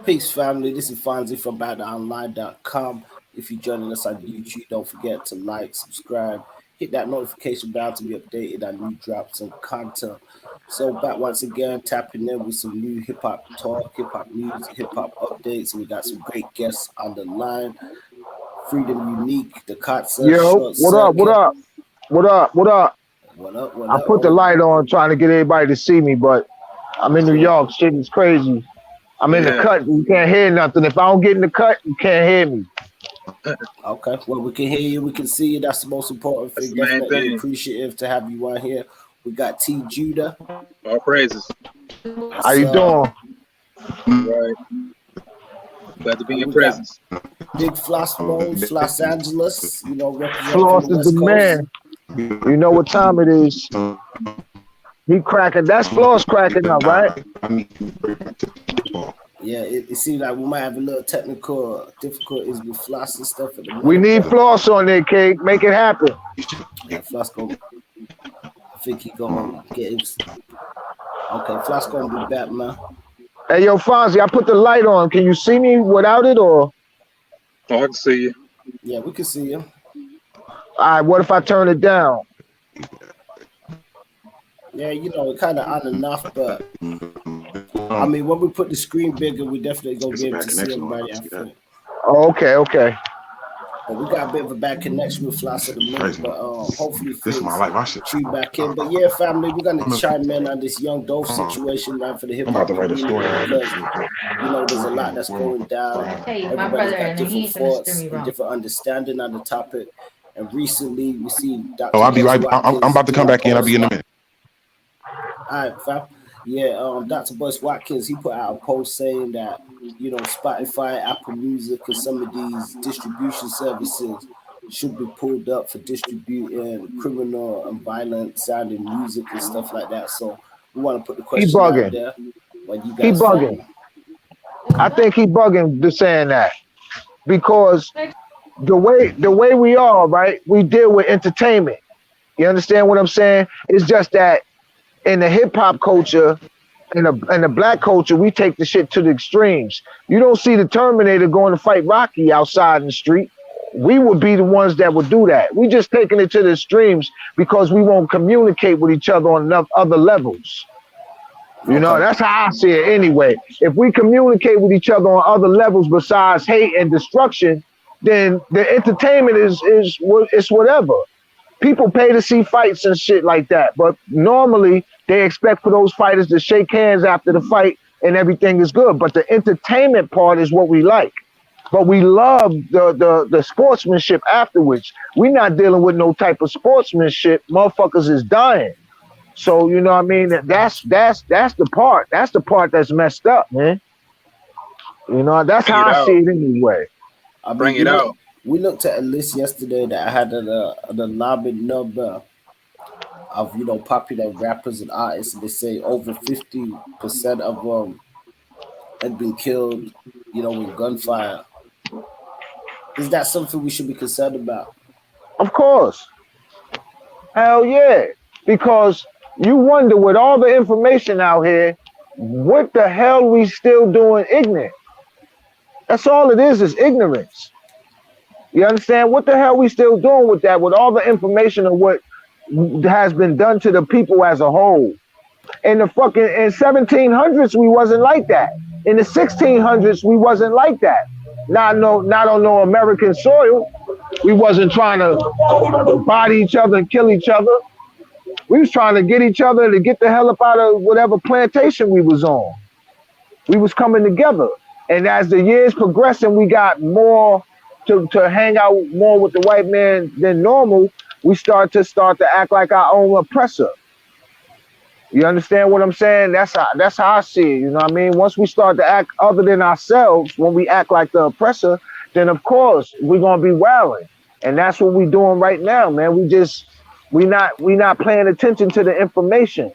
Peace, family. This is Fonzie from BoutOnline.com. If you're joining us on YouTube, don't forget to like, subscribe, hit that notification bell to be updated on new drops and content. So back once again, tapping in with some new hip hop talk, hip hop news, hip hop updates. We got some great guests on the line. Freedom Unique, the Kottsa. Yo, what up? What up? What up? What up? What up? What I up? put the light on trying to get everybody to see me, but I'm in New York. Shit is crazy. I'm in the cut. You can't hear nothing. If I don't get in the cut, you can't hear me. Okay. Well, we can hear you. We can see you. That's the most important thing. Definitely appreciative to have you on here. We got T-Juda. All praises. How you doing? Right. Glad to be in your presence. Big Floss Mode, Los Angeles. You know, Floss is the man. You know what time it is. He cracking. That's Floss cracking up, right? Yeah, it seems like we might have a little technical difficulties with Floss and stuff. At the moment. We need Floss on there, Kate. Make it happen. Yeah, Floss go. I think he gonna get him. Okay, Floss gonna be back, man. Hey, yo, Fonzie, I put the light on. Can you see me without it, or? Oh, I can see you. Yeah, we can see you. All right, what if I turn it down? Yeah, you know, it kind of on and off, but I mean, when we put the screen bigger, we definitely gonna be able to see everybody. Oh, okay. But we got a bit of a bad connection with Floss at the moment, but hopefully things tune back in. But yeah, family, we're gonna chime in on this young Dolph situation, man, for the hip hop community because you know there's a lot that's going down. Everybody's got different thoughts and different understanding on the topic. And recently, we see Dr. I'm about to come back in. I'll be in a minute. All right, fam. Yeah, Dr. Boyce Watkins, he put out a post saying that, you know, Spotify, Apple Music, and some of these distribution services should be pulled up for distributing criminal and violent sounding music and stuff like that. So we want to put the question out there. He bugging. I think he bugging for saying that because the way we are, right? We deal with entertainment. You understand what I'm saying? It's just that in the hip hop culture, in the black culture, we take the shit to the extremes. You don't see the Terminator going to fight Rocky outside in the street. We would be the ones that would do that. We just taking it to the extremes because we won't communicate with each other on enough other levels. You know, that's how I see it anyway. If we communicate with each other on other levels besides hate and destruction, then the entertainment is whatever. People pay to see fights and shit like that, but normally they expect for those fighters to shake hands after the fight and everything is good. But the entertainment part is what we like. But we love the sportsmanship afterwards. We're not dealing with no type of sportsmanship. Motherfuckers is dying. So you know what I mean? That's the part. That's the part that's messed up, man. You know, that's how I see it anyway. Bring it out. We looked at a list yesterday that had the lobby number of, you know, popular rappers and artists, and they say over 50% of them had been killed, you know, with gunfire. Is that something we should be concerned about? Of course. Hell yeah. Because you wonder with all the information out here, what the hell we still doing ignorant? That's all it is ignorance. You understand? What the hell we still doing with that, with all the information of what has been done to the people as a whole? In 1700s, we wasn't like that. In the 1600s, we wasn't like that. Not on no American soil. We wasn't trying to body each other and kill each other. We was trying to get each other to get the hell up out of whatever plantation we was on. We was coming together. And as the years progressing, we got more to hang out more with the white man than normal. We start to act like our own oppressor. You understand what I'm saying? That's how I see it. You know what I mean? Once we start to act other than ourselves, when we act like the oppressor, then of course we're gonna be wilding. And that's what we're doing right now, man. We not paying attention to the information.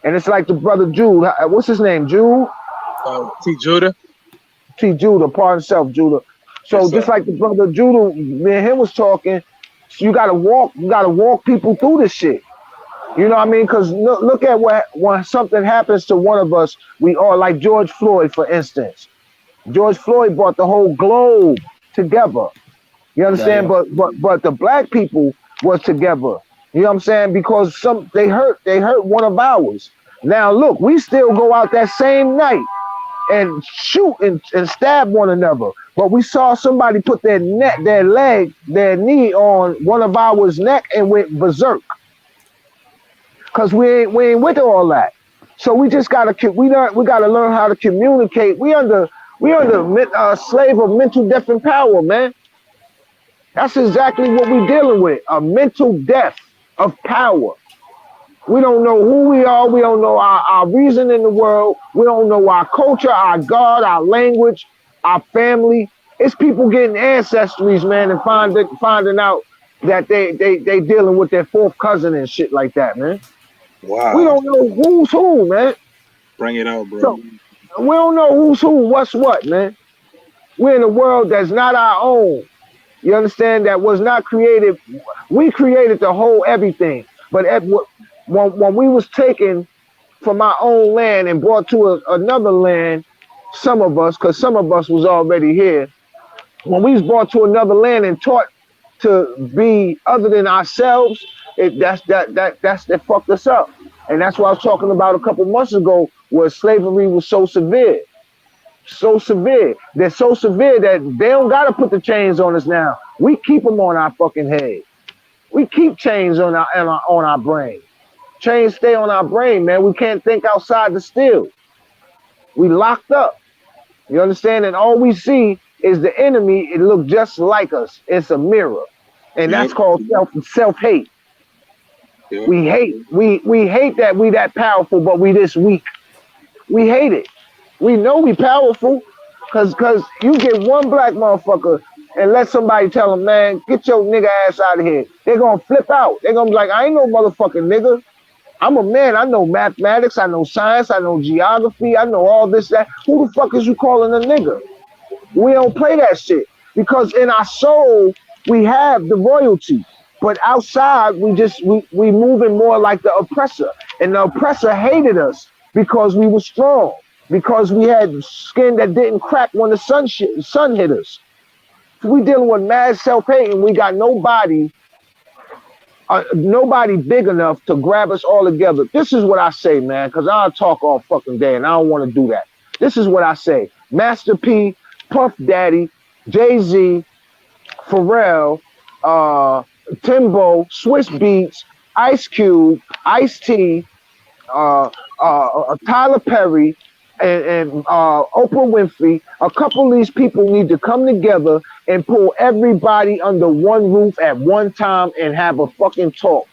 And it's like the brother Jude. What's his name? Jude? T-Juda. T-Juda, pardon self, Judah. So yes, just like the brother Judah, me and him was talking, you gotta walk people through this shit. You know what I mean? Because look at when something happens to one of us, we all, like George Floyd, for instance. George Floyd brought the whole globe together. You understand? Yeah. But the black people was together. You know what I'm saying? Because they hurt one of ours. Now look, we still go out that same night and shoot and stab one another. But we saw somebody put their knee on one of ours neck and went berserk. Cause we ain't with all that. So we just gotta learn how to communicate. We under slave of mental death and power, man. That's exactly what we're dealing with, a mental death of power. We don't know who we are. We don't know our reason in the world. We don't know our culture, our God, our language, our family. It's people getting ancestries, man, and finding out that they dealing with their fourth cousin and shit like that, man. Wow. We don't know who's who, man. Bring it out, bro. So we don't know who's who, what's what, man. We're in a world that's not our own. You understand? That was not created. We created the whole everything. But when we was taken from our own land and brought to another land, some of us, because some of us was already here, when we was brought to another land and taught to be other than ourselves, that fucked us up. And that's what I was talking about a couple months ago, where slavery was so severe. So severe. They're so severe that they don't gotta put the chains on us now. We keep them on our fucking head. We keep chains on our brain. Chains stay on our brain, man. We can't think outside the still. We locked up. You understand? And all we see is the enemy. It looks just like us. It's a mirror, and that's called self-hate. Yep. We hate that we that powerful, but we this weak. We hate it. We know we powerful, cause you get one black motherfucker and let somebody tell them, man, get your nigga ass out of here. They're gonna flip out. They're gonna be like, I ain't no motherfucking nigga. I'm a man. I know mathematics. I know science. I know geography. I know all this, that. Who the fuck is you calling a nigga? We don't play that shit, because in our soul we have the royalty, but outside we moving more like the oppressor, and the oppressor hated us because we were strong, because we had skin that didn't crack when the sun hit us. So we dealing with mad self-hate, and we got nobody big enough to grab us all together. This is what I say, man, because I'll talk all fucking day, and I don't want to do that. This is what I say. Master P, Puff Daddy, Jay-Z, Pharrell, Timbo, Swiss Beats, Ice Cube, Ice-T, Tyler Perry, and Oprah Winfrey. A couple of these people need to come together and pull everybody under one roof at one time and have a fucking talk.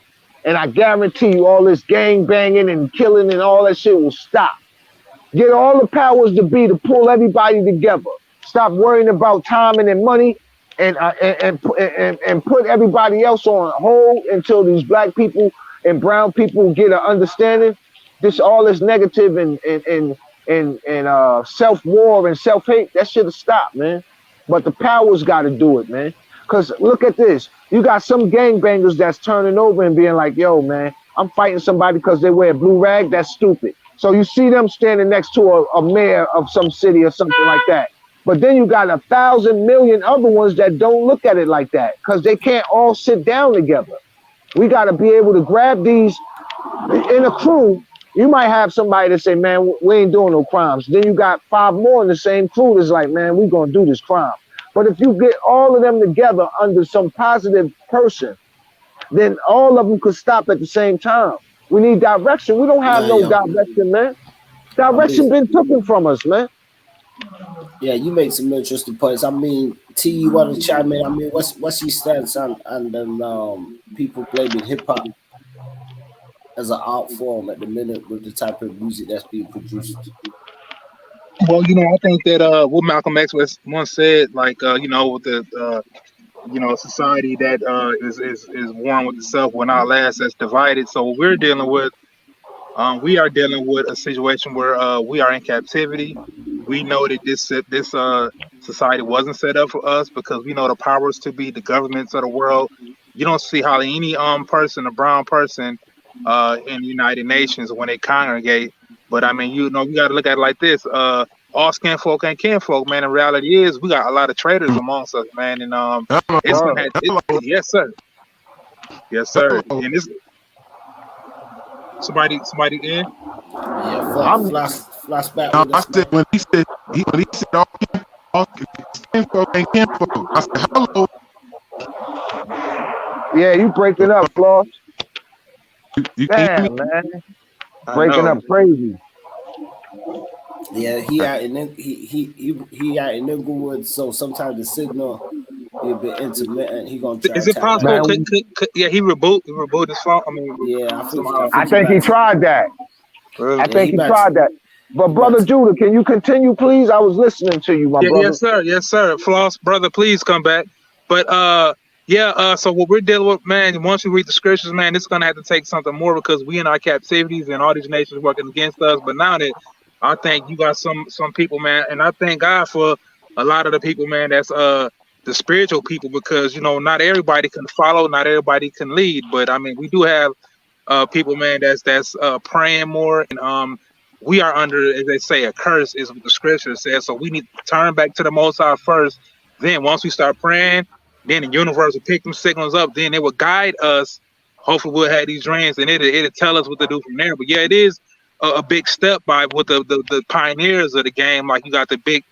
And I guarantee you all this gang banging and killing and all that shit will stop. Get all the powers to be to pull everybody together. Stop worrying about timing and money, and put everybody else on hold until these black people and brown people get an understanding. All this negative and self-war and self-hate, that should have stopped, man. But the powers got to do it, man. Because look at this. You got some gangbangers that's turning over and being like, yo, man, I'm fighting somebody because they wear a blue rag. That's stupid. So you see them standing next to a mayor of some city or something like that. But then you got 1,000 million other ones that don't look at it like that, because they can't all sit down together. We got to be able to grab these in a crew. You might have somebody that say, man, we ain't doing no crimes. Then you got 5 more in the same crew that's like, man, we going to do this crime. But if you get all of them together under some positive person, then all of them could stop at the same time. We need direction. We don't have no direction, man. Direction been taken from us, man. Yeah, you make some interesting points. I mean, T, you want to chime in? I mean, what's your stance on people blaming hip hop as an art form at the minute with the type of music that's being produced? Well, I think that what Malcolm X once said, like with the society that is one with itself when our last that's divided. So what we're dealing with, we are dealing with a situation where we are in captivity. We know that this society wasn't set up for us, because we know the powers to be, the governments of the world. You don't see hardly any person, a brown person, in the United Nations when they congregate. But I mean, you got to look at it like this. all skin folk and kinfolk, man. The reality is we got a lot of traitors amongst us, man, and it's Hello, gonna have hello, yes, sir, yes, sir, hello. and it's somebody in. Yeah, I'm flash back Now with I us, said man. when he said all kinfolk and kinfolk, I said hello. yeah, you breaking up, Floss. You can hear me? Damn, man. I Breaking know. up crazy. Yeah, he out in Inglewood, so sometimes the signal be a bit intermittent. He gonna try Is to it tap back possible? in. Man, Yeah, he reboot his phone. I mean, Yeah, I somehow. I think he think he about to. tried that. I Really? Yeah, he think he about to. tried that. But He about brother to. Judah, can you continue, please? I was listening to you, my Yeah, brother. yes, sir. Floss, brother, please come back. But yeah, so what we're dealing with, man, once we read the scriptures, man, it's gonna have to take something more because we in our captivities and all these nations working against us. But now that I think you got some people, man, and I thank God for a lot of the people, man, that's the spiritual people because not everybody can follow, not everybody can lead. But I mean we do have people, man, that's praying more, and we are under, as they say, a curse is what the scripture says. So we need to turn back to the Most High first. Then once we start praying, then the universe will pick them signals up. Then it will guide us. Hopefully, we'll have these dreams, and it'll tell us what to do from there. But yeah, it is a big step by with the pioneers of the game. Like you got the big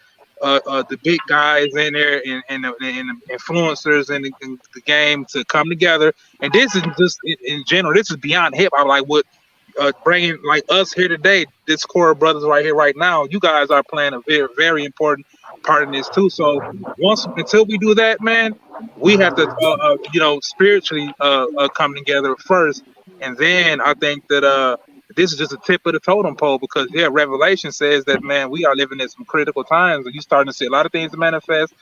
guys in there and the influencers in the game to come together. And this is just in general. This is beyond hip hop. Like what bringing like us here today, this core of brothers right here, right now. You guys are playing a very, very important part in this too. So once until we do that, man, we have to, spiritually come together first, and then I think that this is just a tip of the totem pole because yeah, Revelation says that man, we are living in some critical times, and you starting to see a lot of things manifest,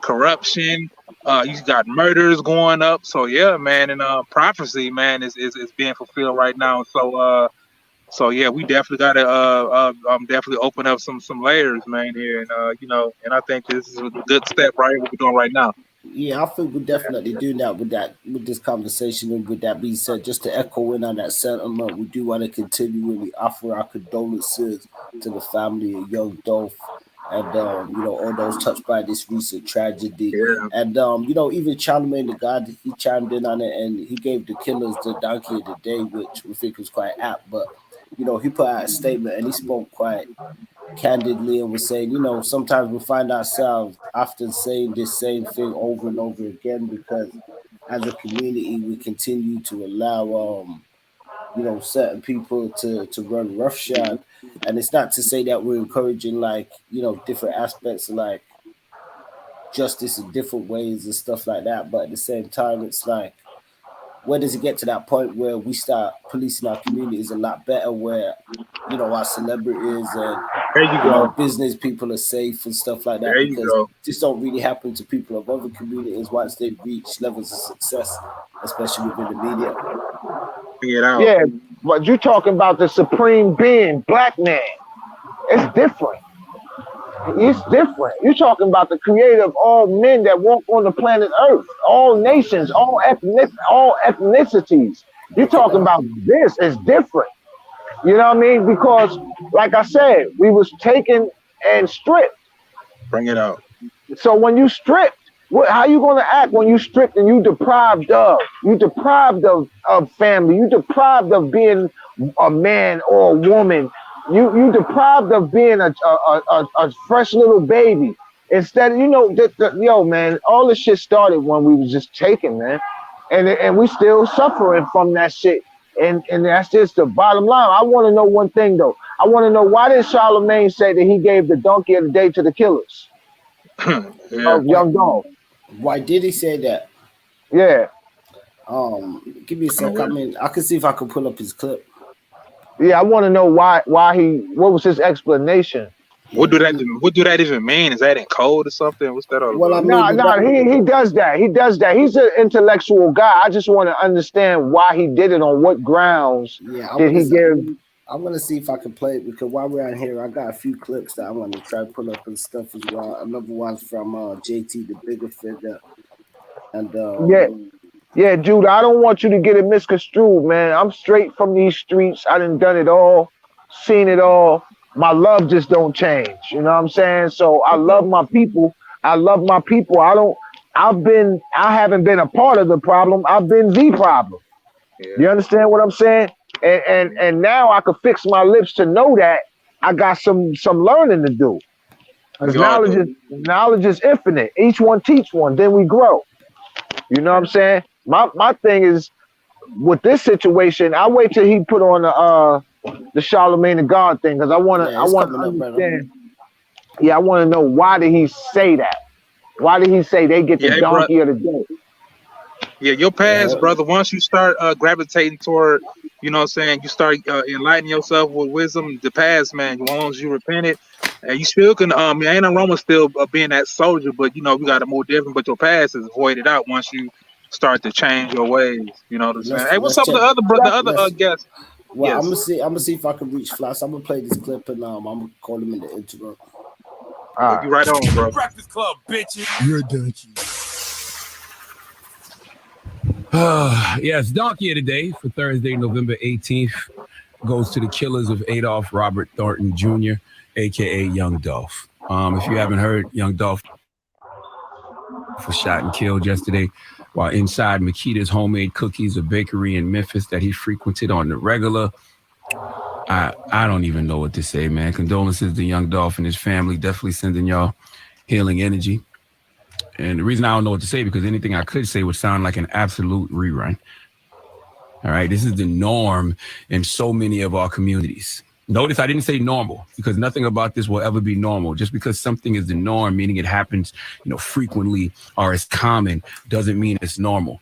corruption. You got murders going up. So yeah, man, and prophecy, man, is being fulfilled right now. So yeah, we definitely gotta definitely open up some layers, man, here, and and I think this is a good step right here what we're doing right now. Yeah, I think we're definitely doing that with this conversation. And with that being said, just to echo in on that sentiment, we do want to continually offer our condolences to the family of young Dolph and all those touched by this recent tragedy. Yeah, And even Charlemagne the God, he chimed in on it and he gave the killers the donkey of the day, which we think was quite apt. But he put out a statement and he spoke quite candidly and was saying, sometimes we find ourselves often saying this same thing over and over again because as a community we continue to allow certain people to run roughshod. And it's not to say that we're encouraging like, different aspects of like justice in different ways and stuff like that. But at the same time it's like where does it get to that point where we start policing our communities a lot better where our celebrities and there you go, business people are safe and stuff like that there you because go. this don't really happen to people of other communities once they reach levels of success, especially within the media. Bring it out. Yeah, but you talking about the supreme being, black man. It's different. It's different. You're talking about the creator of all men that walk on the planet Earth, all nations, all ethnicities. You're Break it talking down. about this is different. You know what I mean? Because, like I said, we was taken and stripped. Bring it out. So when you stripped, how you gonna act when you stripped and you deprived of? You deprived of family. You deprived of being a man or a woman. You deprived of being a fresh little baby. Instead, yo, man, all this shit started when we was just taken, man, and we still suffering from that shit. And that's just the bottom line. I want to know one thing though. I want to know why did Charlemagne say that he gave the donkey of the day to the killers Yeah. of why young dog? why did he say that? Yeah, Give me a I don't sec. know I mean, I can see if I can pull up his clip. yeah. I want to know what was his explanation? Yeah, give me. what do that even mean? Is that in code or something? What's that all Well, I about? mean, No, with no, that, he does that. He does that. He's an intellectual guy. I just want to understand why he did it. On what grounds yeah, did he give? I'm gonna see if I can play it because while we're on here, I got a few clips that I want to try to pull up and stuff as well. Another one's from JT, the bigger figure, and Yeah, yeah, Judah. I don't want you to get it misconstrued, man. I'm straight from these streets. I done it all, seen it all. my love just don't change. You know what I'm saying? So I love my people. I love my people. I haven't been a part of the problem. I've been the problem. Yeah. You understand what I'm saying? And now I can fix my lips to know that I got some learning to do. Because We all do. knowledge is infinite. Each one teach one, then we grow. You know what I'm saying? My thing is with this situation, I wait till he put on the Charlemagne the God thing because I want Yeah, to it's coming up, understand. brother. Yeah, I want to know why did he say that? Why did he say they get Yeah, the hey, bro. donkey of the day? Yeah, your Yeah, past, brother. Once you start gravitating toward, you know what I'm saying, you start enlightening yourself with wisdom. The past, man, once you repent it, and you still can, ain't no wrong with still being that soldier, but you know, we got to move different. But your past is voided out once you start to change your ways. You know what I'm saying? Hey, what's let's up with check. the other Let's guest? Well, I'm Yes. gonna see. I'm gonna see if I can reach Flash. I'm gonna play this clip and I'm gonna call him in the interim. All Oh, right. you right on, bro. Breakfast Club, bitches. You're a donkey. Yes, donkey of the day for Thursday, November 18th goes to the killers of Adolph Robert Thornton Jr., aka Young Dolph. If you haven't heard, Young Dolph was shot and killed yesterday while inside Makita's homemade cookies, a bakery in Memphis that he frequented on the regular. I don't even know what to say, man. Condolences to Young Dolph and his family. Definitely sending y'all healing energy. And the reason I don't know what to say, because anything I could say would sound like an absolute rerun. All right, this is the norm in so many of our communities. Notice I didn't say normal, because nothing about this will ever be normal. Just because something is the norm, meaning it happens, frequently or is common, doesn't mean it's normal.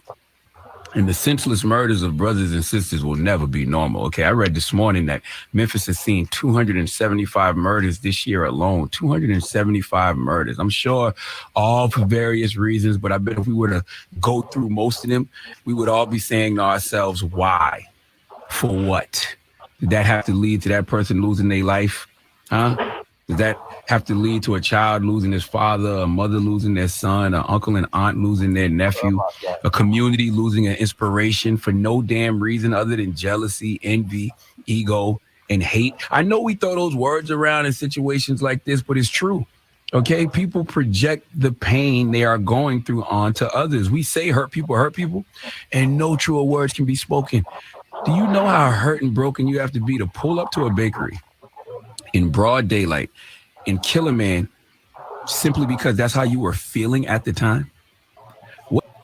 And the senseless murders of brothers and sisters will never be normal. Okay, I read this morning that Memphis has seen 275 murders this year alone. 275 murders. I'm sure all for various reasons, but I bet if we were to go through most of them, we would all be saying to ourselves, why? For what? Did that have to lead to that person losing their life? Huh? Does that have to lead to a child losing his father, a mother losing their son, an uncle and aunt losing their nephew, a community losing an inspiration for no damn reason other than jealousy, envy, ego, and hate? I know we throw those words around in situations like this, but it's true. Okay, people project the pain they are going through onto others. We say hurt people, and no truer words can be spoken. Do you know how hurt and broken you have to be to pull up to a bakery in broad daylight and kill a man simply because that's how you were feeling at the time?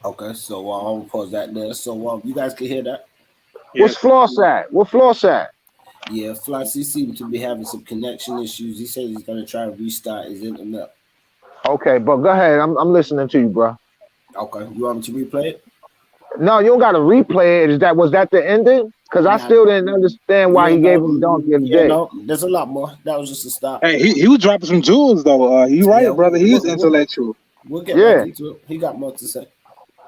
Okay, so I'm gonna pause that there. So you guys can hear that. What's Floss at? What Floss at? Yeah, Flash, he seems to be having some connection issues. He says he's gonna try to restart his internet. Okay, but go ahead. I'm listening to you, bro. Okay, you want me to replay it? No, you don't got to replay it. Was that the ending? Because I still didn't understand why he gave him donkey of the day. No, there's a lot more. That was just a start. Hey, he was dropping some jewels though. You right, brother. He's intellectual. We'll get back into it. He got more to say.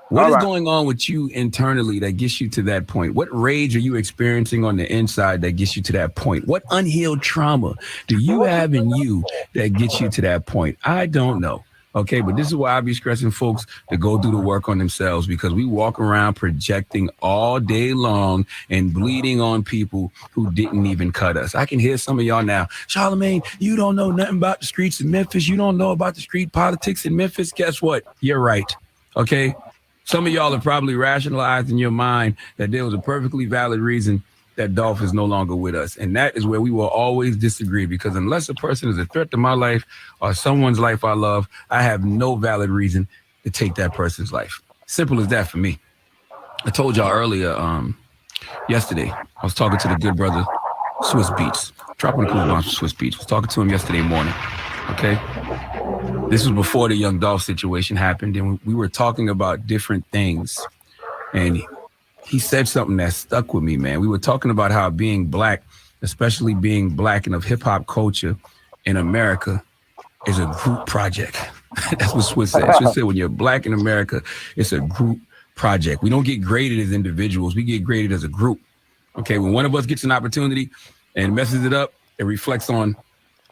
What is going on with you internally that gets you to that point? What rage are you experiencing on the inside that gets you to that point? What unhealed trauma do you have in you that gets you to that point? I don't know. Okay, but this is why I be stressing folks to go do the work on themselves, because we walk around projecting all day long and bleeding on people who didn't even cut us. I can hear some of y'all now. Charlemagne, you don't know nothing about the streets of Memphis. You don't know about the street politics in Memphis. Guess what? You're right. Okay. Some of y'all have probably rationalized in your mind that there was a perfectly valid reason that Dolph is no longer with us. And that is where we will always disagree, because unless a person is a threat to my life or someone's life I love, I have no valid reason to take that person's life. Simple as that for me. I told y'all earlier, yesterday, I was talking to the good brother, Swiss Beats, dropping the cool bombs for Swiss Beats. I was talking to him yesterday morning, okay? This was before the Young Dolph situation happened, and we were talking about different things. And he said something that stuck with me, man. We were talking about how being black, especially being black and of hip hop culture in America, is a group project. That's what Swiss said. Swiss said when you're black in America, it's a group project. We don't get graded as individuals. We get graded as a group. Okay, when one of us gets an opportunity and messes it up, it reflects on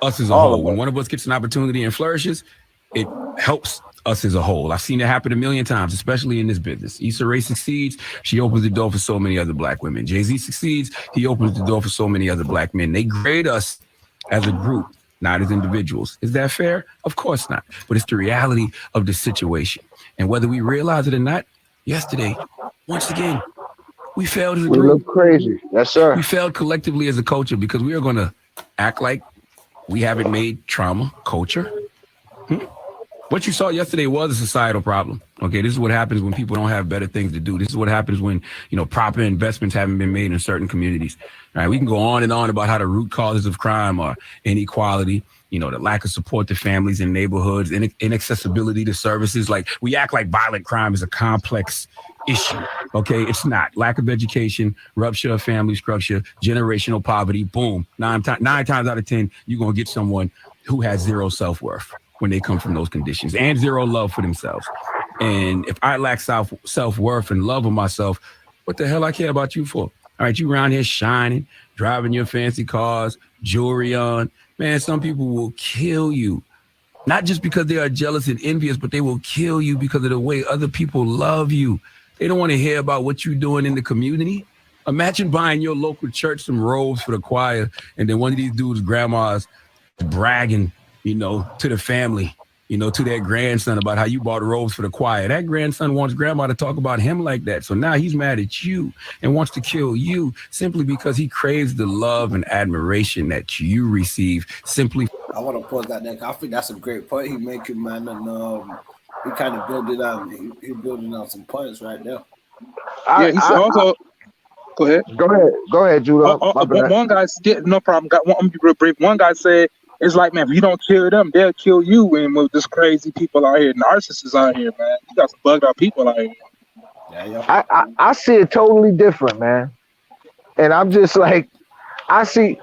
us as a whole. When one of us gets an opportunity and flourishes, it helps us as a whole. I've seen it happen a million times, especially in this business. Issa Rae succeeds, she opens the door for so many other black women. Jay-Z succeeds, he opens the door for so many other black men. They grade us as a group, not as individuals. Is that fair? Of course not. But it's the reality of the situation. And whether we realize it or not, yesterday, once again, we failed as a We group. look crazy. Yes, sir. We failed collectively as a culture because we are going to act like we haven't made trauma culture. What you saw yesterday was a societal problem. Okay, this is what happens when people don't have better things to do. This is what happens when, proper investments haven't been made in certain communities. All right, we can go on and on about how the root causes of crime are inequality, the lack of support to families and neighborhoods, inaccessibility to services. Like, we act like violent crime is a complex issue. Okay, it's not. Lack of education, rupture of family structure, generational poverty, boom. Nine times out of 10, you're going to get someone who has zero self-worth when they come from those conditions and zero love for themselves. And if I lack self-worth and love of myself, what the hell I care about you for? All right, you around here shining, driving your fancy cars, jewelry on. Man, some people will kill you. Not just because they are jealous and envious, but they will kill you because of the way other people love you. They don't want to hear about what you're doing in the community. Imagine buying your local church some robes for the choir, and then one of these dudes' grandmas bragging, to the family, to their grandson about how you bought robes for the choir. That grandson wants grandma to talk about him like that. So now he's mad at you and wants to kill you simply because he craves the love and admiration that you receive simply. I want to pause that there. I think that's a great point he making, man. And he kind of building out. He building out some points right there. Also. Go ahead. Go ahead, Judah. One guy, no problem. I'm real brief. One guy said, it's like, man, if you don't kill them, they'll kill you. And with this crazy people out here, narcissists out here, man, you got some bugged out people out here. Yeah. I see it totally different, man. And I'm just like, I see.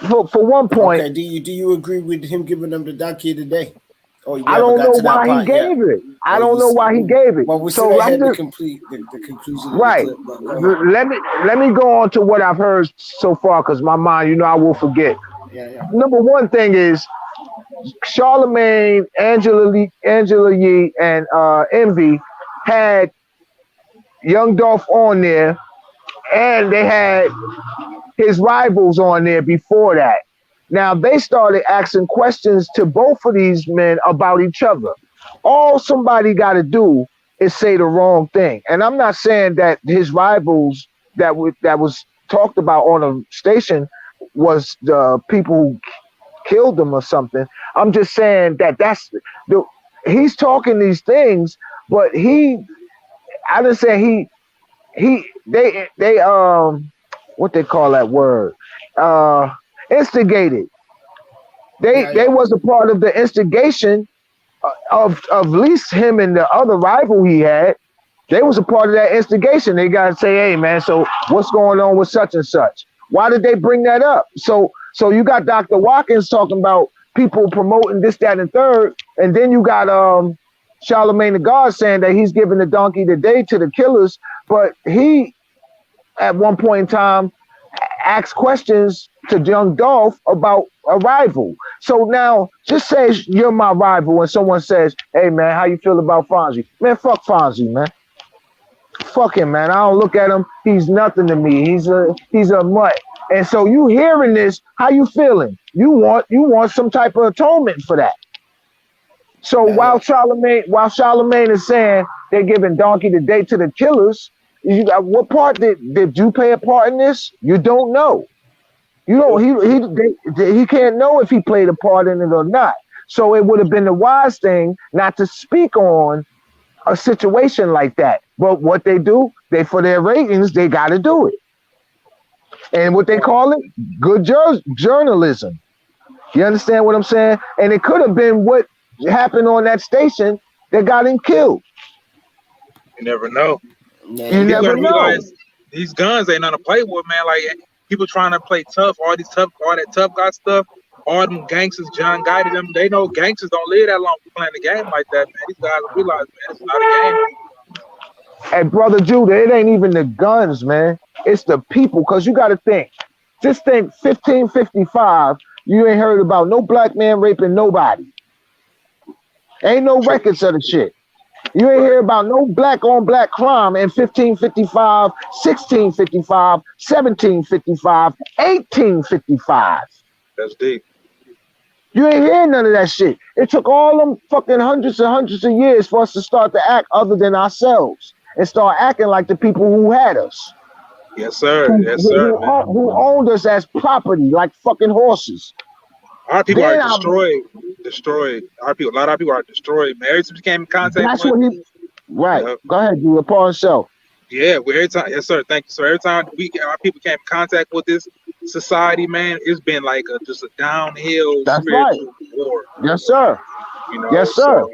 For one point. Okay, do you agree with him giving them the donkey today? I don't know why he gave it. I don't know why he gave it. Well, we still had the conclusion. Right. Let me go on to what I've heard so far, because my mind, I will forget. Yeah. Number one thing is Charlemagne, Angela Yee, and Envy had young Dolph on there, and they had his rivals on there before that. Now, they started asking questions to both of these men about each other. All somebody got to do is say the wrong thing. And I'm not saying that his rivals that was talked about on a station was the people who killed them or something. I'm just saying that he's talking these things, but they what they call that word? Instigated. They was a part of the instigation of at least him and the other rival he had. They was a part of that instigation. They got to say, hey man, so what's going on with such and such? Why did they bring that up? So you got Dr. Watkins talking about people promoting this, that, and third, and then you got Charlemagne the God saying that he's giving the donkey today to the killers, but he at one point in time asked questions to young Dolph about a rival. So now, just say you're my rival and someone says, hey man, how you feel about Fonzie? Man, fuck Fonzie, man. Fuck him, man. I don't look at him. He's nothing to me. He's a mutt. And so you hearing this, how you feeling? You want some type of atonement for that. So while Charlemagne is saying they're giving donkey today to the killers, what part did you play a part in this? You don't know. You don't. He can't know if he played a part in it or not. So it would have been the wise thing not to speak on a situation like that. But what they do, for their ratings, they got to do it. And what they call it, good journalism. You understand what I'm saying? And it could have been what happened on that station that got him killed. You never know. You never know. Realize these guns ain't nothing to play with, man. Like people trying to play tough, all that tough guy stuff, all them gangsters, John Gotti, them, they know gangsters don't live that long playing the game like that, man. These guys realize, man, it's not a game. Hey, brother Judah, it ain't even the guns, man. It's the people, because you got to think. Just think 1555, you ain't heard about no black man raping nobody. Ain't no records of the shit. You ain't hear about no black on black crime in 1555, 1655, 1755, 1855. That's deep. You ain't hear none of that shit. It took all them fucking hundreds and hundreds of years for us to start to act other than ourselves and start acting like the people who had us. Yes, sir. Yes, sir. Who owned us as property, like fucking horses. Our people are destroyed. A lot of people are destroyed, man. Every time you came in contact That's with, what he. Right. Yep. Go ahead, do upon himself. Yeah, every time. Yes, sir. Thank you, sir. Every time our people came in contact with this society, man, it's been like just a downhill spiritual war. Yes, sir. You know, yes, sir.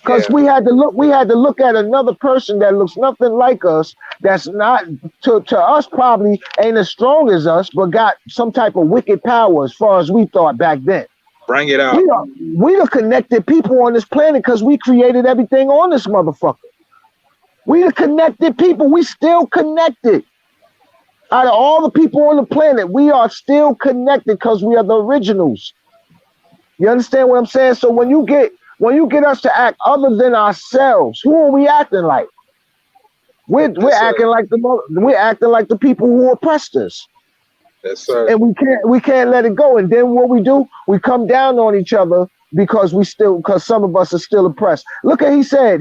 Because we had to look at another person that looks nothing like us, that's not to us probably ain't as strong as us, but got some type of wicked power as far as we thought back then. Bring it out. We the connected people on this planet because we created everything on this motherfucker. We the connected people. We still connected. Out of all the people on the planet, we are still connected because we are the originals. You understand what I'm saying? So when you get us to act other than ourselves, who are we acting like? We're acting like the people who oppressed us. Yes, sir. And we can't let it go. And then what we do, we come down on each other because some of us are still oppressed. Look at he said,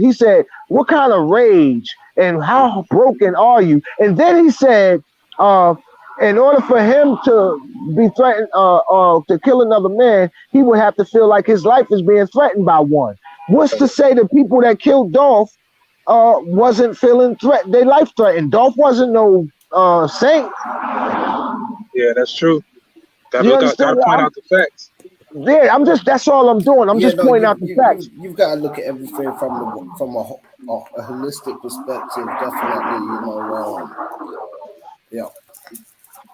what kind of rage and how broken are you? And then he said, in order for him to be threatened to kill another man, he would have to feel like his life is being threatened by one. What's to say the people that killed Dolph wasn't feeling their life threatened? Dolph wasn't no saint. Yeah, that's true. Gotta point out the facts. Yeah, that's all I'm doing. I'm just pointing out the facts. You've got to look at everything from a holistic perspective, definitely. Yeah.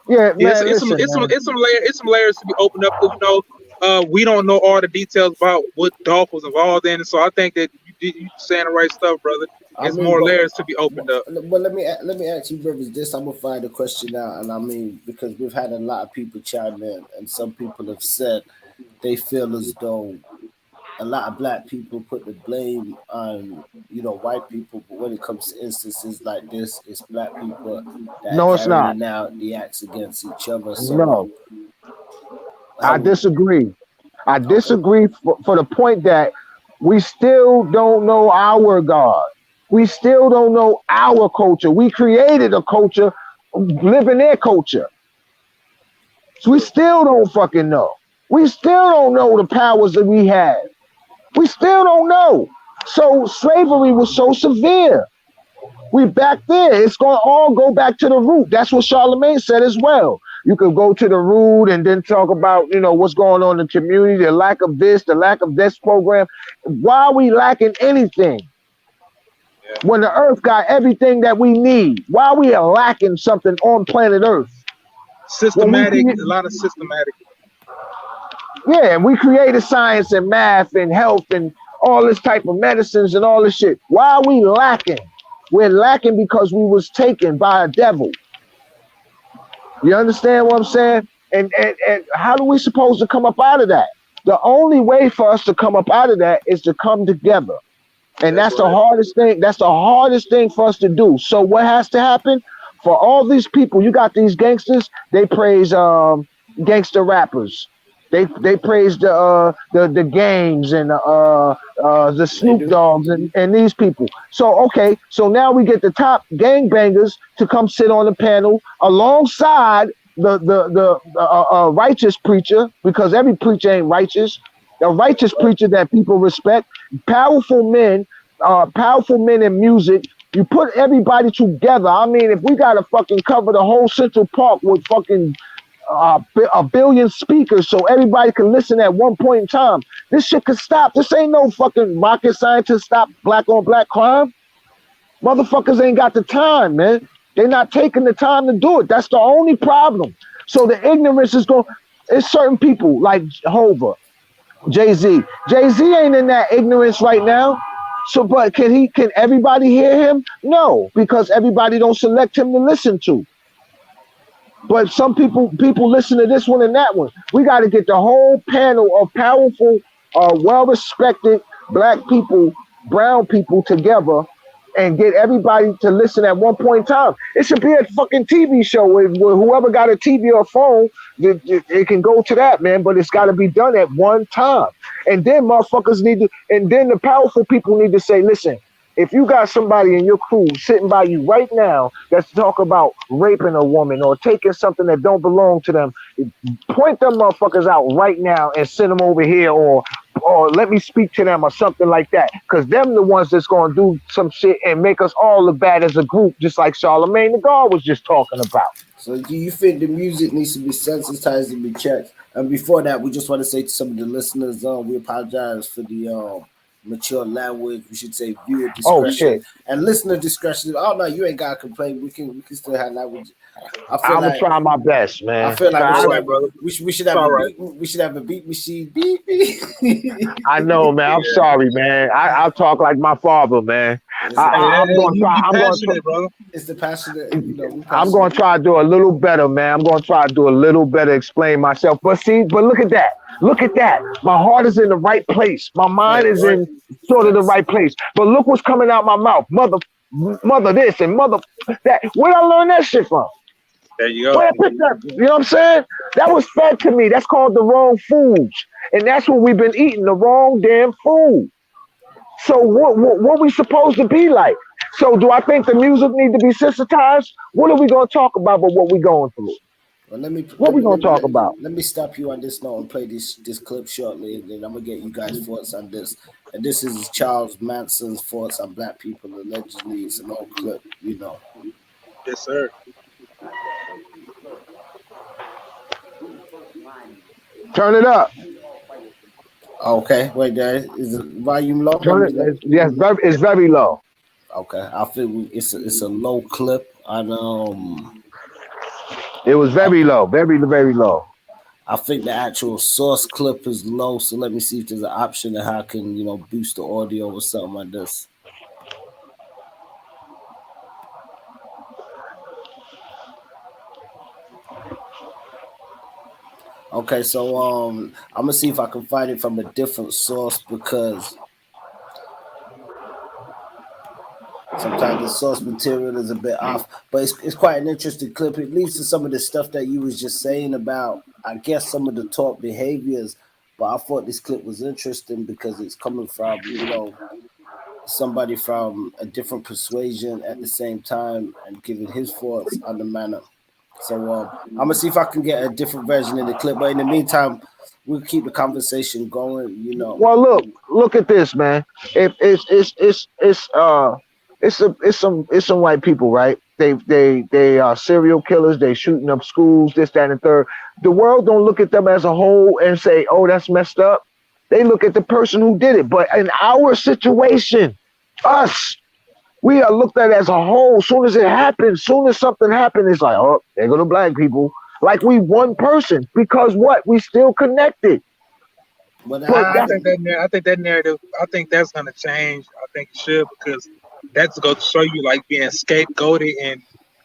Yeah, man, it's some layers to be opened up. Because we don't know all the details about what Dolph was involved in, so I think that you saying the right stuff, brother. There's more layers to be opened up. But let me ask you, brothers, this. I'm gonna find the question out, and I mean, because we've had a lot of people chime in, and some people have said they feel as though a lot of black people put the blame on white people, but when it comes to instances like this, it's black people that it's not. Now the acts against each other. So, no, I disagree. I disagree for the point that we still don't know our God. We still don't know our culture. We created a culture, living their culture. So we still don't fucking know. We still don't know the powers that we have. We still don't know. So slavery was so severe. We back there. It's going to all go back to the root. That's what Charlemagne said as well. You could go to the root and then talk about, what's going on in the community, the lack of this, the lack of this program. Why are we lacking anything? When the earth got everything that we need, why we are lacking something on planet Earth? Systematic, a lot of systematic. Yeah, we created science and math and health and all this type of medicines and all this shit. Why are we lacking? We're lacking because we was taken by a devil. You understand what I'm saying? And how are we supposed to come up out of that? The only way for us to come up out of that is to come together. And that's the hardest thing. That's the hardest thing for us to do. So what has to happen? For all these people, you got these gangsters, they praise gangster rappers. They praise the gangs and the Snoop Dogs and these people. So so now we get the top gangbangers to come sit on the panel alongside the righteous preacher, because every preacher ain't righteous. A righteous preacher that people respect, powerful men in music. You put everybody together. I mean, if we gotta fucking cover the whole Central Park with fucking a billion speakers so everybody can listen at one point in time, this shit could stop. This ain't no fucking rocket science to stop black on black crime. Motherfuckers ain't got the time, man. They're not taking the time to do it. That's the only problem. So the ignorance is going. It's certain people like Hova, Jay-Z. Jay-Z ain't in that ignorance right now. So, but can everybody hear him? No, because everybody don't select him to listen to. But some people listen to this one and that one. We got to get the whole panel of powerful, well-respected black people brown people together and get everybody to listen at one point in time. It should be a fucking TV show where whoever got a TV or phone, it can go to that, man. But it's got to be done at one time. And then motherfuckers need to, and then the powerful people need to say, listen, if you got somebody in your crew sitting by you right now that's talk about raping a woman or taking something that don't belong to them, point them motherfuckers out right now and send them over here, or let me speak to them or something like that. Because them the ones that's going to do some shit and make us all look bad as a group, just like Charlemagne the God was just talking about. So do you think the music needs to be sensitized and be checked? And before that, we just want to say to some of the listeners, we apologize for the mature language. We should say viewer discretion and listener discretion. Oh no, you ain't gotta complain. We can still have language. I'm gonna try my best, man. I feel like we should have a beat machine. Beep, beep. I know, man. I'm sorry, man. I talk like my father, man. I'm gonna try. It's the passionate. I'm gonna try to do a little better, man. I'm gonna try to do a little better, explain myself. But look at that. Look at that. My heart is in the right place. My mind is in sort of the right place. But look what's coming out my mouth. Mother this and mother that. Where'd I learn that shit from? There you go. You know what I'm saying? That was fed to me. That's called the wrong foods. And that's what we've been eating, the wrong damn food. So what we supposed to be like? So do I think the music need to be sensitized? What are we going to talk about but what we going through? Well, what we gonna talk about? Let me stop you on this note and play this clip shortly, and then I'm gonna get you guys' thoughts on this. And this is Charles Manson's thoughts on black people. Allegedly, it's an old clip, Yes, sir. Turn it up. Okay, wait, there is the volume low. Yes, it's very low. Okay, I feel it's a low clip on It was very low, very, very low. I think the actual source clip is low, so let me see if there's an option of how I can, boost the audio or something like this. Okay, so I'm gonna see if I can find it from a different source because sometimes the source material is a bit off, but it's quite an interesting clip. It leads to some of the stuff that you was just saying about, I guess, some of the taught behaviors. But I thought this clip was interesting because it's coming from, somebody from a different persuasion at the same time and giving his thoughts on the matter. So I'm gonna see if I can get a different version of the clip. But in the meantime, we'll keep the conversation going. Well, look at this, man. It's some white people, right? They are serial killers. They shooting up schools, this, that, and the third. The world don't look at them as a whole and say, "Oh, that's messed up." They look at the person who did it. But in our situation, we are looked at as a whole. Soon as it happens, soon as something happens, it's like, "Oh, there go the black people." Like we one person because what? We still connected. But I think that narrative. I think that's gonna change. I think it should because that's going to show you like being scapegoated and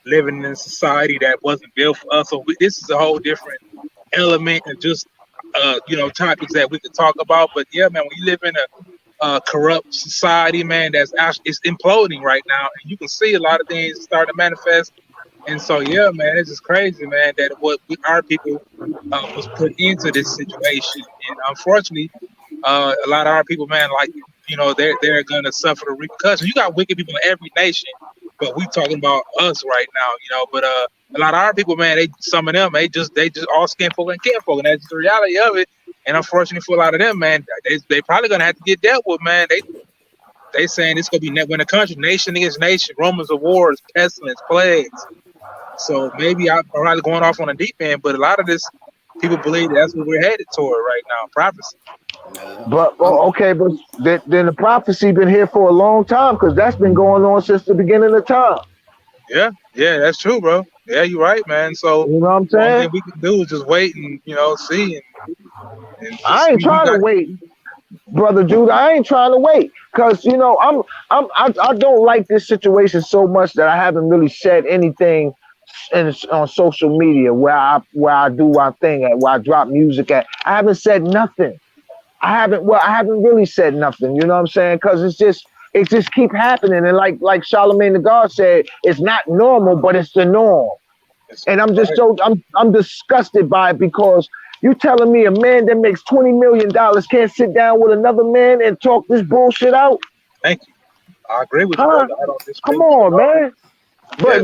living in a society that wasn't built for us. So this is a whole different element and just topics that we could talk about. But yeah, man, when you live in a corrupt society, man, that's actually it's imploding right now, and you can see a lot of things starting to manifest. And so yeah, man, it's just crazy, man, that our people was put into this situation, and unfortunately, a lot of our people, man, like. They're gonna suffer the repercussions. You got wicked people in every nation, but we talking about us right now, But a lot of our people, man, some of them, they just all skin folk and kin folk, and that's the reality of it. And unfortunately for a lot of them, man, they probably gonna have to get dealt with, man. They saying it's gonna be when the country, nation against nation, rumors of wars, pestilence, plagues. So maybe I'm probably going off on a deep end, but a lot of this people believe that's what we're headed toward right now, prophecy. But then the prophecy been here for a long time because that's been going on since the beginning of time. Yeah, that's true, bro. Yeah, you're right, man. So you know what I'm saying? All thing we can do is just wait and see. And I ain't trying to wait, brother Judah. I ain't trying to wait because I don't like this situation so much that I haven't really said anything on social media where I do my thing at, where I drop music at. I haven't said nothing. I haven't really said nothing. You know what I'm saying? Because it just keep happening. And like Charlemagne the God said, it's not normal, but it's the norm. And I'm just so I'm disgusted by it because you telling me a man that makes $20 million can't sit down with another man and talk this bullshit out? Thank you. I agree with you. Huh? I don't disagree Come with you. on, man.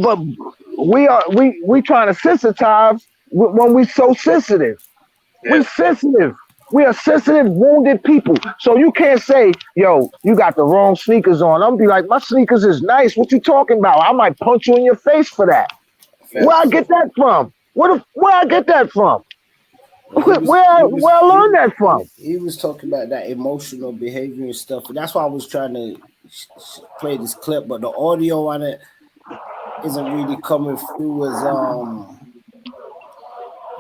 But we trying to sensitize when we so sensitive. Yeah. We sensitive. We are sensitive, wounded people. So you can't say, yo, you got the wrong sneakers on. I'm be like, my sneakers is nice. What you talking about? I might punch you in your face for that. Facts. Where I get that from? Where I get that from? Well, Where I learned that from? He was talking about that emotional behavior and stuff, and that's why I was trying to play this clip, but the audio on it isn't really coming through as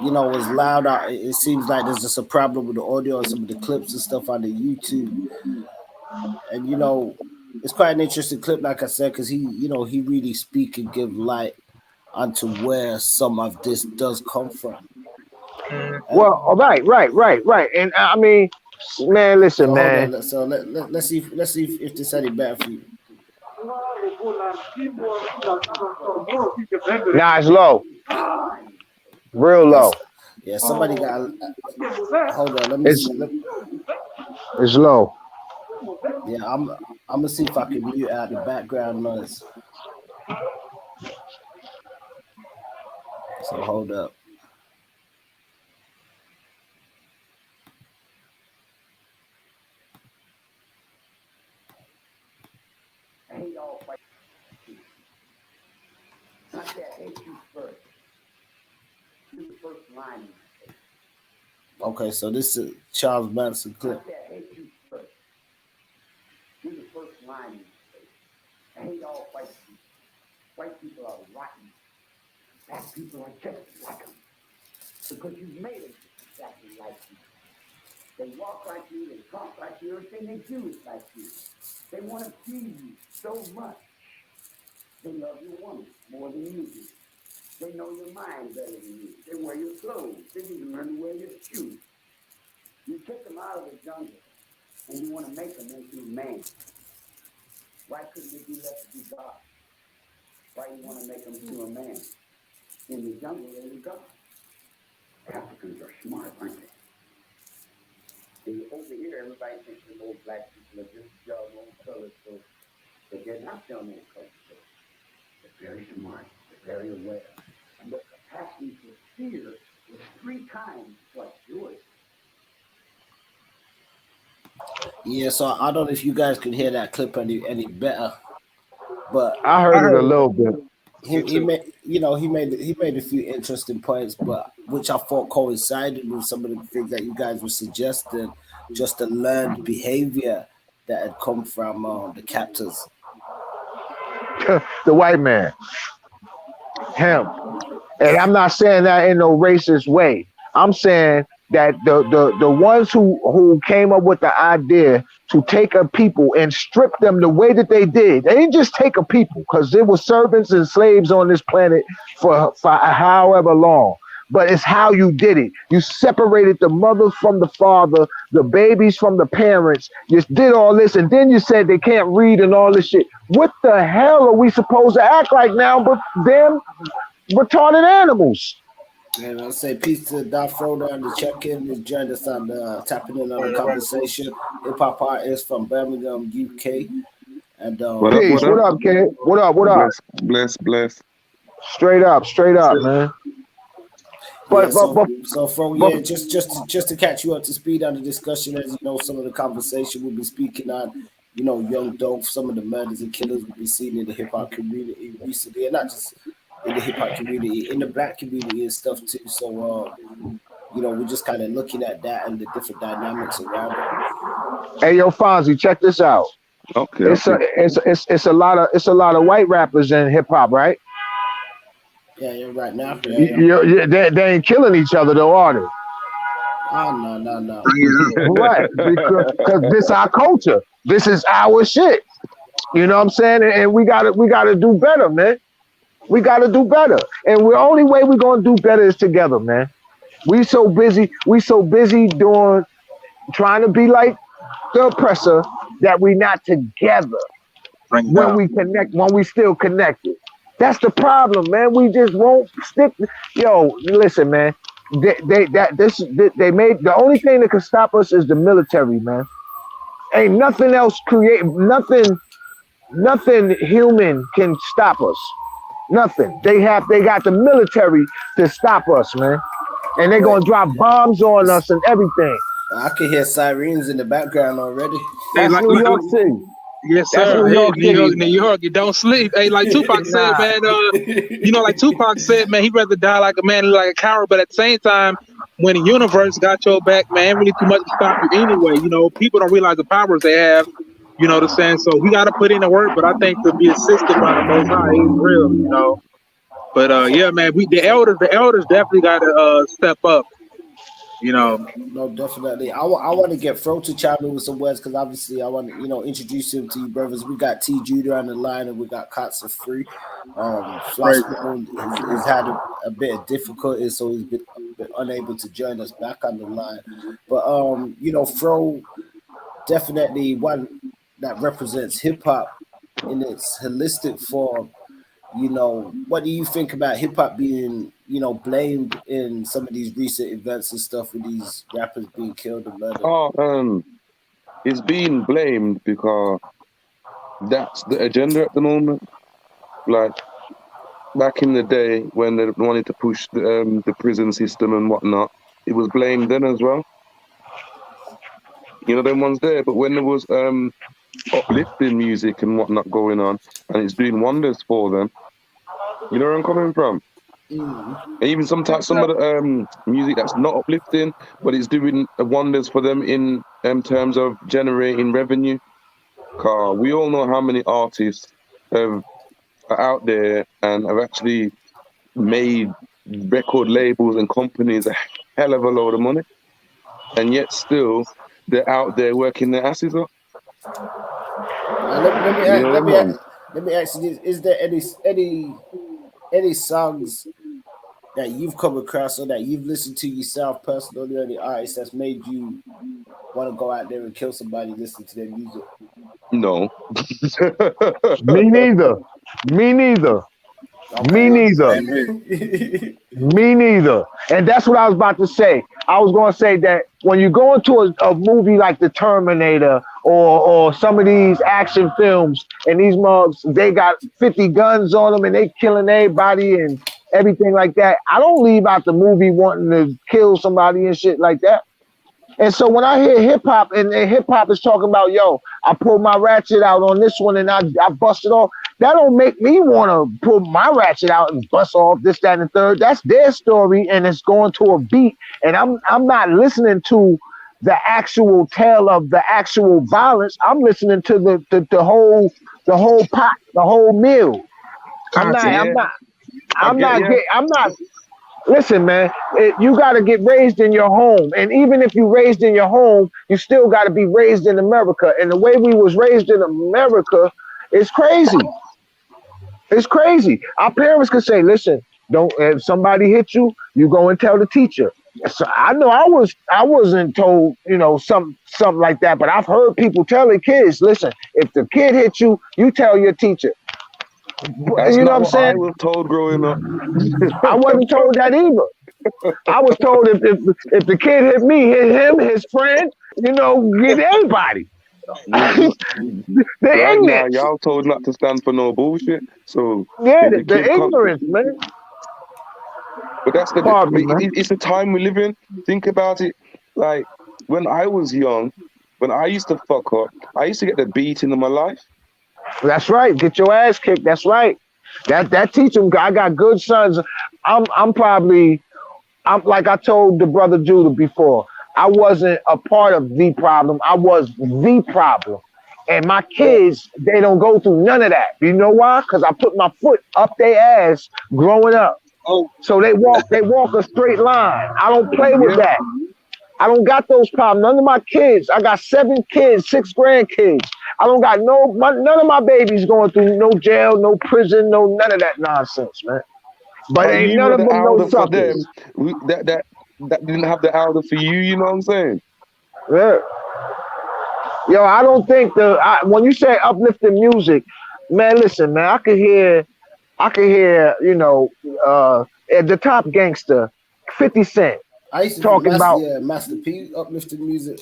as loud. It seems like there's just a problem with the audio and some of the clips and stuff on the YouTube. And it's quite an interesting clip, like I said, because he really speak and give light onto where some of this does come from. Well, right. And I mean, man, listen, so man. So let's see if this any better for you. Nah, it's low. Real low. Yeah, somebody got. Hold on, let me see. It's low. Yeah, I'm gonna see if I can mute out the background noise. So hold up. Okay, so this is Charles Manson clip. You're the first line in the state. I hate all white people. White people are rotten. Black people are just like them. Because you've made them exactly like you. They walk like you, they talk like you, everything they do is like you. They want to feed you so much. They love your woman more than you do. They know your mind better than you. They wear your clothes. They even learn to wear your shoes. You took them out of the jungle and you want to make them into a man. Why couldn't they be left to be God? Why you want to make them into a man? In the jungle, they were God. Africans are smart, aren't they? And over here, everybody thinks the old black people are just young, old colors, so they're not young, old colors. So they're very smart. They're very aware. And the capacity for fear is 3 times what yours. Yeah, so I don't know if you guys can hear that clip any better, but I heard it a little bit. He made a few interesting points, but which I thought coincided with some of the things that you guys were suggesting, just the learned behavior that had come from the captors. The white man, him, and I'm not saying that in no racist way. I'm saying that the ones who came up with the idea to take a people and strip them the way that they did. They didn't just take a people because there were servants and slaves on this planet for however long. But it's how you did it. You separated the mother from the father, the babies from the parents. You did all this, and then you said they can't read and all this shit. What the hell are we supposed to act like now but them retarded animals? And I'll say peace to Dar Froda on the check-in. He's joined us on tapping in on the conversation. Hip-hop artist from Birmingham, UK. And what up, kid? What up? Bless. Straight up, man. Just to catch you up to speed on the discussion, as you know, some of the conversation we'll be speaking on, young Dolph, some of the murders and killers we've been seeing in the hip-hop community recently, and not just in the hip-hop community, in the black community and stuff too. So we're just kind of looking at that and the different dynamics around it. Hey, yo, Fonzie, check this out. Okay. It's a lot of white rappers in hip-hop, right? Yeah, you're right now. They ain't killing each other though, are they? Oh no. Right, because this our culture. This is our shit. You know what I'm saying? And we gotta do better, man. We gotta do better. And the only way we're gonna do better is together, man. We so busy doing trying to be like the oppressor, that we not together Bring it when down. we connect, when we still connected. That's the problem, man. We just won't stick. Yo, listen, man. They made the only thing that can stop us is the military, man. Ain't nothing else nothing human can stop us. Nothing. They got the military to stop us, man. And they're Wait, gonna drop bombs on us and everything. I can hear sirens in the background already. Hey, That's New York City. yes, That's sir. New Hey, York City. New York, you don't sleep. Hey, like Tupac said, Nah. man. Like Tupac said, man, he'd rather die like a man than like a coward. But at the same time, when the universe got your back, man, ain't really too much to stop you anyway. People don't realize the powers they have. You know what I'm saying? So we got to put in the work. But I think to be assisted by the Most High is real. But yeah, man, the elders definitely got to step up. No, definitely. I want to get Fro to chime in with some words because obviously I want to introduce him to you brothers. We got T-Juda on the line and we got Kottsa free. Flash has had a bit of difficulty, so he's been unable to join us back on the line. But Fro definitely one that represents hip hop in its holistic form. What do you think about hip hop being, blamed in some of these recent events and stuff with these rappers being killed and murdered? It's being blamed because that's the agenda at the moment. Like back in the day when they wanted to push the prison system and whatnot, it was blamed then as well. Them ones there. But when there was uplifting music and whatnot going on, and it's doing wonders for them. You know where I'm coming from? And even sometimes some of the music that's not uplifting, but it's doing wonders for them in terms of generating revenue. Cause we all know how many artists are out there and have actually made record labels and companies a hell of a load of money, and yet still they're out there working their asses off. Let me ask you this: is there any songs that you've come across or that you've listened to yourself personally, or any artist that's made you want to go out there and kill somebody listening to their music? No. Me neither. Okay. Me neither. Me neither. And that's what I was about to say. I was going to say that when you go into a movie like The Terminator or some of these action films and these mugs, they got 50 guns on them and they killing everybody and everything like that. I don't leave out the movie wanting to kill somebody and shit like that. And so when I hear hip hop and hip hop is talking about, yo, I pulled my ratchet out on this one and I busted off, that don't make me want to pull my ratchet out and bust off this, that, and the third. That's their story and it's going to a beat. And I'm not listening to the actual tale of the actual violence. I'm listening to the whole pot, the whole meal. I'm not. Listen, man, you got to get raised in your home. And even if you raised in your home, you still got to be raised in America. And the way we was raised in America is crazy. It's crazy. Our parents could say, listen, if somebody hit you, you go and tell the teacher. So I know I wasn't told, something like that, but I've heard people tell their kids, listen, if the kid hits you, you tell your teacher. That's you know what I'm what saying? I was told growing up. I wasn't told that either. I was told if the kid hit me, hit him, his friend, get anybody. Right now, y'all told not to stand for no bullshit. So yeah, the ignorance, man. But that's it's the time we live in. Think about it. Like when I was young, when I used to fuck up, I used to get the beating of my life. That's right. Get your ass kicked. That's right. That teach them. I got good sons. I'm like I told the brother Judah before. I wasn't a part of the problem. I was the problem. And my kids, they don't go through none of that. You know why? Because I put my foot up their ass growing up. Oh, so they walk a straight line. I don't play with that. I don't got those problems. None of my kids. I got 7 kids, 6 grandkids. I don't got none of my babies going through no jail, no prison, none of that nonsense, man. But ain't none of them no suckers. That didn't have the elder for you. You know what I'm saying? Yeah. Yo, I don't think when you say uplifting music, man, listen, man, I could hear, at the top gangster, 50 Cent I used to think talking about. Master P uplifted music.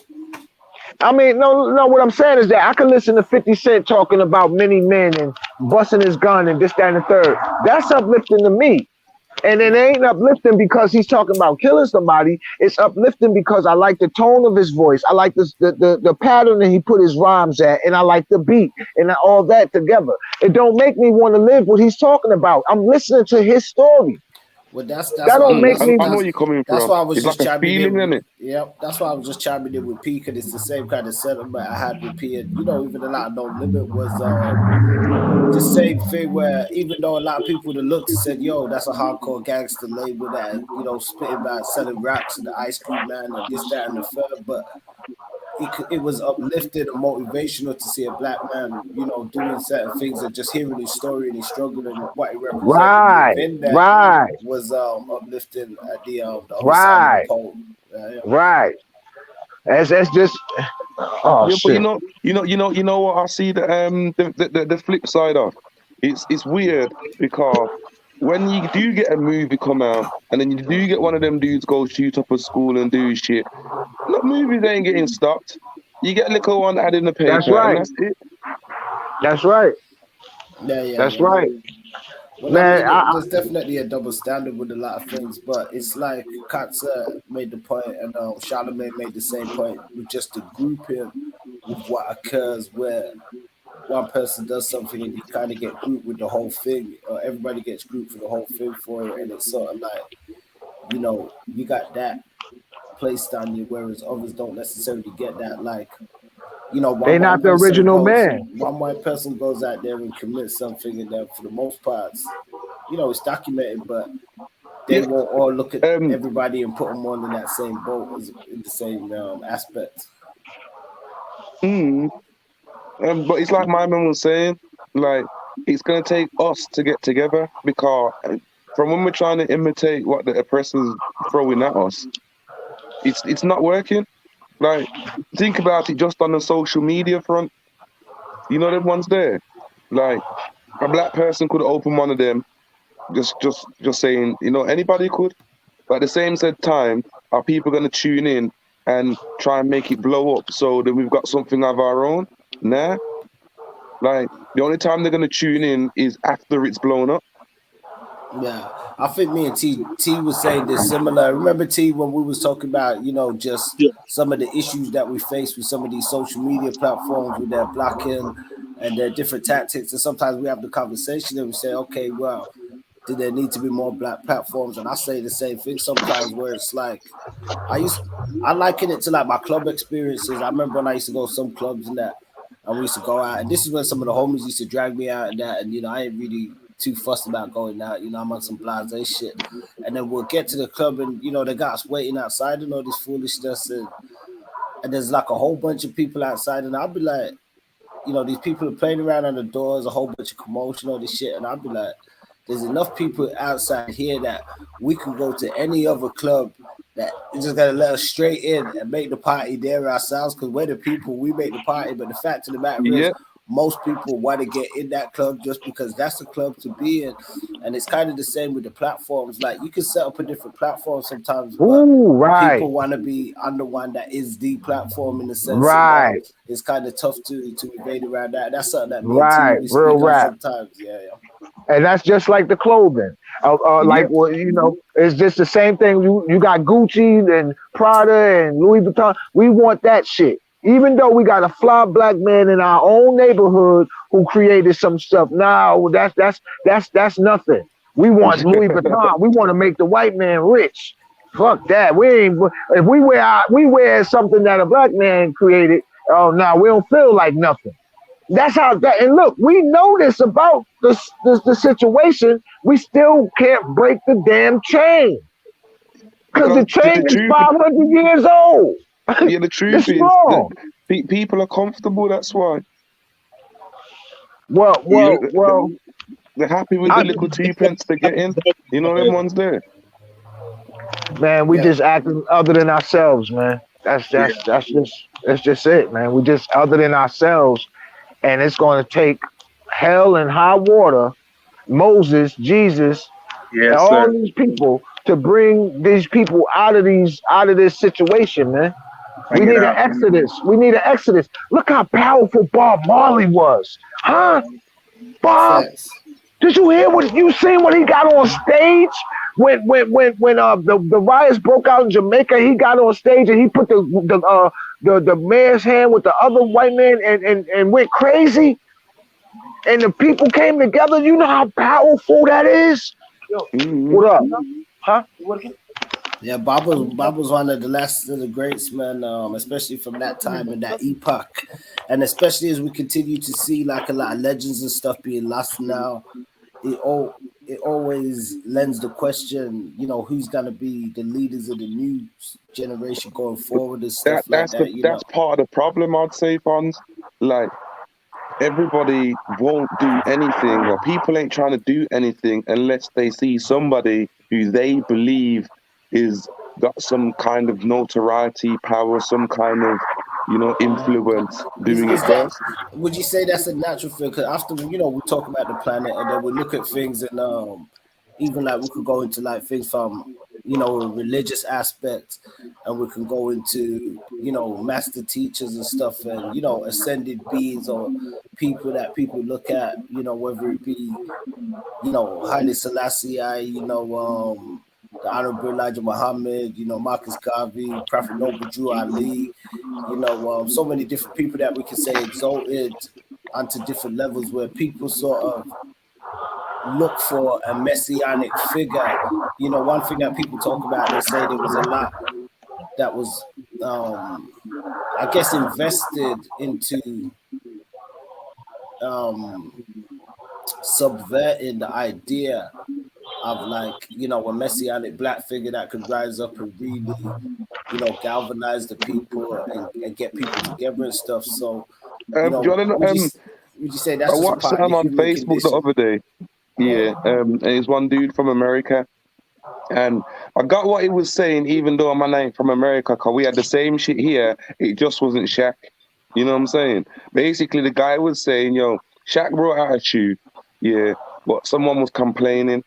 I mean, no. What I'm saying is that I can listen to 50 Cent talking about many men and busting his gun and this, that, and the third. That's uplifting to me. And it ain't uplifting because he's talking about killing somebody. It's uplifting because I like the tone of his voice. I like the pattern that he put his rhymes at, and I like the beat and all that together. It don't make me want to live what he's talking about. I'm listening to his story. Well, that's that don't make me. I know where you're coming from. That's why I was it's just like a chiming feeling, in. innit? Yep, that's why I was just chiming in with P, because it's the same kind of sentiment I had with P. And even a lot of No Limit was the same thing, where even though a lot of people that looked and said, "Yo, that's a hardcore gangster label that spitting about selling raps and the Ice Cream Man and this, that, and the third," but it was uplifting and motivational to see a black man, doing certain things, and just hearing his story and his struggle and what he represented within that was uplifting at the other side of the pole. Right. That's just shit. But you know what I see the flip side of. It's weird because when you do get a movie come out and then you do get one of them dudes go shoot up a school and do shit, no, movies ain't getting stopped. You get a little one added in the paper. That's right. And that's it. That's right. Yeah. That's right. Well, man, there's definitely a double standard with a lot of things, but it's like Kottsa made the point, and Charlemagne made the same point with just the grouping with what occurs, where one person does something and you kind of get grouped with the whole thing, or everybody gets grouped for the whole thing for it, and it's sort of like, you got that placed on you, whereas others don't necessarily get that. Like, they're not the original man. One white person goes out there and commits something, and then for the most part, it's documented, but they won't all look at everybody and put them on in that same boat, as in the same aspect. But it's like my man was saying, like, it's gonna take us to get together, because from when we're trying to imitate what the oppressors throwing at us, it's not working. Like, think about it just on the social media front. You know them ones there? Like, a black person could open one of them, just saying, anybody could. But at the same time, are people going to tune in and try and make it blow up so that we've got something of our own? Nah. Like, the only time they're going to tune in is after it's blown up. Yeah, I think me and T was saying this similar. Remember, T, when we was talking about, just some of the issues that we face with some of these social media platforms with their blocking and their different tactics, and sometimes we have the conversation and we say, okay, well, do there need to be more black platforms? And I say the same thing sometimes, where it's like, I liken it to like my club experiences. I remember when I used to go to some clubs and that, and we used to go out, and this is when some of the homies used to drag me out and that, and I ain't really too fussed about going out, I'm on some blase shit. And then we'll get to the club and, they got us waiting outside and all this foolishness. And there's like a whole bunch of people outside. And I'll be like, these people are playing around on the doors, a whole bunch of commotion, all this shit. And I'll be like, there's enough people outside here that we could go to any other club that is just going to let us straight in and make the party there ourselves, because we're the people, we make the party. But the fact of the matter is, most people want to get in that club just because that's the club to be in. And it's kind of the same with the platforms. Like, you can set up a different platform sometimes, but people want to be on the one that is the platform, in the sense that it's kind of tough to evade around that. That's something that me and T, we speak on sometimes. Yeah. And that's just like the clothing. It's just the same thing. You got Gucci and Prada and Louis Vuitton. We want that shit. Even though we got a fly black man in our own neighborhood who created some stuff, now that's nothing. We want Louis Vuitton. We want to make the white man rich. Fuck that. If we wear something that a black man created. Oh no, we don't feel like nothing. That's how that. And look, we know this about the situation. We still can't break the damn chain because the chain is 500 years old. Yeah, the truth is, people are comfortable. That's why. Well. They're happy with the little 2 pence they're getting. Them ones there. Man, we just acting other than ourselves, man. That's just it, man. We just other than ourselves, and it's going to take hell and high water, Moses, Jesus, and Yes, all sir. these people to bring these people out of this situation, man. We Bring it need an out. exodus. We need an exodus. Look how powerful Bob Marley was, huh? Bob, Facts. did you hear what you seen when he got on stage? When the riots broke out in Jamaica, he got on stage and he put the man's hand with the other white man and went crazy. And the people came together. You know how powerful that is? Yo, Mhm. what up? Huh? Yeah, Bob was one of the last of the greats, man. Especially from that time and that epoch, and especially as we continue to see like a lot of legends and stuff being lost now, it always lends the question, who's gonna be the leaders of the new generation going forward and That stuff like that's the that. that's part of the problem, I'd say, Fonz. Like everybody won't do anything, or people ain't trying to do anything unless they see somebody who they believe is got some kind of notoriety, power, some kind of influence Is doing it is that? first. Would you say that's a natural thing? Because after we talk about the planet, and then we look at things, and even like we could go into like things from a religious aspect, and we can go into master teachers and stuff, and ascended beings or people that people look at, whether it be Haile Selassie, the Honorable Elijah Muhammad, Marcus Garvey, Prophet Noble Drew Ali, so many different people that we can say exalted onto different levels where people sort of look for a messianic figure. One thing that people talk about, they say there was a lot that was, I guess, invested into um, subverting the idea of like a messianic black figure that could rise up and really galvanize the people and get people together and stuff. So Do you want to, would you say I that's just a watched part of the something on human Facebook the condition? other day. Yeah, and it's one dude from America, and I got what he was saying, even though my name from America, cause we had the same shit here. It just wasn't Shaq. You know what I'm saying? Basically, the guy was saying, "Yo, Shaq brought out a shoe, yeah, but someone was complaining,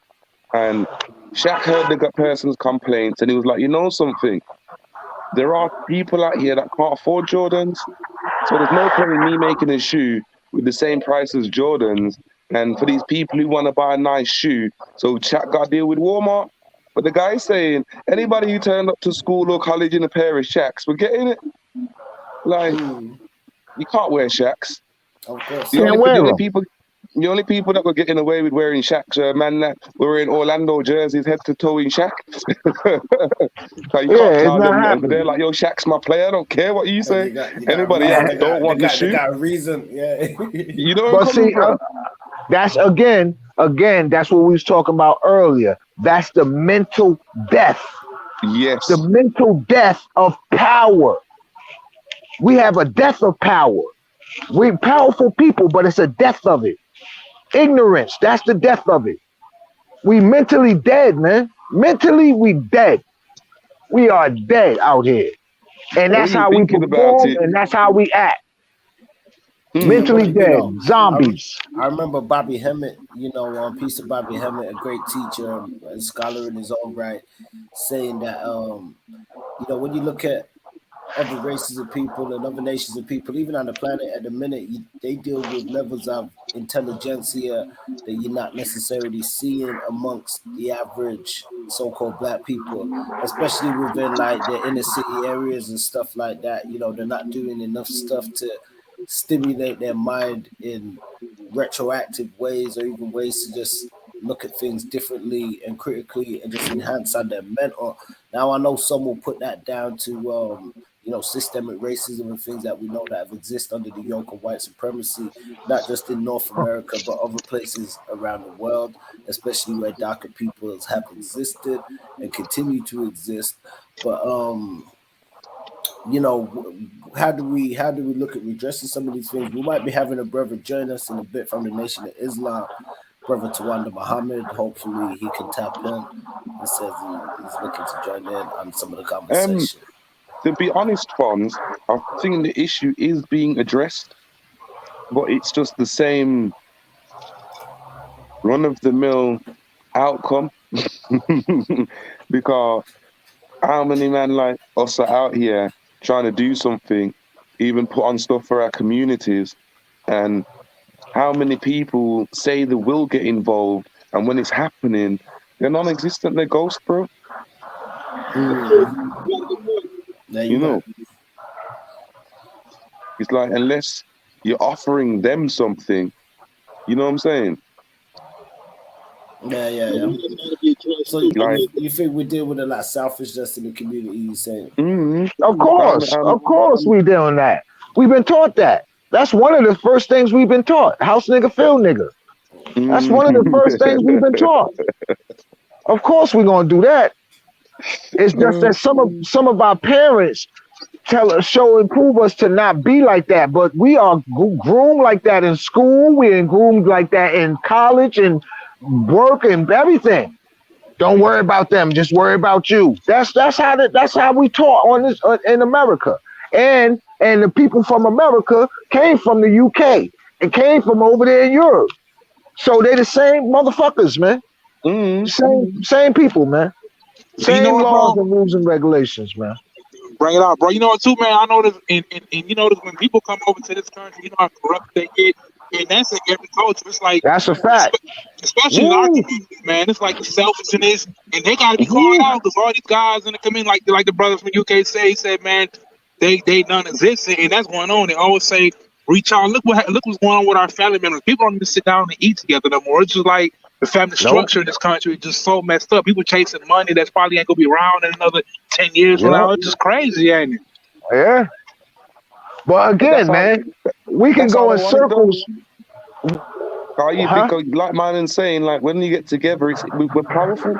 and Shaq heard the person's complaints, and he was like, you know something? There are people out here that can't afford Jordans, so there's no point in me making a shoe with the same price as Jordans. And for these people who want to buy a nice shoe, so Shaq got to deal with Walmart." But the guy's saying anybody who turned up to school or college in a pair of Shaqs, we're getting it. Like you can't wear Shaqs. Of course The not. only Can't the wear only them. people the only people that were getting away with wearing Shaqs are man that were wearing Orlando jerseys head to toe in Shaq. Like you can't Yeah, it's tell not them nothing. 'Cause they're happening. like, yo, Shaq's my player. I don't care what you Because say. they got a Anybody reason. else They don't got they want the got they shoe. got a reason. Yeah. You know where I'm But coming see, from? that's again, that's what we was talking about earlier. That's the mental death. The Yes. mental death of power. We have a death of power. We powerful people, but it's a death of it. Ignorance, that's the death of it. We mentally dead, man. Mentally, we dead. We are dead out here. And I that's was even how we thinking about perform it. and that's how we act. Hmm. Mentally Somebody, dead. I, Zombies. I remember Bobby Hemmett, piece of Bobby Hemmett, a great teacher and scholar in his own right, saying that when you look at other races of people and other nations of people, even on the planet at the minute, they deal with levels of intelligentsia that you're not necessarily seeing amongst the average so-called black people, especially within like the inner city areas and stuff like that. They're not doing enough stuff to stimulate their mind in retroactive ways or even ways to just look at things differently and critically and just enhance on their mental. Now I know some will put that down to systemic racism and things that we know that have exist under the yoke of white supremacy, not just in North America, but other places around the world, especially where darker peoples have existed and continue to exist. But how do we look at redressing some of these things? We might be having a brother join us in a bit from the Nation of Islam, brother Tawanda Muhammad. Hopefully he can tap in. He says he's looking to join in on some of the Um, conversation. To be honest, Fonz, I think the issue is being addressed, but it's just the same run-of-the-mill outcome. Because how many men like us are out here trying to do something, even put on stuff for our communities, and how many people say they will get involved, and when it's happening, they're non-existent, they're ghosts, bro. There You you know, go. it's like, unless you're offering them something, you know what I'm saying? Yeah. So Like, you think we deal with a lot of selfishness in the community? You saying? Of I'm, course, we doing that. We've been taught that. That's one of the first things we've been taught. House nigga, feel nigga. That's one of the first things we've been taught. Of course, we're gonna do that. It's just that some of our parents show and prove us to not be like that. But we are groomed like that in school. We're groomed like that in college and work and everything. Don't worry about them. Just worry about you. That's how we taught on this in America. And the people from America came from the UK and came from over there in Europe. So they the same motherfuckers, man. Same people, man. And you know Same what, laws bro? and rules and regulations, man. Bring it out, bro. You know what, too, man? I notice, and you notice when people come over to this country, you know how corrupt they get. And that's in every culture. It's like, That's a fact. especially in our community, man. It's like the selfishness, and they got to be called out because all these guys in the community, like the brothers from UK say, he said, man, they non-existent, and that's going on. They always say, reach out. Look what's going on with our family members. People don't even sit down and eat together no more. It's just like the family structure in this country is just so messed up. People chasing money that's probably ain't gonna be around in another 10 years from now. It's just crazy, ain't it? Yeah. But again, man, we can that's how go they in want it done. circles. Because like man and saying, like, when you get together, we're powerful.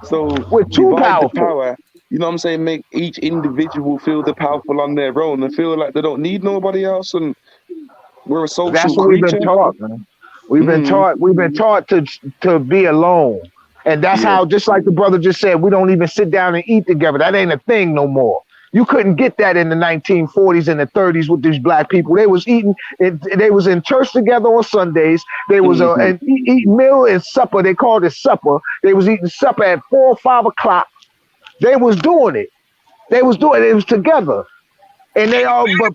So We're too divide the powerful. power. You know what I'm saying? Make each individual feel the powerful on their own and feel like they don't need nobody else. And we're a social That's what we've been creature. taught, man. We've been taught to be alone. And that's Yeah. how, just like the brother just said, we don't even sit down and eat together. That ain't a thing no more. You couldn't get that in the 1940s and the 30s with these black people. They was eating, they was in church together on Sundays. They was and eat meal and supper. They called it supper. They was eating supper at 4 or 5 o'clock. They was doing it. They was doing it. It was together. And they all, yeah.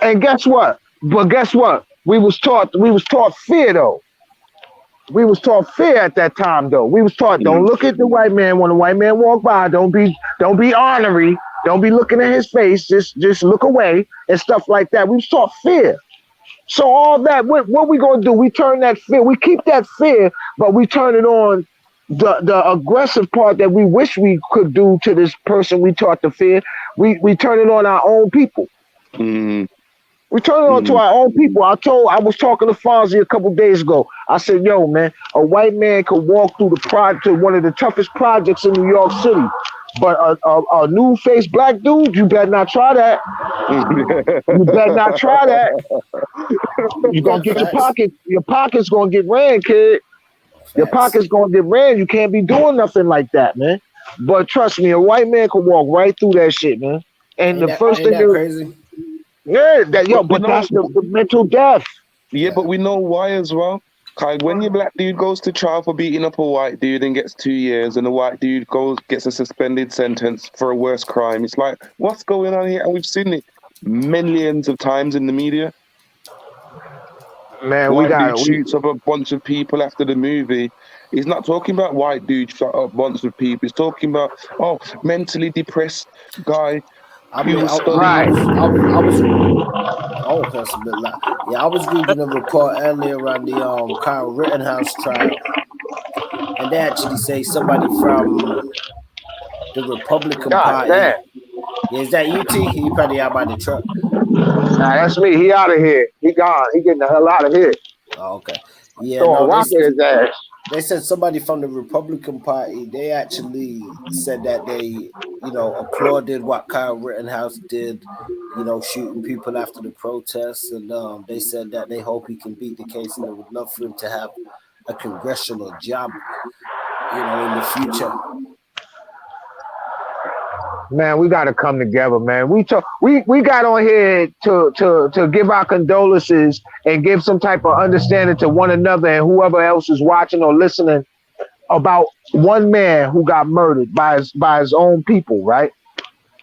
And guess what? But guess what? We was taught fear though. We was taught fear at that time though. We was taught don't look at the white man when the white man walk by. Don't be ornery. Don't be looking at his face. Just look away and stuff like that. We was taught fear. So all that, what we gonna do? We turn that fear. We keep that fear, but we turn it on the aggressive part that we wish we could do to this person we taught to fear. We turn it on our own people. We turn it on to our own people. I was talking to Fonzie a couple days ago. I said, yo, man, a white man could walk through to one of the toughest projects in New York City. But a new face black dude, you better not try that. You better not try that. You're gonna get your pocket's gonna get ran, kid. Your pocket's gonna get ran. You can't be doing nothing like that, man. But trust me, a white man could walk right through that shit, man. And the first thing that crazy? Yeah, but that's the mental death. Yeah, but we know why as well. When your black dude goes to trial for beating up a white dude and gets 2 years, and the white dude gets a suspended sentence for a worse crime, it's like, what's going on here? And we've seen it millions of times in the media. Man, white dude shoots up a bunch of people after the movie. He's not talking about white dude shot up a bunch of people. He's talking about mentally depressed guy who was studying. I was reading a report earlier on the Kyle Rittenhouse trial, and they actually say somebody from the Republican Party. Damn. Yeah, is that UT? He probably out by the truck. Nah, that's me. He out of here. He gone. He getting the hell out of here. Oh, okay. Yeah, Throw a rocket his ass. They said somebody from the Republican Party, they actually said that they, applauded what Kyle Rittenhouse did, shooting people after the protests. And they said that they hope he can beat the case and they would love for him to have a congressional job, in the future. Man, we got to come together, man. We got on here to give our condolences and give some type of understanding to one another and whoever else is watching or listening about one man who got murdered by his own people, right?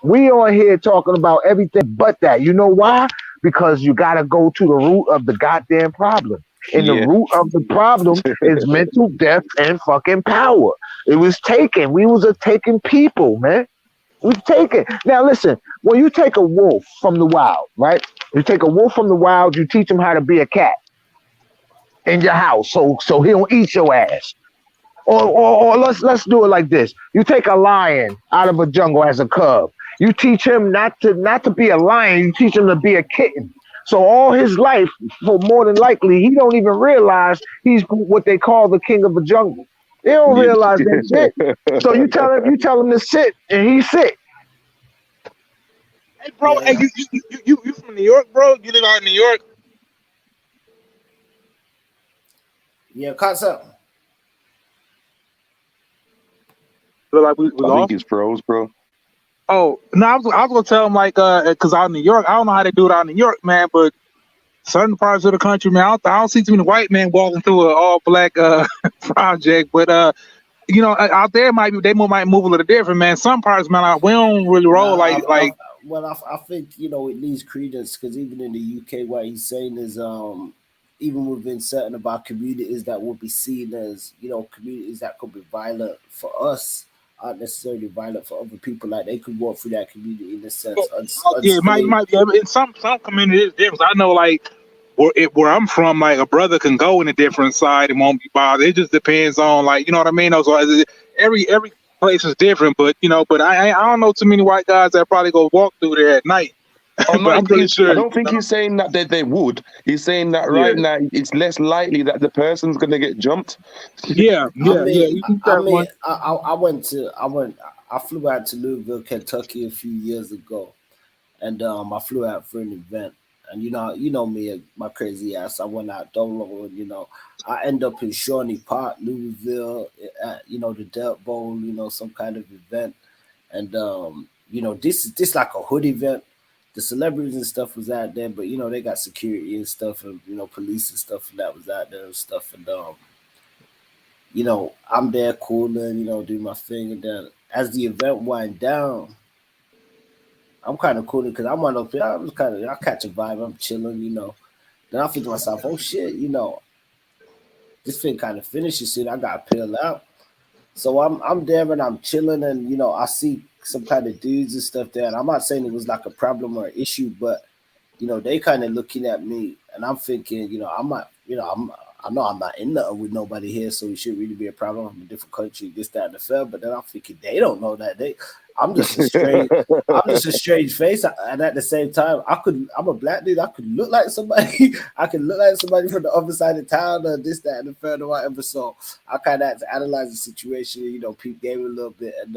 We on here talking about everything but that. You know why? Because you got to go to the root of the goddamn problem. And the Yeah. root of the problem is mental death and fucking power. It was taken. We was a taken people, man. We take it. Now listen, when you take a wolf from the wild, right? You take a wolf from the wild, you teach him how to be a cat in your house, so he don't eat your ass. Or let's do it like this. You take a lion out of a jungle as a cub. You teach him not to be a lion, you teach him to be a kitten. So all his life, for more than likely, he don't even realize he's what they call the king of the jungle. They don't realize that shit. So you tell him to sit, and he sit. Hey, bro, Yeah. hey, you from New York, bro? You live out in New York? Yeah, Kottsa. Look like we I lost. think it's froze, bro. Oh no, I was gonna tell him like, cause out in New York, I don't know how they do it out in New York, man, but certain parts of the country, man, I don't see too many white men walking through an all black project, but you know, out there might move a little different, man. Some parts, man, like, we don't really roll like. I think it needs credence because even in the UK, what he's saying is even within certain of our communities that will be seen as communities that could be violent for us aren't necessarily violent for other people. Like they could walk through that community in a sense. Yeah, it might be. In some communities, it's different. I know, like where I'm from, like a brother can go in a different side and won't be bothered. It just depends on, like, you know what I mean. So every place is different, but I don't know too many white guys that probably go walk through there at night. Oh, no, But I'm pretty sure. I don't think he's saying that they would. He's saying that right now it's less likely that the person's gonna get jumped. Yeah. I flew out to Louisville, Kentucky a few years ago, and I flew out for an event. And you know me, my crazy ass. I went out Dolo, and I end up in Shawnee Park, Louisville, at the Dirt Bowl, some kind of event, and this like a hood event. The celebrities and stuff was out there, but they got security and stuff, and police and stuff that was out there and stuff, and I'm there cooling, do my thing, and then as the event wind down, I'm kind of cooling because I'm on up there. I catch a vibe. I'm chilling, Then I think to myself, oh shit, this thing kind of finishes soon. I got to peel out. So I'm there and I'm chilling, and I see some kind of dudes and stuff there. And I'm not saying it was like a problem or an issue, but they kind of looking at me, and I'm thinking, I'm not, I know I'm not in nothing with nobody here, so it shouldn't really be a problem. I'm in a different country, this, that, and the third. But then I'm thinking they don't know that. I'm just a strange face, and at the same time, I'm a black dude. I could look like somebody. I could look like somebody from the other side of town, or this, that, and the third, or whatever. So I kind of had to analyze the situation, peep game a little bit, and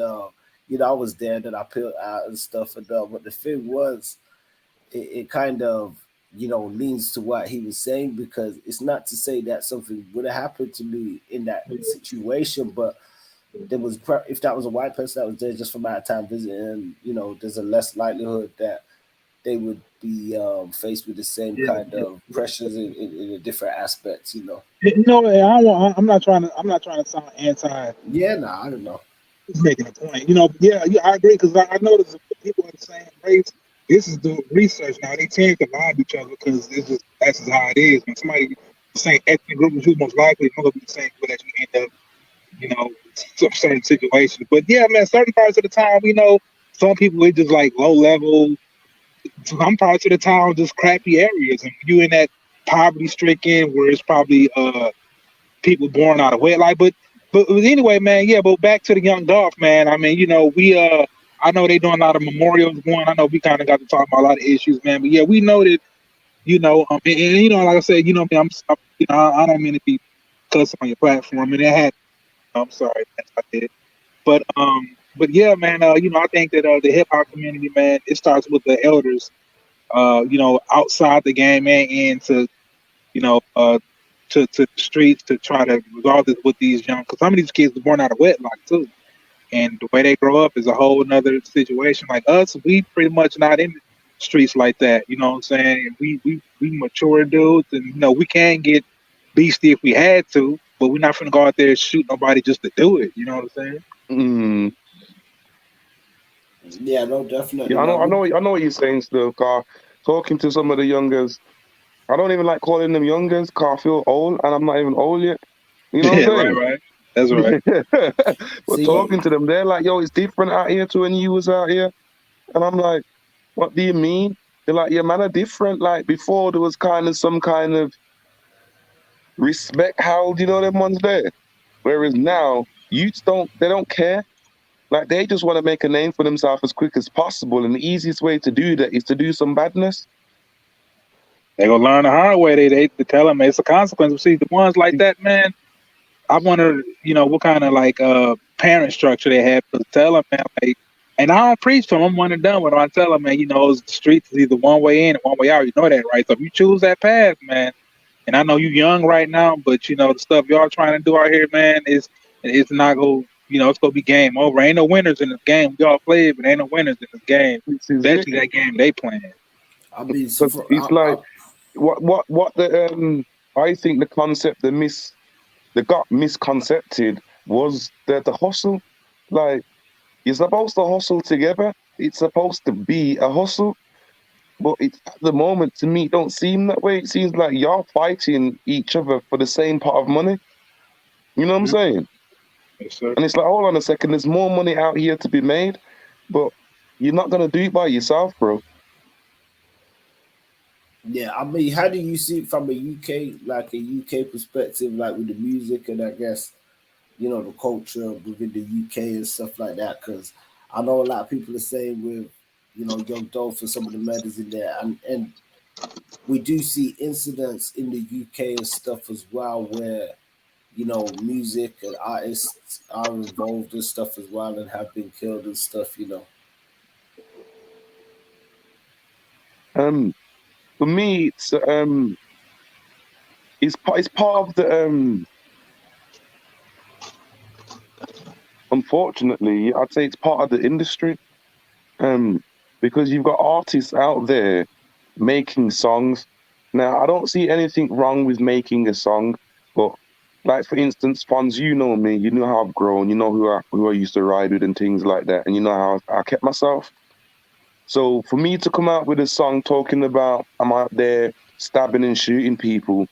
I was there, then I peeled out and stuff, and but the thing was, it kind of leans to what he was saying, because it's not to say that something would have happened to me in that situation, but there was, if that was a white person that was there just from out of time visiting, there's a less likelihood that they would be faced with the same kind of pressures in different aspects, I'm not trying to sound anti. Yeah, I don't know. He's making a point. I agree, because I noticed people in the same race. This is the research now. They tend to lie to each other because that's just how it is. When somebody the same ethnic group as you, most likely it's not gonna be the same people that you end up, some certain situations. But yeah, man, certain parts of the town, some people it's just like low level. Some parts of the town just crappy areas, and you in that poverty stricken where it's probably people born out of wedlock. But anyway, man, yeah. But back to the young Dolph, man. I mean, we I know they doing a lot of memorials going. I know we kind of got to talk about a lot of issues, man. But yeah, we know that, and like I said, I don't mean to be cussing on your platform, and it had. I'm sorry, I did. But yeah, man. I think that the hip hop community, man, it starts with the elders. Outside the game and into, to the streets to try to resolve this with these young. Because some of these kids were born out of wedlock too. and the way they grow up is a whole nother situation. Like us, we pretty much not in the streets like that. You know what I'm saying? And we mature dudes, and we can get beastie if we had to, but we're not gonna go out there and shoot nobody just to do it. You know what I'm saying? Mm. Yeah, no, definitely, Yeah, man. I know what you're saying still, car. Talking to some of the youngers, I don't even like calling them youngers, car. I feel old, and I'm not even old yet. You know Yeah, what I'm right, saying? right. That's right. But See, talking to them, they're like, yo, it's different out here to when you was out here. And I'm like, what do you mean? They're like, yeah, man, are different. Like before there was kind of some kind of respect held, you know, them ones there. Whereas now, youths they don't care. Like they just want to make a name for themselves as quick as possible. And the easiest way to do that is to do some badness. They gonna learn the hard way. They tell them it's a consequence. See, the ones like that, man. I wonder, what kind of like parent structure they have to tell them, man. Like, and I don't preach to them. I'm one and done. But I tell them, man, the streets is either one way in and one way out. You know that, right? So if you choose that path, man, and I know you young right now, but the stuff y'all trying to do out here, man, is it's not go. It's gonna be game over. Ain't no winners in this game. We all play it, but ain't no winners in this game. This is it. Especially that game they playing. I mean, Because it's like what the I think the concept that got misconcepted was the hustle. Like you're supposed to hustle together. It's supposed to be a hustle. But it's at the moment to me it don't seem that way. It seems like you're fighting each other for the same pot of money. You know what I'm Mhm. saying? Yes, sir. And it's like, hold on a second, there's more money out here to be made, but you're not gonna do it by yourself, bro. yeah, I mean, how do you see it from a UK, like a UK perspective, like with the music and I guess the culture within the UK and stuff like that? Because I know a lot of people are saying with Young Dolph and some of the murders in there, and we do see incidents in the UK and stuff as well where music and artists are involved and stuff as well and have been killed and stuff. Um, for me, it's part of the unfortunately, I'd say it's part of the industry. Um, because you've got artists out there making songs. Now, I don't see anything wrong with making a song, but like for instance, Fonz, you know me, you know how I've grown, you know who I used to ride with and things like that, and you know how I kept myself. So for me to come out with a song talking about I'm out there stabbing and shooting people,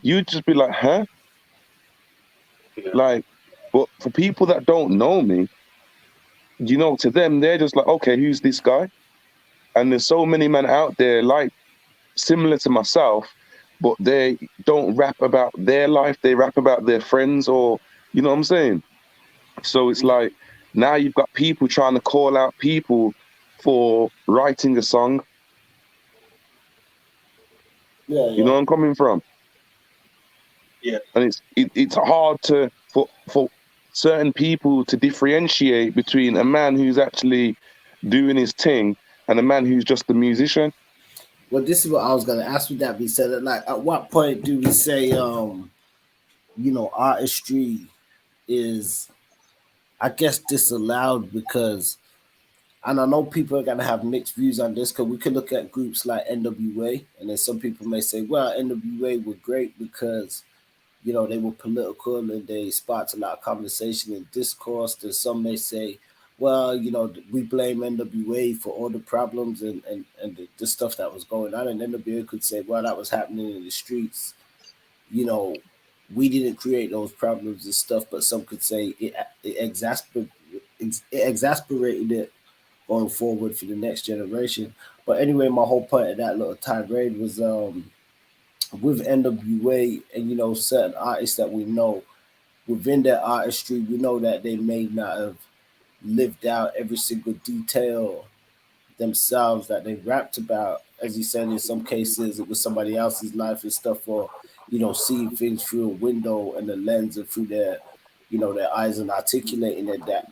you'd just be like, huh? Like, but for people that don't know me, to them, they're just like, okay, who's this guy? And there's so many men out there like similar to myself, but they don't rap about their life. They rap about their friends, or you know what I'm saying. So it's like now you've got people trying to call out people for writing a song. Yeah, You know yeah. where I'm coming from, Yeah. and it's hard for certain people to differentiate between a man who's actually doing his thing and a man who's just a musician. Well, this is what I was gonna ask. With that being said, like, at what point do we say, artistry is, I guess, disallowed? Because, and I know people are gonna have mixed views on this, because we could look at groups like NWA, and then some people may say, well, NWA were great because they were political and they sparked a lot of conversation and discourse. And some may say, well, we blame NWA for all the problems and the stuff that was going on. And NWA could say, well, that was happening in the streets. You know, we didn't create those problems and stuff, but some could say it exasperated it going forward for the next generation. But anyway, my whole point of that little tirade was with NWA and certain artists that we know within their artistry, we know that they may not have lived out every single detail themselves that they rapped about. As you said, in some cases it was somebody else's life and stuff, or seeing things through a window and a lens and through their eyes and articulating it that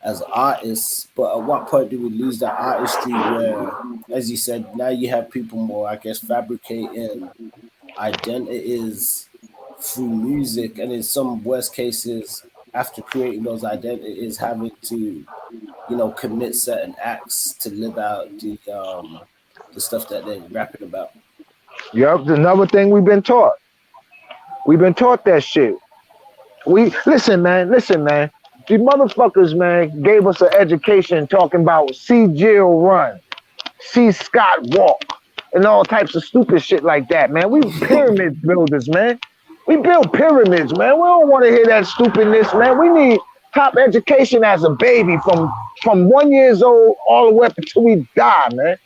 as artists. But at what point do we lose that artistry where, as you said, now you have people more, I guess, fabricating identities through music, and in some worst cases, after creating those identities, having to, commit certain acts to live out the stuff that they're rapping about. Yep, another thing we've been taught. We've been taught that shit. Listen, man. These motherfuckers, man, gave us an education talking about see Jill run, see Scott walk, and all types of stupid shit like that, man. We pyramid builders, man. We build pyramids, man. We don't want to hear that stupidness, man. We need top education as a baby from 1 year old all the way up until we die, man.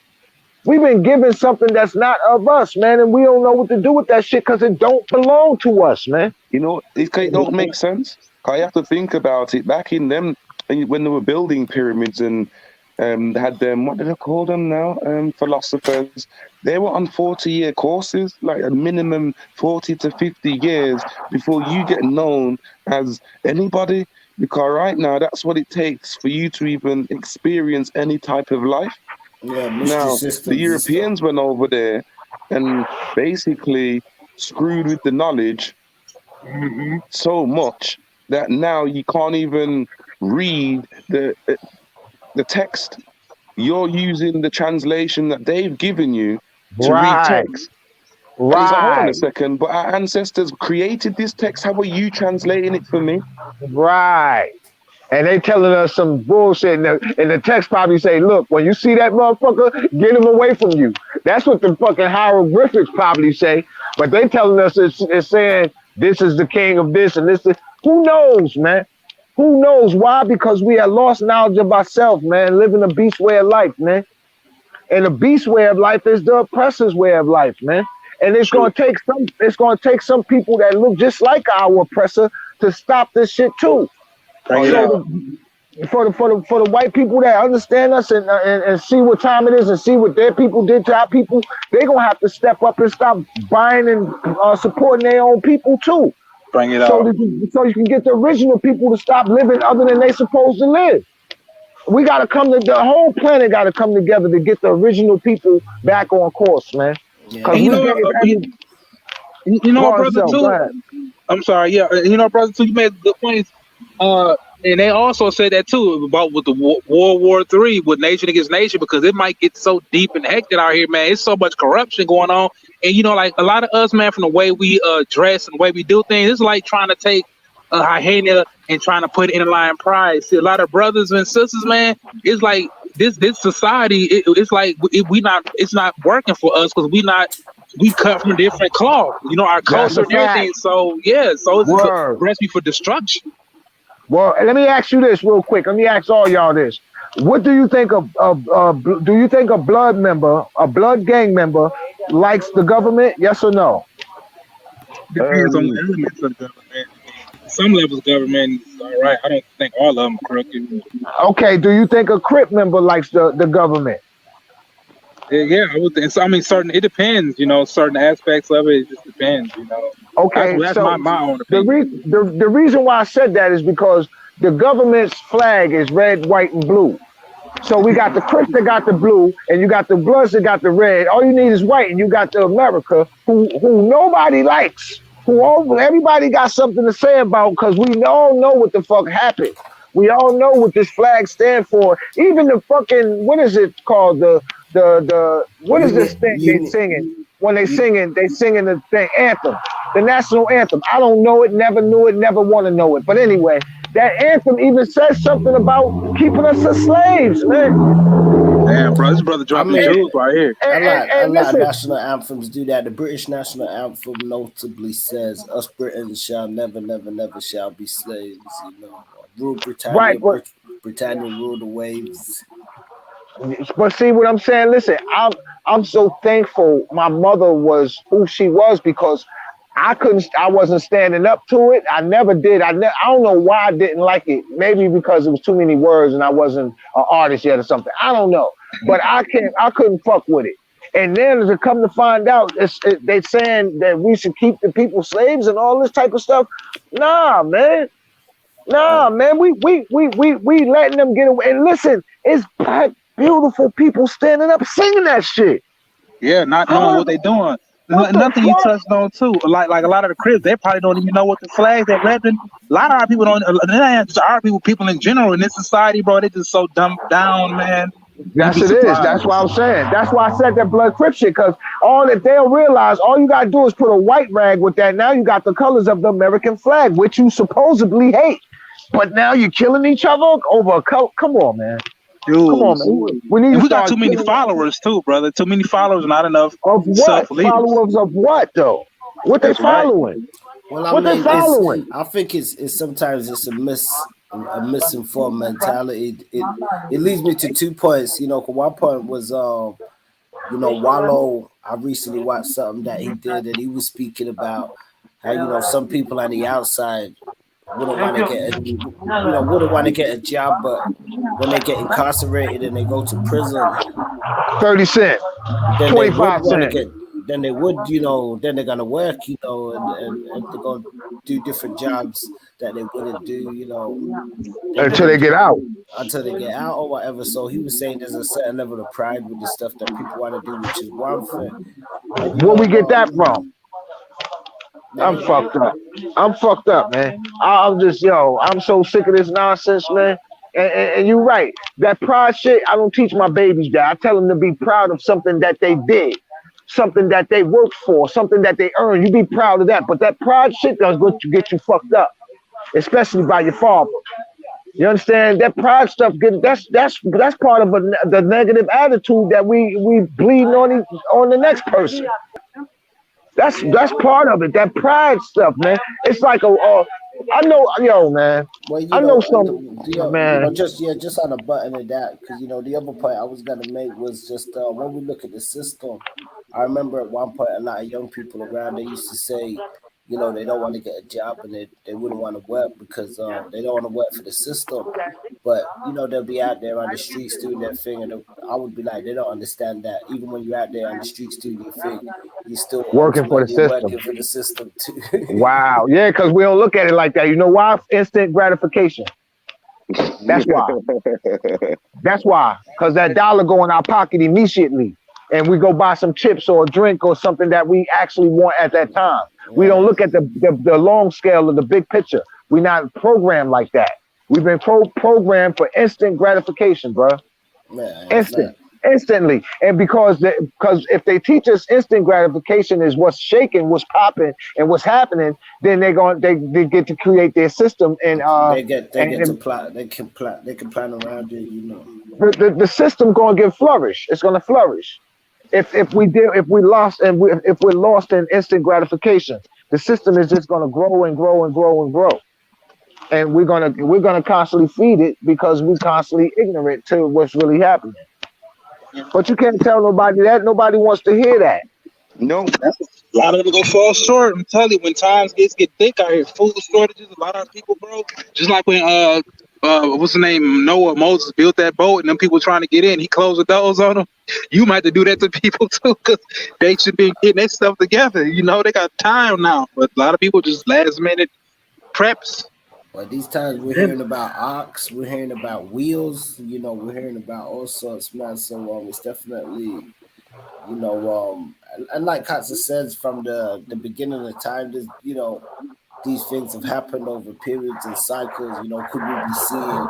We've been given something that's not of us, man, and we don't know what to do with that shit because it don't belong to us, man. You know, it don't make sense. I have to think about it. Back in them, when they were building pyramids and had them, what do they call them now? Philosophers. They were on 40-year courses, like a minimum 40 to 50 years before you get known as anybody. Because right now, that's what it takes for you to even experience any type of life. Yeah, now, the Europeans went over there and basically screwed with the knowledge so much that now you can't even read the text. You're using the translation that they've given you to read text. Right. And so, hold on a second, but our ancestors created this text. How are you translating it for me? Right. And they telling us some bullshit, and the text probably say, look, when you see that motherfucker, get him away from you. That's what the fucking hieroglyphics probably say. But they telling us it's saying this is the king of this and this. Who knows, man? Who knows why? Because we have lost knowledge of ourselves, man, living a beast way of life, man. And the beast way of life is the oppressor's way of life, man. And it's gonna take some people that look just like our oppressor to stop this shit too. So for the white people that understand us and see what time it is and see what their people did to our people, they're gonna have to step up and stop buying and supporting their own people too. Bring it so you can get the original people to stop living other than they supposed to live. We gotta the whole planet gotta come together to get the original people back on course, man. Yeah. You know, brother, too. I'm sorry, yeah. You know, brother, too, you made good points. And they also said that too about with the World War III with nation against nation, because it might get so deep and hectic out here, man. It's so much corruption going on, and you know, like a lot of us, man, from the way we dress and the way we do things, it's like trying to take a hyena and trying to put it in a lion pride. See, a lot of brothers and sisters, man, it's like this society. It's like it's not working for us because we cut from a different cloth. You know, our culture and everything. So yeah, so it's a recipe for destruction. Well, let me ask you this real quick. Let me ask all y'all this. What do you think do you think a blood gang member likes the government? Yes or no? Depends on the elements of the government. Some levels of government is all right. I don't think all of them are crooked. Okay, do you think a Crip member likes the government? Yeah, I would think. So, I mean, it depends, you know, certain aspects of it. It just depends, you know. Okay, that's my own opinion. The reason why I said that is because the government's flag is red, white, and blue. So we got the Crips that got the blue, and you got the Bloods that got the red. All you need is white, and you got the America, who nobody likes, everybody got something to say about, because we all know what the fuck happened. We all know what this flag stands for. Even the fucking, what is it called? What is this thing they singing? When they singing the thing, anthem, the national anthem. I don't know it, never knew it, never want to know it. But anyway, that anthem even says something about keeping us as slaves, man. Damn, bro, this brother dropping jewels right here. A lot of national anthems do that. The British national anthem notably says, "Us Britons shall never, never, never shall be slaves." You know, rule Britannia, right? Britannia rule the waves. But see what I'm saying? Listen, I'm so thankful my mother was who she was, because I wasn't standing up to it. I never did. I don't know why I didn't like it. Maybe because it was too many words and I wasn't an artist yet or something. I don't know. But I couldn't fuck with it. And then to come to find out, they saying that we should keep the people slaves and all this type of stuff. Nah, man. We letting them get away. And listen, it's black, beautiful people standing up singing that shit. Yeah, not knowing what they doing. What the Another thing you fuck? touched on too, like a lot of the Crips, they probably don't even know what the flags they're repping. A lot of our people don't. They ain't just our people in general in this society, bro. They just so dumbed down, man. You'd Yes, be it is. surprised. That's what I'm saying. That's why I said that blood crip shit, because all that they'll realize, all you gotta do is put a white rag with that. Now you got the colors of the American flag, which you supposedly hate. But now you're killing each other over a color. Come on, man. Come Dude. on, man. We need And to we got start too many killing. followers too, brother. Too many followers, not enough Of what? self-leaders. Followers of what, though? What they That's right. following? Well, I What they mean, it's. following? I think it's sometimes it's a misinformed mentality. It leads me to 2 points. You know, 'cause one point was Wallow. I recently watched something that he did, and he was speaking about how some people on the outside wouldn't want to get a job, but when they get incarcerated and they go to prison, 30 cents, then they would 25 want to cents. get then they would then they're gonna work and they're gonna do different jobs that they wouldn't do Until they get out. until they get out or whatever. So he was saying there's a certain level of pride with the stuff that people want to do, which is one thing. And, Where we get that from? I'm fucked up. I'm fucked up, man. I'm just, I'm so sick of this nonsense, man. And you're right. That pride shit, I don't teach my babies that. I tell them to be proud of something that they did, something that they worked for, something that they earned. You be proud of that. But that pride shit does get you fucked up, especially by your father. You understand? That pride stuff, that's part of the negative attitude that we bleed on the next person. That's part of it. That pride stuff, man. It's like I know, man. Well, I know some man. just on a button of that, because the other point I was gonna make was just when we look at the system. I remember at one point a lot of young people around, they used to say, they don't want to get a job and they wouldn't want to work because they don't want to work for the system. But they'll be out there on the streets doing their thing, and I would be like, they don't understand that even when you're out there on the streets doing your thing, you're still working for the system. Working for the system too. Wow, yeah, because we don't look at it like that. You know why? Instant gratification. That's why. That's why. Because that dollar go in our pocket immediately, and we go buy some chips or a drink or something that we actually want at that time. We don't look at the long scale of the big picture. We're not programmed like that. We've been programmed for instant gratification, bro. Instantly. And because if they teach us instant gratification is what's shaking, what's popping, and what's happening, then they get to create their system and they can plan around it. The system gonna flourish. It's gonna flourish. If we're lost in instant gratification, the system is just gonna grow and grow and grow and grow, and we're gonna constantly feed it because we're constantly ignorant to what's really happening. But you can't tell nobody that. Nobody wants to hear that. No, a lot of them go fall short. I'm telling you, when times get thick out here, food shortages, a lot of people, bro. Just like when what's the name? Moses built that boat, and them people trying to get in. He closed the doors on them. You might have to do that to people too, because they should be getting their stuff together. They got time now, but a lot of people just last minute preps. Well, these times we're hearing about ox, we're hearing about wheels, we're hearing about all sorts, man. So it's definitely, and like Kottsa says, from the beginning of time, there's, these things have happened over periods and cycles. Could we be seeing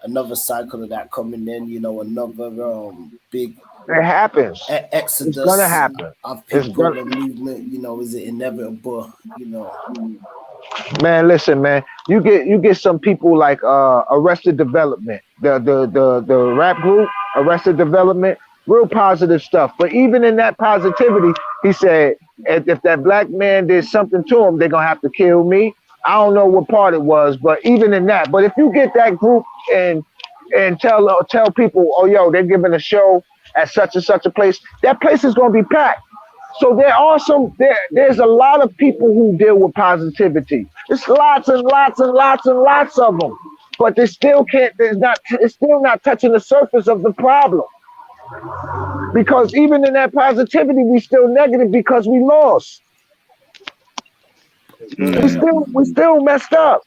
another cycle of that coming in? Another big. It happens. Exodus. It's gonna happen. Of people, the movement. Is it inevitable? Man, listen, man. You get some people like Arrested Development, the rap group, Arrested Development, real positive stuff. But even in that positivity, he said, if that black man did something to him, they're gonna have to kill me. I don't know what part it was, but even in that, but if you get that group and tell people, oh yo, they're giving a show at such and such a place, that place is gonna be packed. So there's a lot of people who deal with positivity. There's lots and lots and lots and lots of them, but they still can't. It's still not touching the surface of the problem. Because even in that positivity, we still negative because we lost. We still messed up.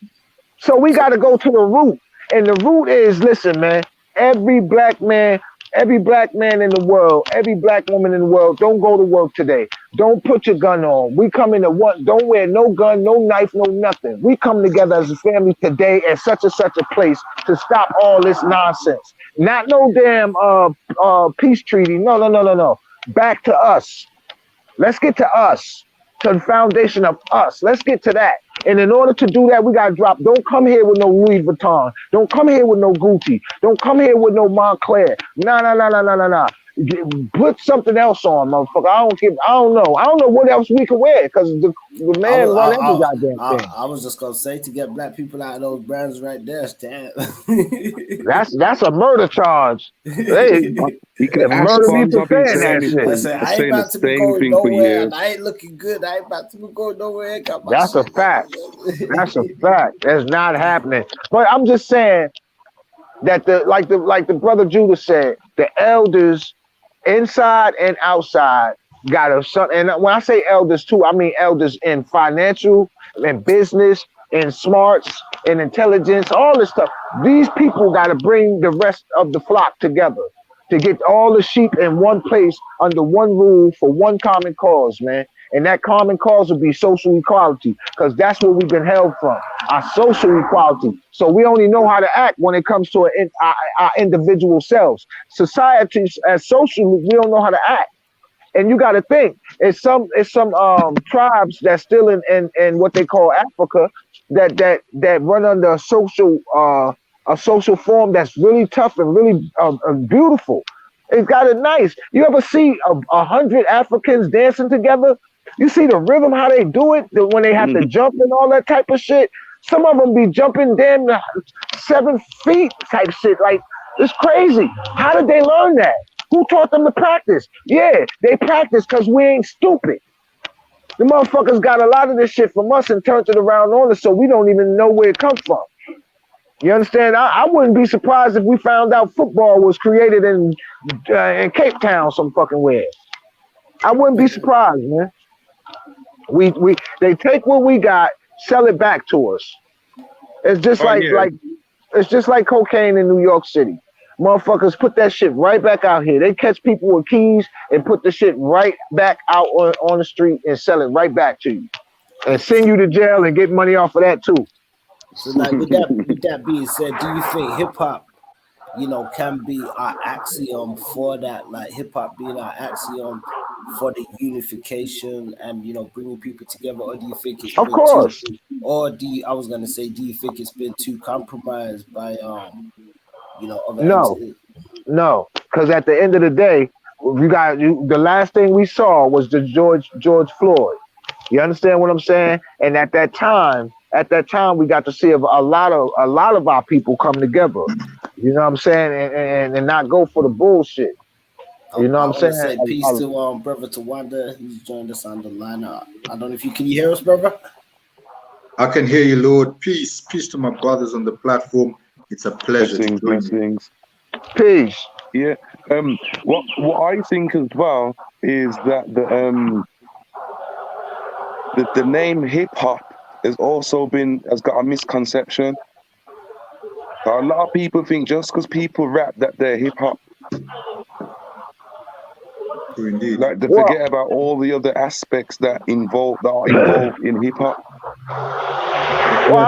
So we got to go to the root, and the root is, listen, man. Every black man Every black man in the world, every black woman in the world, don't go to work today. Don't put your gun on. We come into one, don't wear no gun, no knife, no nothing. We come together as a family today at such and such a place to stop all this nonsense. Not no damn peace treaty. No. Back to us. Let's get to us, to the foundation of us. Let's get to that. And in order to do that, we got to drop. Don't come here with no Louis Vuitton. Don't come here with no Gucci. Don't come here with no Montclair. Nah. Put something else on, motherfucker. I don't know. I don't know what else we can wear because the man run every goddamn thing. I was just going to say, to get black people out of those brands right there, damn. That's a murder charge. Hey, he could murder me for saying that shit. I ain't about to be going nowhere. I ain't looking good. I ain't about to be going nowhere. That's a fact. That's a fact. That's not happening. But I'm just saying that like the brother Judah said, the elders inside and outside got a, and when I say elders too, I mean elders in financial and business and smarts and intelligence, all this stuff. These people got to bring the rest of the flock together to get all the sheep in one place under one rule for one common cause, man. And that common cause would be social equality, because that's what we've been held from, our social equality. So we only know how to act when it comes to our individual selves. Society, as social, we don't know how to act. And you got to think, it's some tribes that's still in what they call Africa that run under a social form that's really tough and really beautiful. It's got it nice. You ever see 100 Africans dancing together? You see the rhythm, how they do it when they have to jump and all that type of shit. Some of them be jumping damn 7 feet type shit. Like, it's crazy. How did they learn that? Who taught them to practice? Yeah, they practice because we ain't stupid. The motherfuckers got a lot of this shit from us and turned it around on us, so we don't even know where it comes from. You understand? I wouldn't be surprised if we found out football was created in Cape Town some fucking where. I wouldn't be surprised, man. They take what we got, sell it back to us. It's just it's just like cocaine in New York City. Motherfuckers put that shit right back out here. They catch people with keys and put the shit right back out on the street and sell it right back to you. And send you to jail and get money off of that too. So like with that being said, do you think hip hop, can be our axiom for that? Like hip hop being our axiom for the unification and bringing people together, or do you think it's of course, do you think it's been too compromised by other entities? No, because at the end of the day, the last thing we saw was the George Floyd. You understand what I'm saying? And at that time, we got to see a lot of our people come together. You know what I'm saying? And not go for the bullshit. You know what I'm saying? Say peace to brother Tawanda. He's joined us on the line. I don't know if can you hear us, brother? I can hear you, Lord. Peace to my brothers on the platform. It's a pleasure. Blessings. Peace. Yeah. What I think as well is that the name hip hop has got a misconception. A lot of people think just because people rap that they're hip hop. Indeed. Like they forget about all the other aspects that are involved in hip hop. Well,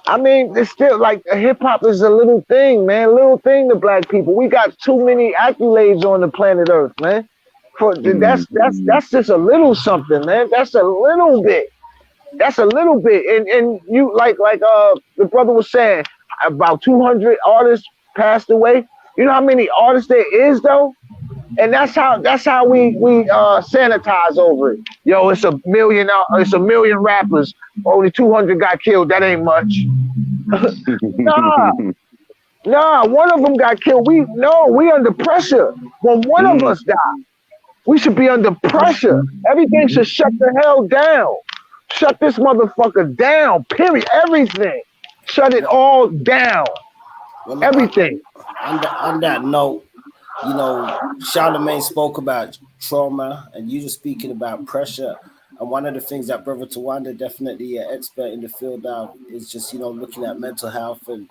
I mean, it's still like hip hop is a little thing, man. Little thing to black people. We got too many accolades on the planet Earth, man. That's just a little something, man. That's a little bit. And you like the brother was saying, about 200 artists passed away. You know how many artists there is though? And that's how we sanitize over it. Yo, it's a million rappers. Only 200 got killed. That ain't much. Nah. One of them got killed. We under pressure. When one of us die, we should be under pressure. Everything should shut the hell down. Shut this motherfucker down. Period. Everything. Shut it all down. Well, everything. On that note, Charlemagne spoke about trauma, and you just speaking about pressure. And one of the things that Brother Tawanda, definitely an expert in the field of, is just looking at mental health and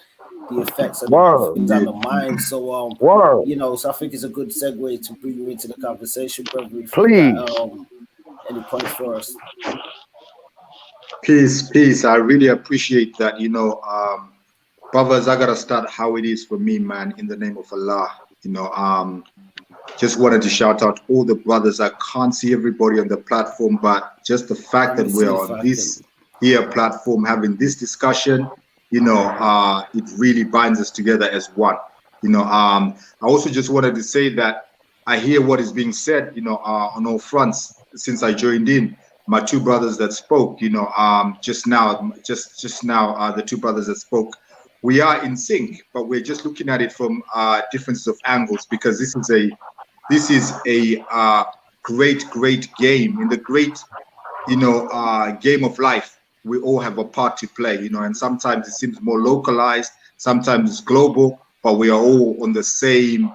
the effects of Word. things on the mind. So Word. you know, so I think it's a good segue to bring you into the conversation, brother. If you Please. got any points for us? Peace. I really appreciate that. Brothers, I gotta start how it is for me, man. In the name of Allah, just wanted to shout out all the brothers. I can't see everybody on the platform, but just the fact that we're on this here platform having this discussion, it really binds us together as one. I also just wanted to say that I hear what is being said, on all fronts since I joined in. My two brothers that spoke, just now, the two brothers that spoke, we are in sync, but we're just looking at it from differences of angles, because this is a great game in the great, game of life. We all have a part to play, and sometimes it seems more localized, sometimes it's global, but we are all on the same,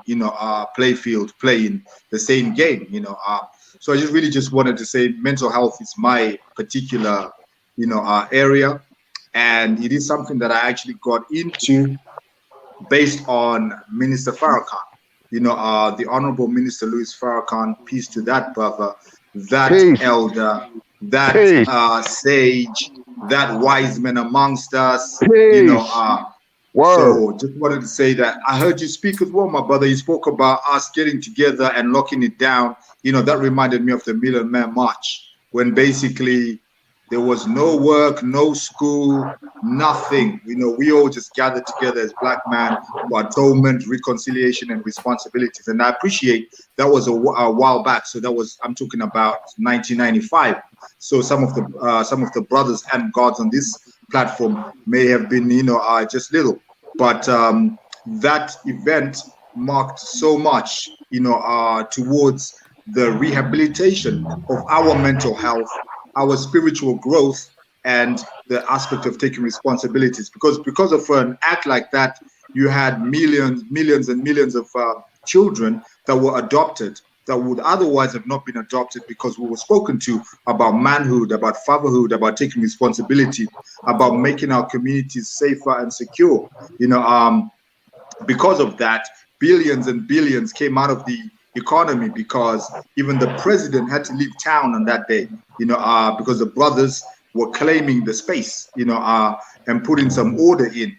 play field, playing the same game, So I just wanted to say mental health is my particular, area. And it is something that I actually got into based on Minister Farrakhan. The Honorable Minister Louis Farrakhan, peace to that brother, that Peace. elder, that Peace. sage, that wise man amongst us, Peace. So just wanted to say that I heard you speak as well, my brother. You spoke about us getting together and locking it down. That reminded me of the Million Man March, when basically there was no work, no school, nothing. We all just gathered together as black men for atonement, reconciliation, and responsibilities. And I appreciate that was a while back. So I'm talking about 1995. So some of the brothers and gods on this platform may have been, just little, but that event marked so much, towards the rehabilitation of our mental health, our spiritual growth, and the aspect of taking responsibilities. Because of an act like that, you had millions and millions of children that were adopted that would otherwise have not been adopted, because we were spoken to about manhood, about fatherhood, about taking responsibility, about making our communities safer and secure. Because of that, billions and billions came out of the economy, because even the president had to leave town on that day, because the brothers were claiming the space, and putting some order in,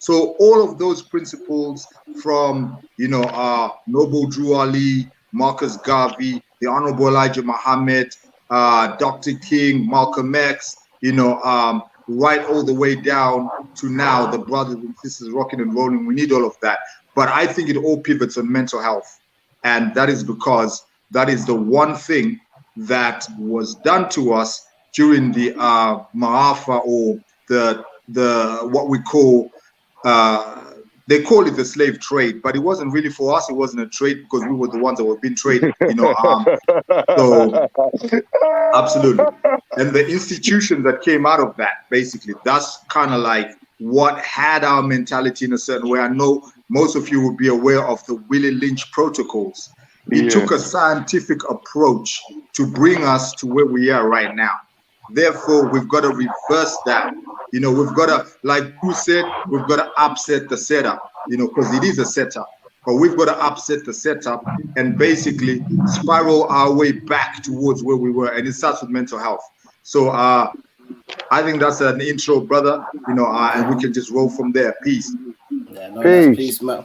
so all of those principles from, Noble Drew Ali, Marcus Garvey, the Honorable Elijah Muhammad, Dr. King, Malcolm X, right all the way down to now, the brothers and sisters rocking and rolling. We need all of that. But I think it all pivots on mental health. And that is because that is the one thing that was done to us during the Ma'afa, or the what we call, they call it the slave trade, but it wasn't really for us. It wasn't a trade, because we were the ones that were being traded, So absolutely. And the institutions that came out of that, basically, that's kind of like what had our mentality in a certain way. I know most of you will be aware of the Willie Lynch protocols. It took a scientific approach to bring us to where we are right now. Therefore, we've got to reverse that. We've got to, like who said, we've got to upset the setup, because it is a setup. But we've got to upset the setup and basically spiral our way back towards where we were. And it starts with mental health. So I think that's an intro, brother, and we can just roll from there. Peace. Yeah, no, that's peace, man.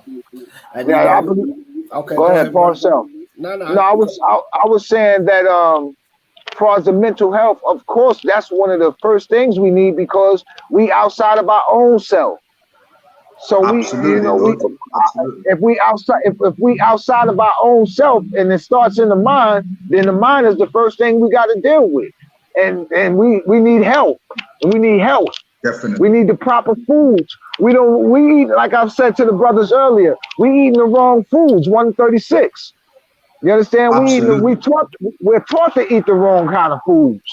Okay, go ahead, Paul. No, I was saying that as far as the mental health, of course, that's one of the first things we need, because we outside of our own self. So if we outside of our own self, and it starts in the mind, then the mind is the first thing we got to deal with, and we need help. We need help. Definitely. We need the proper foods. We eat, like I've said to the brothers earlier, we eating the wrong foods. 136. You understand? We're taught to eat the wrong kind of foods.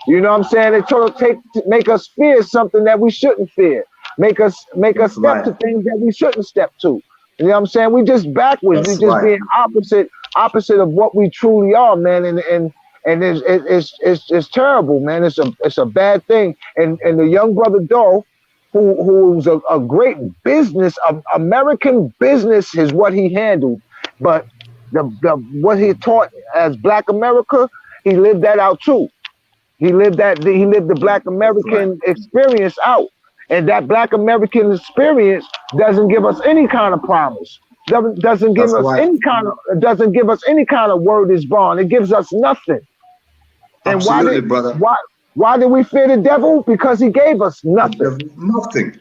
You know what I'm saying? They try to make us fear something that we shouldn't fear. Make us step to things that we shouldn't step to. You know what I'm saying? We just backwards. We just being opposite of what we truly are, man. And it's terrible, man. It's a bad thing. And the young brother Dolph, who's a great business, American business is what he handled, but the what he taught as Black America, he lived that out too. He lived the Black That's right. American experience out, and that Black American experience doesn't give us any kind of promise. Doesn't give That's us right. any kind of word is bond. It gives us nothing. And Absolutely, brother. why did we fear the devil? Because he gave us nothing. Nothing.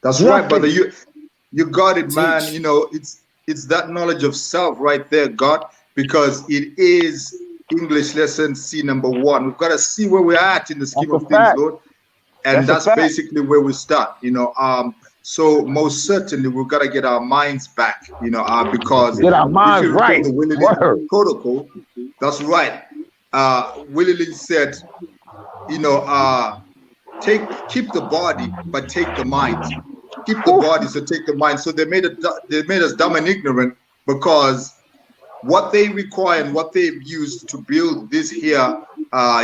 That's right, brother. You got it, man. You know, it's that knowledge of self right there, God, because it is English lesson C #1. We've got to see where we're at in the scheme of things, Lord. And that's basically where we start, you know. So most certainly we've got to get our minds back, you know, because get our minds if you right. the Willie Lynch protocol, that's right. Willie Lynch said, you know, keep the body, but take the mind. Keep the body, so take the mind. So they made us dumb and ignorant because what they require and what they've used to build this here,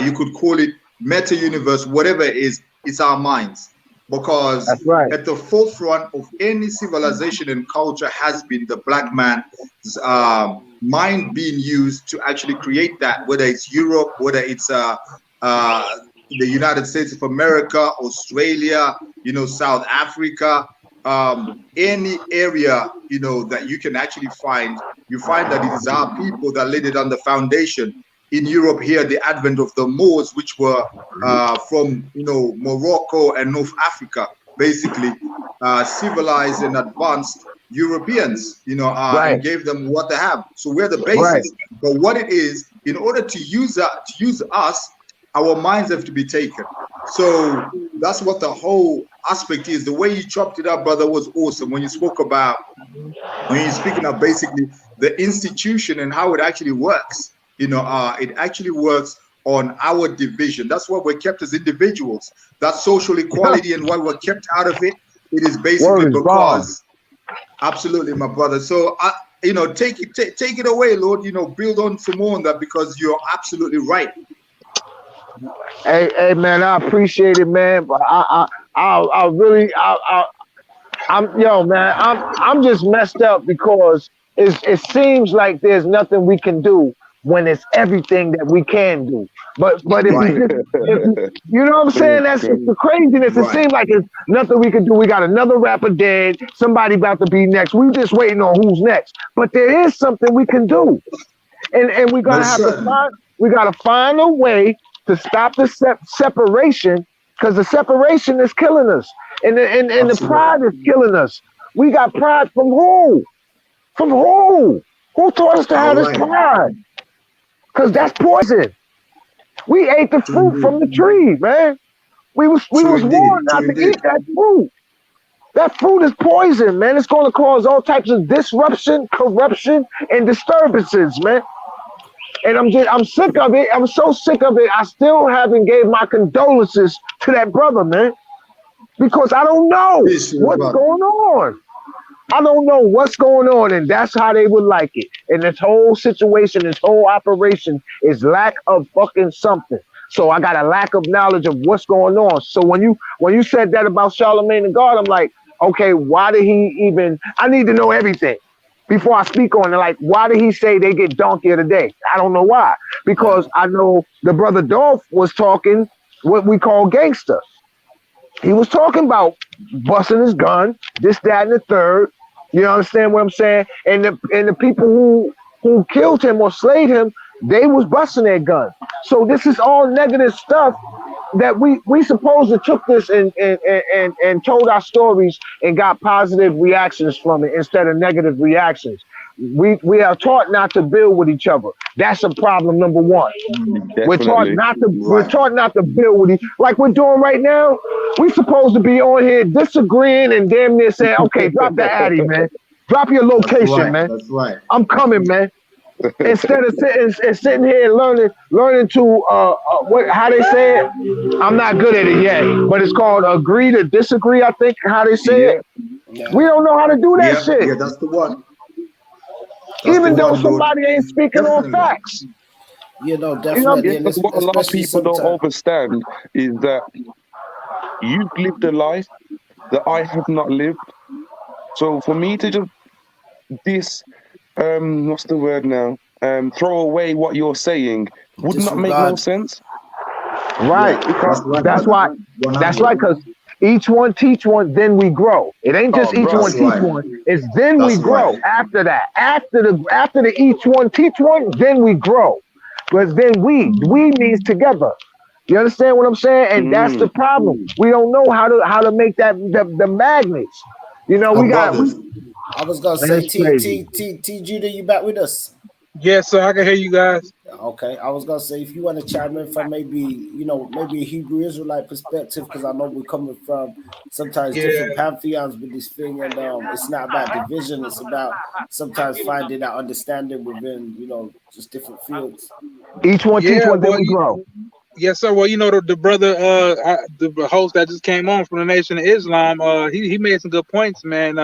you could call it meta universe, whatever it is, it's our minds. Because at the forefront of any civilization and culture has been the Black man's mind being used to actually create that, whether it's Europe, whether it's the United States of America, Australia, you know, South Africa, any area, you know, that you can actually find, you find that it is our people that laid it on the foundation. In Europe here, the advent of the Moors, which were from, you know, Morocco and North Africa, basically civilized and advanced Europeans, you know, and gave them what they have. So we're the basis. But what it is, in order to use us, our minds have to be taken. So that's what the whole aspect is. The way you chopped it up, brother, was awesome. When you spoke about, when you're speaking of basically the institution and how it actually works. You know, it actually works on our division. That's why we're kept as individuals. That social equality and why we're kept out of it. It is basically because, absolutely, my brother. So, you know, take it away, Lord. You know, build on some more on that because you're absolutely right. Hey, man, I appreciate it, man. But I'm just messed up because it seems like there's nothing we can do when it's everything that we can do. But if you know what I'm saying, that's the craziness. It seems like it's nothing we can do. We got another rapper dead, somebody about to be next. We just waiting on who's next. But there is something we can do, and we're gonna have to find. We gotta find a way to stop the separation, because the separation is killing us, and the pride is killing us. We got pride from who? From who? Who taught us to have this pride? Because that's poison. We ate the fruit from the tree, man. We was warned not to eat that fruit. That fruit is poison, man. It's going to cause all types of disruption, corruption, and disturbances, man. And I'm sick of it. I'm so sick of it. I still haven't gave my condolences to that brother, man, because I don't know what's going on. I don't know what's going on, and that's how they would like it. And this whole situation, this whole operation is lack of fucking something. So I got a lack of knowledge of what's going on. So when you said that about Charlemagne the God, I'm like, okay, why did he even? I need to know everything before I speak on it. Like, why did he say they get donkey of the day? I don't know why. Because I know the brother Dolph was talking what we call gangster. He was talking about busting his gun, this, that, and the third. You understand what I'm saying? And the people who killed him or slayed him, they was busting their gun. So this is all negative stuff that we supposed to took this and told our stories and got positive reactions from it instead of negative reactions. We are taught not to build with each other. That's a problem number one. We're taught not to build with like we're doing right now. We supposed to be on here disagreeing and damn near saying, okay, drop the addy, man. Drop your location, man. That's right. I'm coming, man. Instead of sitting here and learning to how they say it. I'm not good at it yet, but it's called agree to disagree, I think, how they say it. Yeah. We don't know how to do that shit. Yeah, that's the one. Even though somebody ain't speaking on facts. You know, definitely. You know, what a lot of people don't understand is that you've lived a life that I have not lived. So for me to just this what's the word now? Throw away what you're saying would not make no Disregard. sense. Right. Yeah, that's right, That's brother. why. That's 100. right. Because each one teach one, then we grow. It ain't Oh, just each bro. one That's teach right. one. It's then we That's right. grow. After that, after the each one teach one, then we grow. Because then we means together. You understand what I'm saying? And that's the Mm. problem. We don't know how to make that the magnets. You know, we Our got brothers. I was gonna man, say it's crazy. Judah, you back with us? Yes, sir. I can hear you guys. Okay, I was gonna say if you want to chime in from maybe a Hebrew Israelite perspective, because I know we're coming from sometimes Yeah. different pantheons with this thing, and it's not about division; it's about sometimes finding that understanding within just different fields. Each one teach Yeah. one, then Well, we grow. yes, sir. Well, the brother, the host that just came on from the Nation of Islam, he made some good points, man.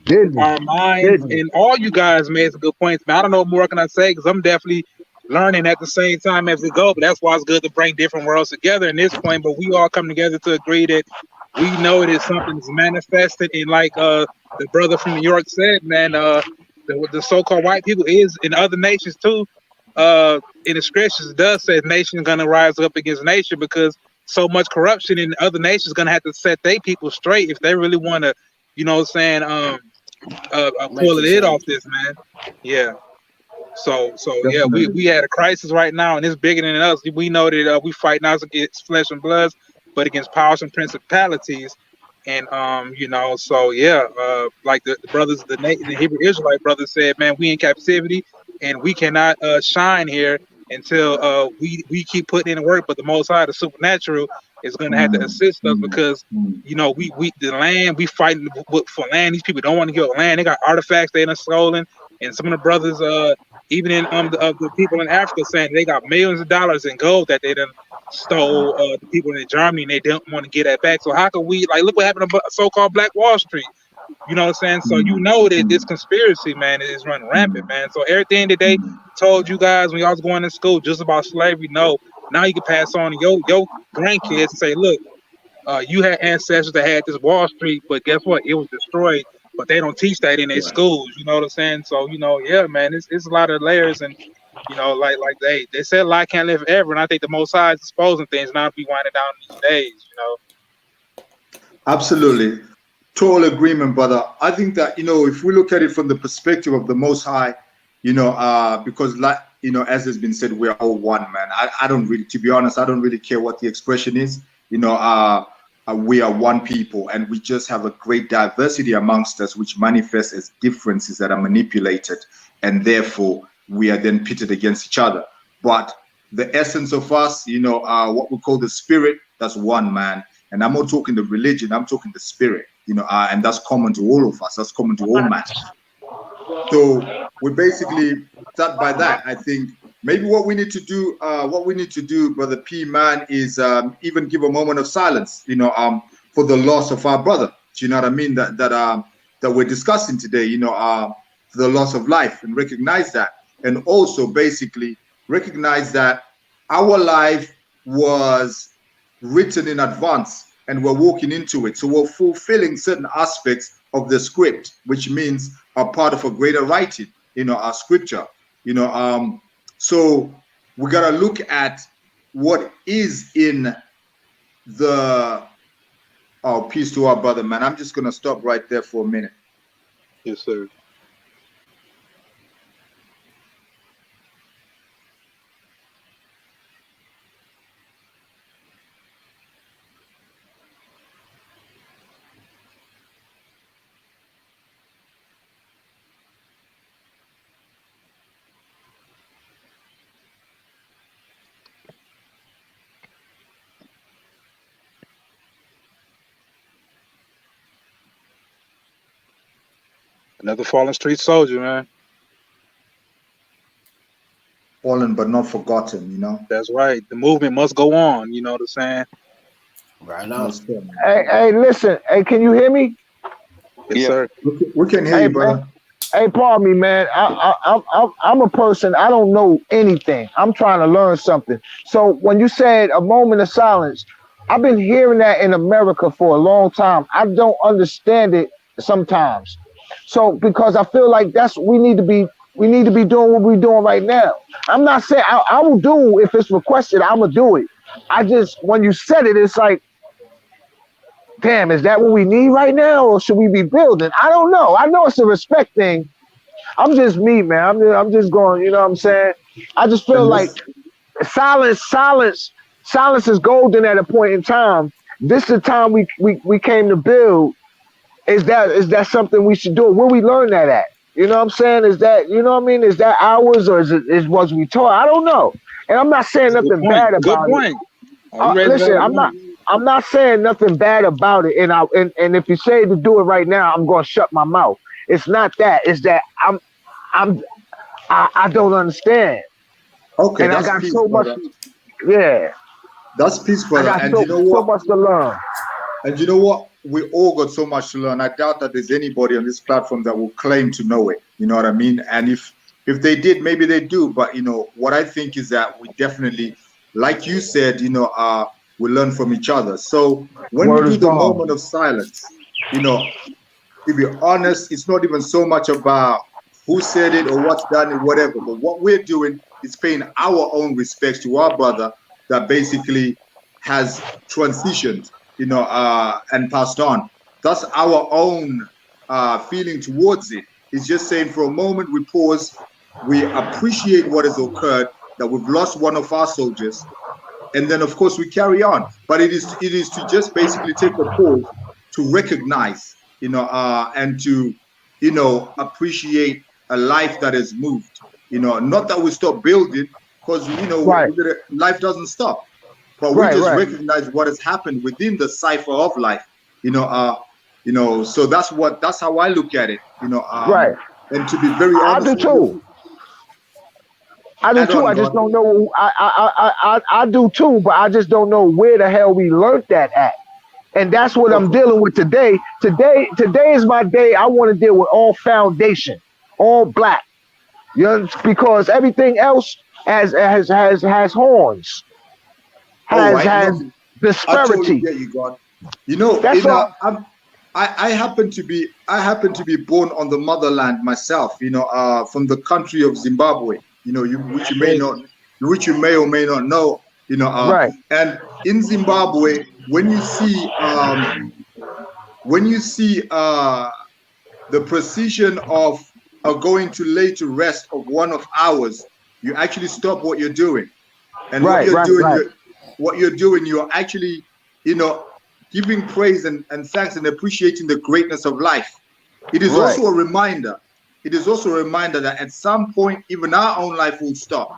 Didn't Our minds didn't and all you guys made some good points, man. I don't know what more can I say because I'm definitely learning at the same time as we go. But that's why it's good to bring different worlds together in this point. But we all come together to agree that we know it is something that's manifested, and like the brother from New York said, man, the so-called white people is in other nations too. In the scriptures, it does say nation gonna rise up against nation because so much corruption in other nations gonna have to set their people straight if they really want to, what I'm saying, Make pull a it off change. this, man. Yeah. So yeah, we definitely. we had a crisis right now, and it's bigger than us. We know that we fight not against flesh and blood, but against powers and principalities. And so yeah, like the brothers, the Hebrew Israelite brothers said, man, we in captivity, and we cannot shine here until we keep putting in the work. But the Most High, the supernatural, is going to have to assist us because we the land we fighting for land. These people don't want to give up land. They got artifacts they done stolen, and some of the brothers even in the people in Africa saying they got millions of dollars in gold that they done stole the people in Germany and they don't want to get that back. So how can we like look what happened to so-called Black Wall Street? You know what I'm saying? So you know that this conspiracy, man, is running rampant, man. So everything that they told you guys when y'all was going to school just about slavery, no, now you can pass on to your grandkids and say, look, you had ancestors that had this Wall Street, but guess what? It was destroyed. But they don't teach that in their schools. You know what I'm saying? So yeah, man, it's a lot of layers, and like they said, light can't live forever, and I think the Most High is exposing things now to be winding down these days. Absolutely. Total agreement, brother. I think that, if we look at it from the perspective of the Most High, because, like, as has been said, we are all one, man. I don't really, to be honest, I don't really care what the expression is. We are one people, and we just have a great diversity amongst us, which manifests as differences that are manipulated, and therefore we are then pitted against each other. But the essence of us, what we call the spirit, that's one, man. And I'm not talking the religion, I'm talking the spirit, and that's common to all of us, that's common to all man. So we basically start by that. I think maybe what we need to do, Brother P, man, is even give a moment of silence, for the loss of our brother. Do you know what I mean? That we're discussing today, for the loss of life, and recognize that. And also basically recognize that our life was written in advance and we're walking into it. So we're fulfilling certain aspects of the script, which means are part of a greater writing, our scripture, so we got to look at what is in the, peace to our brother, man. I'm just going to stop right there for a minute. Yes, sir. Another fallen street soldier, man. Fallen but not forgotten, That's right. The movement must go on. You know what I'm saying? Right now. Most certainly. Hey, listen. Hey, can you hear me? Yes, Yeah. sir. We can hear Hey, you, brother. hey, pardon me, man. I'm a person. I don't know anything. I'm trying to learn something. So when you said a moment of silence, I've been hearing that in America for a long time. I don't understand it sometimes. So because I feel like we need to be doing what we're doing right now. I'm not saying I will do if it's requested, I'm gonna do it. I just when you said it, it's like, damn, is that what we need right now, or should we be building? I don't know. I know it's a respect thing. I'm just me, man. I'm just going. You know what I'm saying? I just feel And like this, silence is golden at a point in time. This is the time we came to build. Is that something we should do? Where we learn that at? You know what I'm saying? Is that, you know what I mean? Is that ours, or was we taught? I don't know. And I'm not saying Good nothing point. bad Good about it. point. You raised a Listen, valid point. I'm not saying nothing bad about it. And if you say to do it right now, I'm going to shut my mouth. It's not that. It's that I don't understand. okay, And I that's got peace, so much. brother. Yeah, That's peace, I brother. got And you know so what? much to learn. And you know what? We all got so much to learn. I doubt that there's anybody on this platform that will claim to know it. You know what I mean? And if they did, maybe they do. But you know what I think is that we definitely, like you said, we learn from each other. So when we Word do is the bond. moment of silence, you know, to be honest, it's not even so much about who said it or what's done it, whatever. But what we're doing is paying our own respects to our brother that basically has transitioned, and passed on. That's our own feeling towards it. It's just saying for a moment we pause, we appreciate what has occurred, that we've lost one of our soldiers, and then of course we carry on. But it is to just basically take a pause to recognize, and to appreciate a life that has moved. Not that we stop building, because Right, life doesn't stop, but we right, just right, recognize what has happened within the cipher of life. So that's how I look at it. right. And to be very I honest do with you, too. I do add too. on, I just God. don't know. I do too, but I just don't know where the hell we learned that at. And that's what I'm Okay. dealing with today. Today is my day. I want to deal with all foundation, all black. Because everything else has horns, All right. has No, I totally disparity. get you, God. That's all. I happen to be born on the motherland myself. From the country of Zimbabwe. Which you may or may not know. Right, And in Zimbabwe, when you see the precision of going to lay to rest of one of ours, you actually stop what you're doing. And what right, you're right, doing, right, you're actually, giving praise and thanks and appreciating the greatness of life. It is right, also a reminder. It is also a reminder that at some point, even our own life will stop.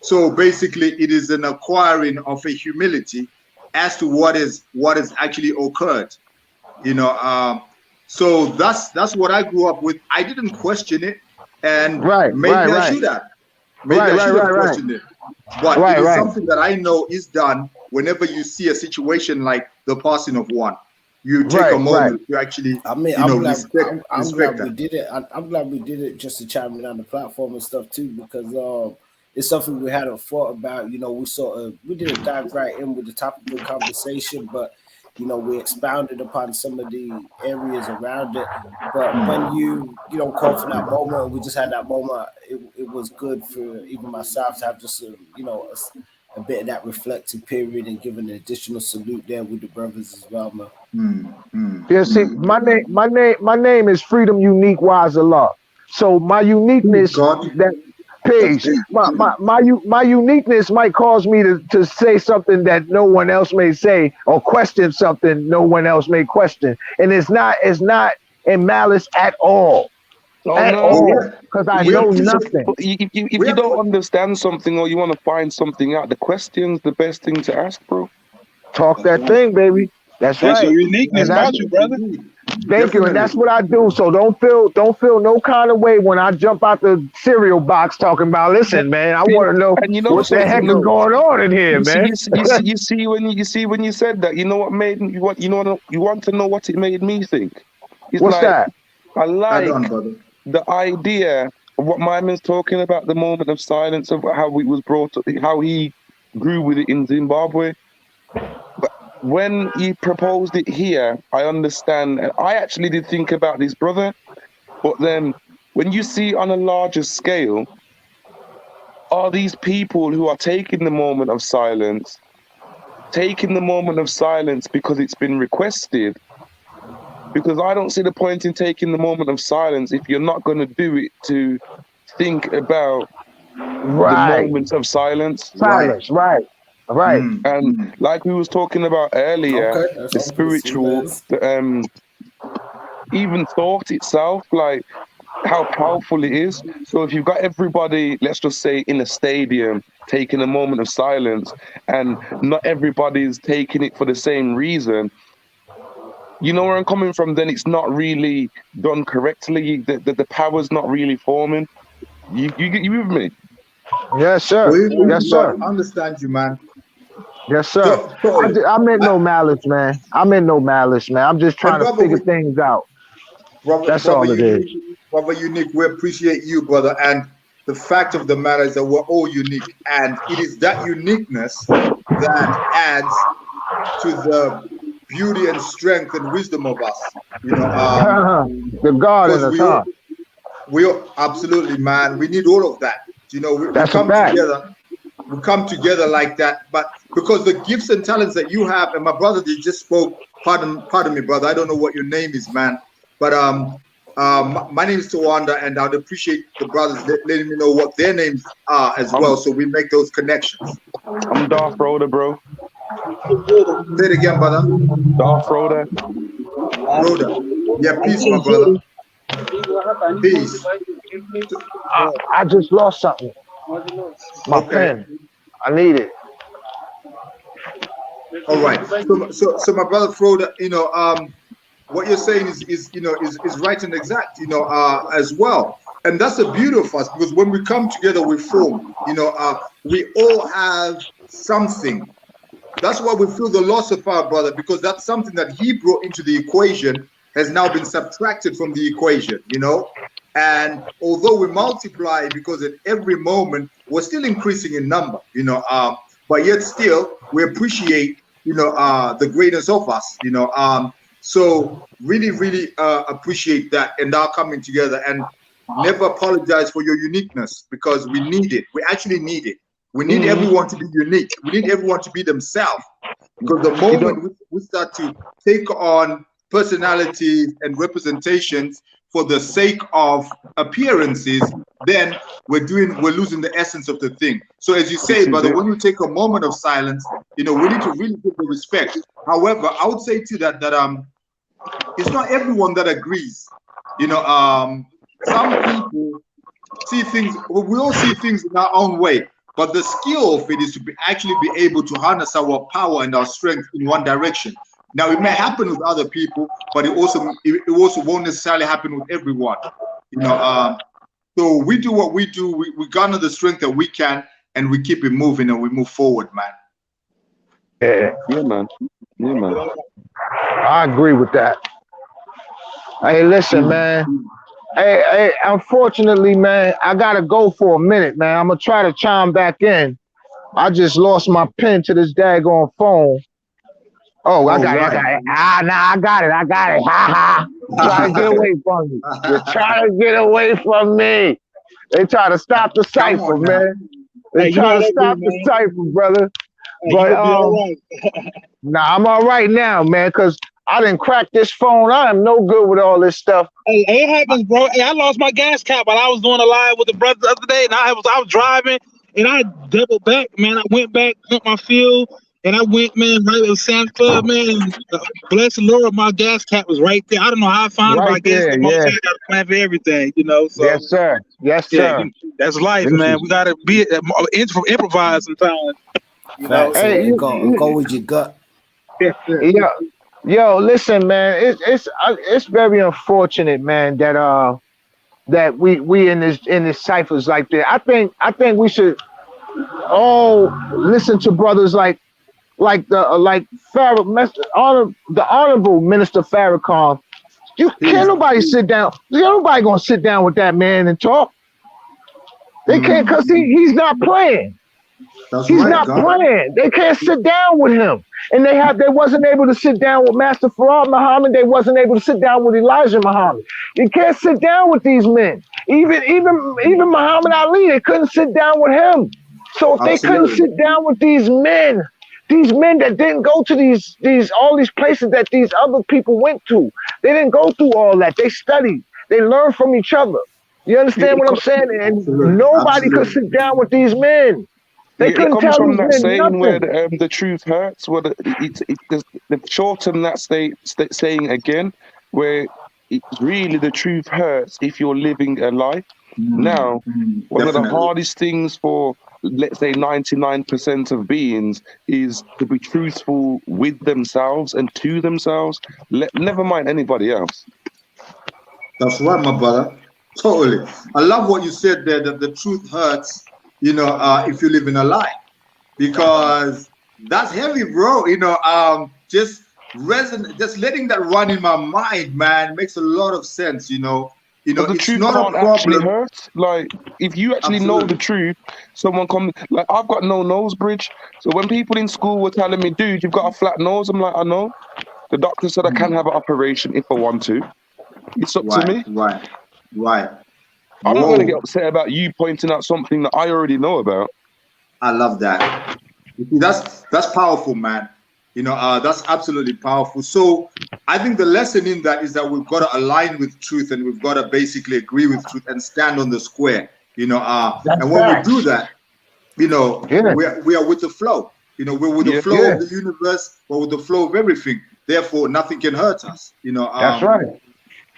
So basically, it is an acquiring of a humility as to what has actually occurred. You know, so that's what I grew up with. I didn't question it, and right, right, maybe I right, should have. Maybe right, I right, should have right, right, questioned it. But it right, is right. something that I know is done whenever you see a situation like the passing of one. You take a Right, right. moment to actually, I mean, I'm glad. respect I'm respect glad we that. did it. I'm glad we did it just to chime in on the platform and stuff too, because it's something we hadn't thought about. We didn't dive right in with the topic of the conversation, but we expounded upon some of the areas around it. But when call for that moment, and we just had that moment. It was good for even myself to have just a bit of that reflective period and give an additional salute there with the brothers as well, man. Mm, mm, Yeah, see, mm. my name is Freedom Unique Wise Allah. So my Please, uniqueness, God, that that's page, deep. my uniqueness might cause me to say something that no one else may say, or question something no one else may question. And it's not in malice Oh at But no. all, because I we know appreciate nothing. But if we you don't appre- understand something or you want to find something out, the question's the best thing to ask, bro. Talk That's that right. thing, baby. That's That's your right. uniqueness And indeed, that's about you, brother. indeed, Thank you, and definitely. that's what I do. So don't feel no kind of way when I jump out the cereal box talking about. Listen, man, I See, want to know and you know what the heck something is though. going on in here, You see, man. when you said that, you know what made me, you want to know what it made me think. It's What's like that? I Add on, like brother. the idea of what my man's talking about, the moment of silence, of how it was brought up, how he grew with it in Zimbabwe. when he proposed it here, I understand. And I actually did think about this, brother. But then when you see on a larger scale, are these people who are taking the moment of silence, because it's been requested? Because I don't see the point in taking the moment of silence if you're not going to do it to think about the moments of silence. Silence, right. And like we was talking about earlier, Okay, the spiritual, even thought itself, like how powerful it is. So if you've got everybody, let's just say in a stadium, taking a moment of silence, and not everybody's taking it for the same reason, you know where I'm coming from, then it's not really done correctly. The power's not really forming. You with me? Yes, sir. Yes, sir. I understand you, man. Yes, sir. I meant no malice, man. I'm just trying to figure things out. That's all it is. Brother Unique, we appreciate you, brother. And the fact of the matter is that we're all unique. And it is that uniqueness that adds to the beauty and strength and wisdom of us. You know, the God in us, huh? We absolutely, man. We need all of that. You know, we come together. We come together like that, but because the gifts and talents that you have, and my brother, they just spoke. Pardon me, brother. I don't know what your name is, man. But my name is Tawanda, and I'd appreciate the brothers letting me know what their names are as well, so we make those connections. I'm Dar Froda, bro. Say it again, brother. Dar Froda. Froda. Yeah, peace, my brother. Peace. I just lost something. My pen. I need it. All right. So my brother Froda, you know, what you're saying is right and exact, you know, as well. And that's the beauty of us, because when we come together, we form, you know, we all have something. That's why we feel the loss of our brother, because that's something that he brought into the equation has now been subtracted from the equation, you know. And although we multiply, because at every moment we're still increasing in number, you know, but yet still we appreciate, you know, the greatness of us, you know. So really appreciate that, and our coming together, and never apologize for your uniqueness, because we need it. We actually need it. We need everyone to be unique. We need everyone to be themselves, because the moment we start to take on personalities and representations for the sake of appearances, then we're losing the essence of the thing. So as you say, brother, when you take a moment of silence, you know, we need to really give the respect. However, I would say to that it's not everyone that agrees. You know, some people see things, we all see things in our own way, but the skill of it is to actually be able to harness our power and our strength in one direction. Now, it may happen with other people, but it also won't necessarily happen with everyone. You know, so we do what we do. We garner the strength that we can, and we keep it moving, and we move forward, man. Yeah, man. I agree with that. Hey, listen, man. Hey, unfortunately, man, I gotta go for a minute, man. I'm gonna try to chime back in. I just lost my pen to this daggone phone. Oh, I got it. I got it. Ha ha. Trying to get away from me. You're trying to get away from me. They try to stop the cipher, man. They try to stop the cipher, brother. But nah, I'm all right now, man, because I didn't crack this phone. I am no good with all this stuff. Hey, it happens, bro. Hey, I lost my gas cap while I was doing a live with the brother the other day, and I was driving, and I doubled back, man. I went back, took my fuel, and I went, man, right at Sam's Club, man. Bless the Lord, my gas cap was right there. I don't know how I found it, but I guess the most I got to plan for everything, you know. So, yes, sir. Yes, sir. That's life, man. We got to be improvise sometimes. You know? Hey, go with your gut. Yeah. Yo, listen, man. It's very unfortunate, man, that we in this ciphers like that. I think we should all listen to brothers like the honorable Minister Farrakhan. Can't nobody sit down. Nobody gonna sit down with that man and talk. They can't, because he's not playing. That's He's right, not God. playing. They can't sit down with him. And they wasn't able to sit down with Master Farad Muhammad. They wasn't able to sit down with Elijah Muhammad. You can't sit down with these men. Even Muhammad Ali, they couldn't sit down with him. So if they couldn't Absolutely. sit down with these men that didn't go to all these places that these other people went to, they didn't go through all that. They studied. They learned from each other. You understand what I'm saying? And Absolutely. nobody could sit down with these men. They It couldn't comes tell from these that men saying where nothing. the truth hurts. Where the shorten that saying again, where it's really the truth hurts if you're living a lie. Now, one of the Definitely. hardest things for, let's say, 99% of beings is to be truthful with themselves and to themselves. Never mind anybody else. That's right, my brother. Totally. I love what you said there, that the truth hurts, if you live in a lie. Because that's heavy, bro. Just letting that run in my mind, man, makes a lot of sense, But the it's truth not a can't actually problem. hurt. Like, if you actually know the Absolutely. truth, someone comes, like, I've got no nose bridge. So when people in school were telling me, dude, you've got a flat nose, I'm like, I know. The doctor said I can have an operation if I want to. It's up to me. Right. I'm not going to get Whoa. upset about you pointing out something that I already know about. I love that. That's powerful, man. That's absolutely powerful. So I think the lesson in that is that we've got to align with truth, and we've got to basically agree with truth and stand on the square. And when we do that, we are with the flow. We're with the flow of the universe. We're with the flow of everything. Therefore, nothing can hurt us. That's right.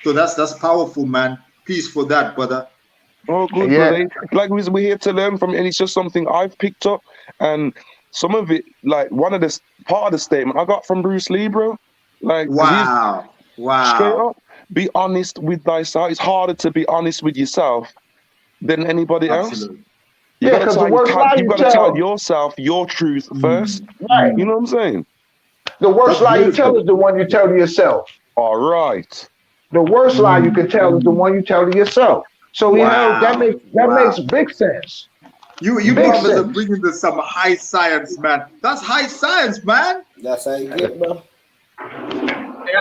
So that's powerful, man. Peace for that, brother. Oh, good, Yeah. brother. Like, we're here to learn from it, and it's just something I've picked up. And some of it, like, part of the statement I got from Bruce Lee, bro. Like, Wow. straight up, be honest with thyself. It's harder to be honest with yourself than anybody else. Absolutely. You Yeah, because the worst lie you've you got to tell tell. yourself your truth first. Right. You know what I'm saying? The worst That's lie you tell beautiful. is the one you tell to yourself. All right. The worst lie you can tell is the one you tell to yourself. So that makes big sense. You Big brothers are sense. bringing to some high science, man. That's high science, man. That's how you get, bro.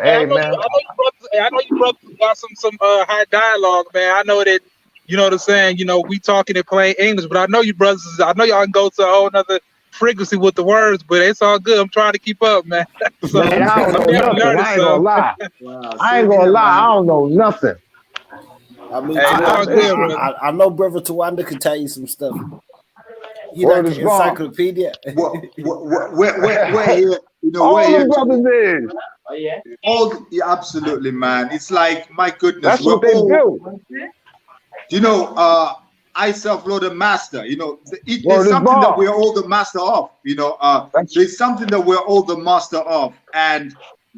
Hey, man. I know you brothers got some high dialogue, man. I know that, you know what I'm saying, we talking in plain English, but I know you brothers, I know y'all can go to a whole nother frequency with the words, but it's all good. I'm trying to keep up, man. So Man, I don't know I'm nothing. I ain't gonna lie. Wow, I ain't same gonna here, lie. I man. don't know nothing. I mean, Hey, it's all good, brother. I know brother Tawanda can tell you some stuff. You Word like is an bond. encyclopedia. We're here, All we're here the brothers is. absolutely, man. It's like, my goodness, That's we're what they all, do. I self-know the master. It's Word is something that bond. we're all the master of. There's something that we're all the master of, and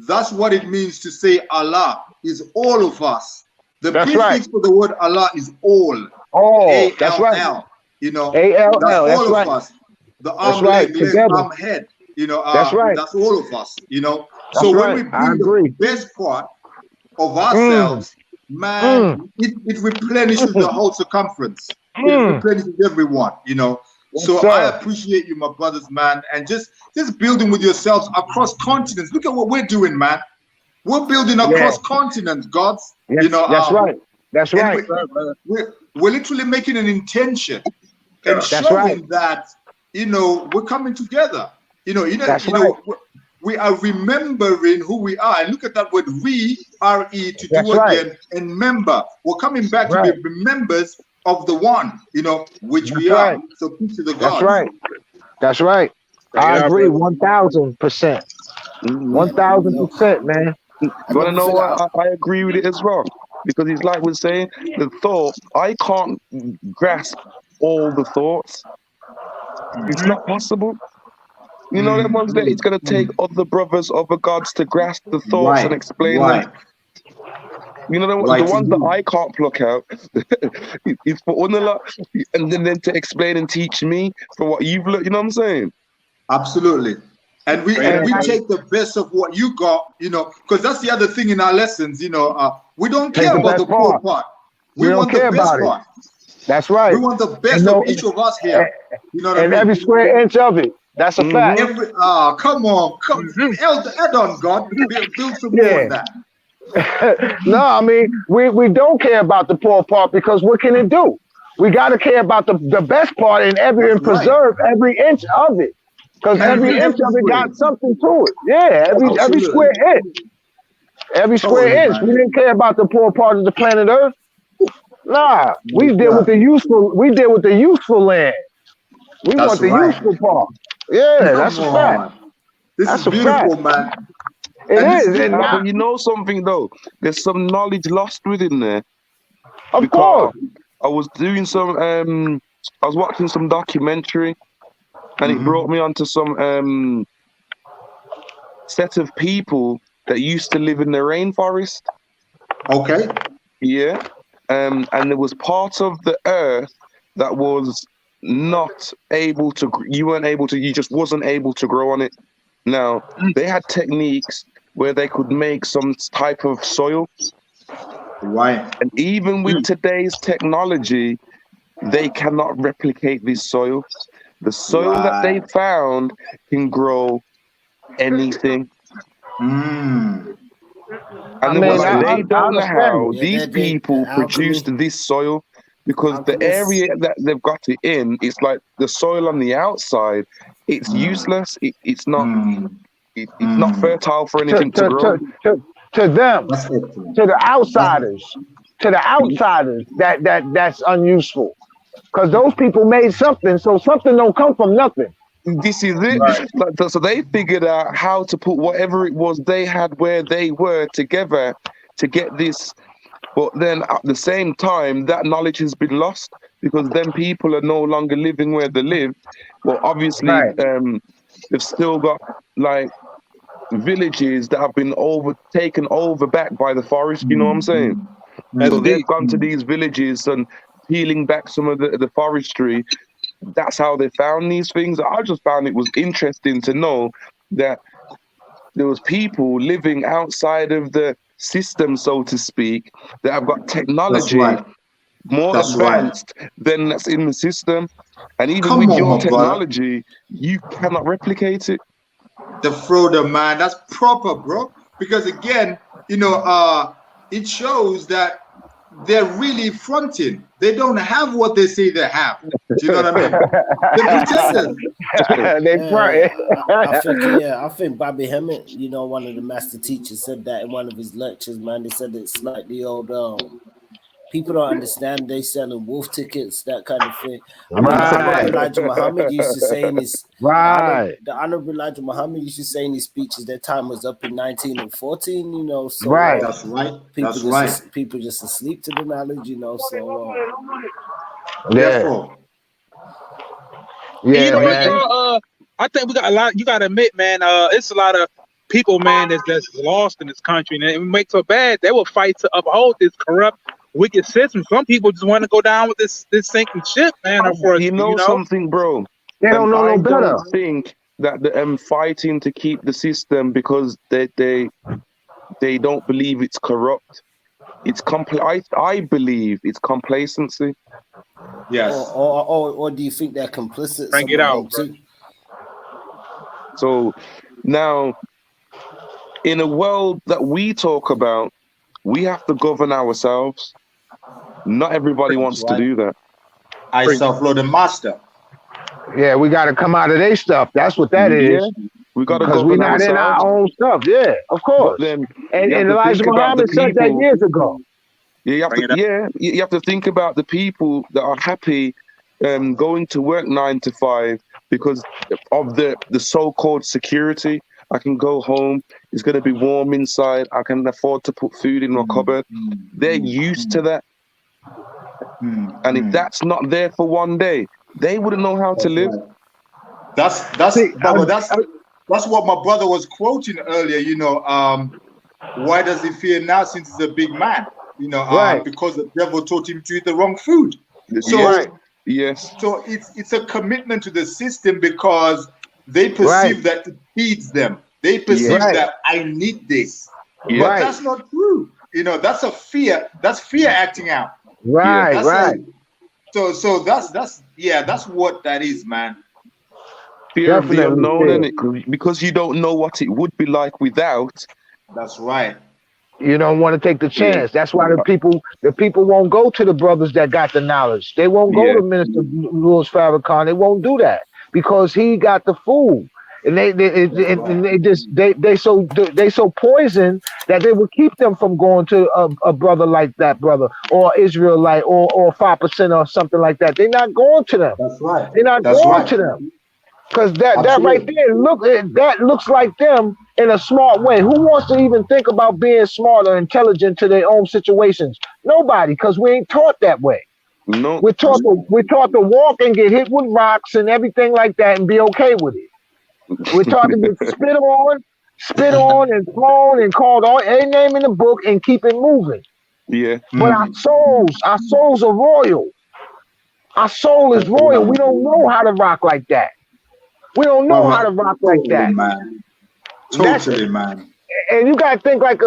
that's what it means to say Allah is all of us. The That's prefix right. for the word Allah is all. Oh, that's right. A-L-L. A-L-L. That's That's all of right. us. The That's arm, right. leg, Together. arm, head. That's right. That's all of us. So That's when right. we I bring the agree. best part of ourselves, man, it replenishes the whole circumference. It replenishes everyone. Yes, So sir. I appreciate you, my brothers, man, and just building with yourselves across continents. Look at what we're doing, man. We're building across continents, gods. Yes, that's right. That's and right. We're literally making an intention and That's showing right. that we're coming together. That's right. We are remembering who we are. And look at that word, re-R-E, to That's do right. again, and member. We're coming back to Right. be members of the one, which we That's are. right. So peace to the That's gods. right. That's right. I agree 1,000%. 1,000%, man. You want to know why I agree with it as well? Because it's like we're saying, the thoughts, I can't grasp all the thoughts. It's not possible. You know, that one's there. It's going to take other brothers, other gods to grasp the thoughts and explain them. You know, the ones that I can't pluck out, it's for Unala, and then to explain and teach me for what you've learned. You know what I'm saying? Absolutely. And we take the best of what you got, because that's the other thing in our lessons, we don't care about the poor part. We don't want care the best about it. part. That's right. We want the best And of no, each of us here. You know what I and mean? every square inch of it. That's a fact. Every come on, add on, God, build some more on Yeah. that. No, I mean, we don't care about the poor part because what can it do? We got to care about the best part and That's right. preserve every inch of it. Because every inch of it square. got something to it. Yeah, every square Absolutely. inch. Every square Totally, inch. man. We didn't care about the poor part of the planet Earth. Nah, we deal with the useful. We deal with the useful land. We That's want the right. useful part. Yeah, that's Come a fact. on. This That's is a beautiful, fact. man. It And this is, is and now, But you know something though, there's some knowledge lost within there of because course, I was doing some I was watching some documentary and it brought me onto some set of people that used to live in the rainforest. okay. Yeah. And there was part of the earth that was not able to, you just wasn't able to grow on it. Now, they had techniques where they could make some type of soil. Right. And even with today's technology, they cannot replicate this soil. The soil that they Right. found can grow anything. I And mean, they I don't know understand how it. Yeah, these the people alchemy. produced this soil because the Alchemists. area that they've got it in, it's like the soil on the outside, it's useless. It's not it's not fertile for To anything to to grow. to to, to them, That's excellent. to the outsiders, that's unuseful. Because those people made something, so something don't come from nothing. This is it. Right. Like, so they figured out how to put whatever it was they had where they were together to get this. But then at the same time, that knowledge has been lost because then people are no longer living where they live. Well, obviously, Right. they've still got like villages that have been taken over back by the forest. You know what I'm saying? That's So they've deep. gone to these villages and peeling back some of the forestry. That's how they found these things. I just found it was interesting to know that there was people living outside of the system, so to speak, that have got That's technology right. more That's right. advanced than that's in the system. And even Come with on, your my brother. technology, you cannot replicate it. The Froda, man, that's proper, bro. Because again, it shows that they're really fronting. They don't have what they say they have. Do you know what I mean? They're pretenders. They front. I think Bobby Hemmett, one of the master teachers, said that in one of his lectures, man. They said it's like the old people don't understand they selling wolf tickets, that kind of thing. I remember Honorable Elijah Muhammad used to say in his Right. the Honorable Elijah Muhammad used to say in his speeches their time was up in 1914, so Right. That's right. people That's right. people just asleep to the knowledge, so Yeah. Therefore, And you Yeah, know what, man. y'all? I think we got a lot. You got to admit, man. It's a lot of people, man, that's lost in this country, and it makes so bad. They will fight to uphold this corrupt, wicked system. Some people just want to go down with this sinking ship, man. Unfortunately, You know something, bro? They don't know I no better. don't think that the fighting to keep the system because they don't believe it's corrupt. It's I believe it's complacency. yes. or do you think they're complicit? Bring Some it of out, them too. So now, in a world that we talk about, we have to govern ourselves. Not everybody wants to do that. I self-law the master. Yeah, we got to come out of their stuff. That's what that is. Yeah, we got to Because we're govern not in our ourselves. own stuff. Yeah, of course. But then And you have to Elijah think about the Muhammad said that people. years ago. You have to think about the people that are happy going to work 9 to 5 because of the so-called security. I can go home. It's going to be warm inside. I can afford to put food in my cupboard. They're used to that. And if that's not there for one day, they wouldn't know how to live. That's what my brother was quoting earlier. Why does he fear now since he's a big man? Right. Because the devil taught him to eat the wrong food. So, Right. Yes. So it's a commitment to the system because they perceive that it feeds them. They perceive that I need this. Yeah. But that's not true. That's a fear. That's fear acting out. Right, That's right. So that's what that is, man. Fear of the Definitely unknown, fear. innit? Because you don't know what it would be like without. That's right. You don't want to take the Yeah. chance. That's why the people won't go to the brothers that got the knowledge. They won't go Yeah. to Minister Louis Farrakhan. They won't do that because he got the food. And they so poisoned that they would keep them from going to a brother like that brother or Israelite or 5% or something like that. They're not going to them. That's right. They're not That's going right. to them. Because that right Absolutely. there, that looks like them in a smart way. Who wants to even think about being smart or intelligent to their own situations? Nobody, because we ain't taught that way. No. We're taught to walk and get hit with rocks and everything like that and be okay with it. We're taught to get spit on and thrown and called all a name in the book and keep it moving. Yeah. But our souls are royal. Our soul is royal. We don't know how to rock like that. We don't know how to rock like that, man. Totally, man. And you gotta think like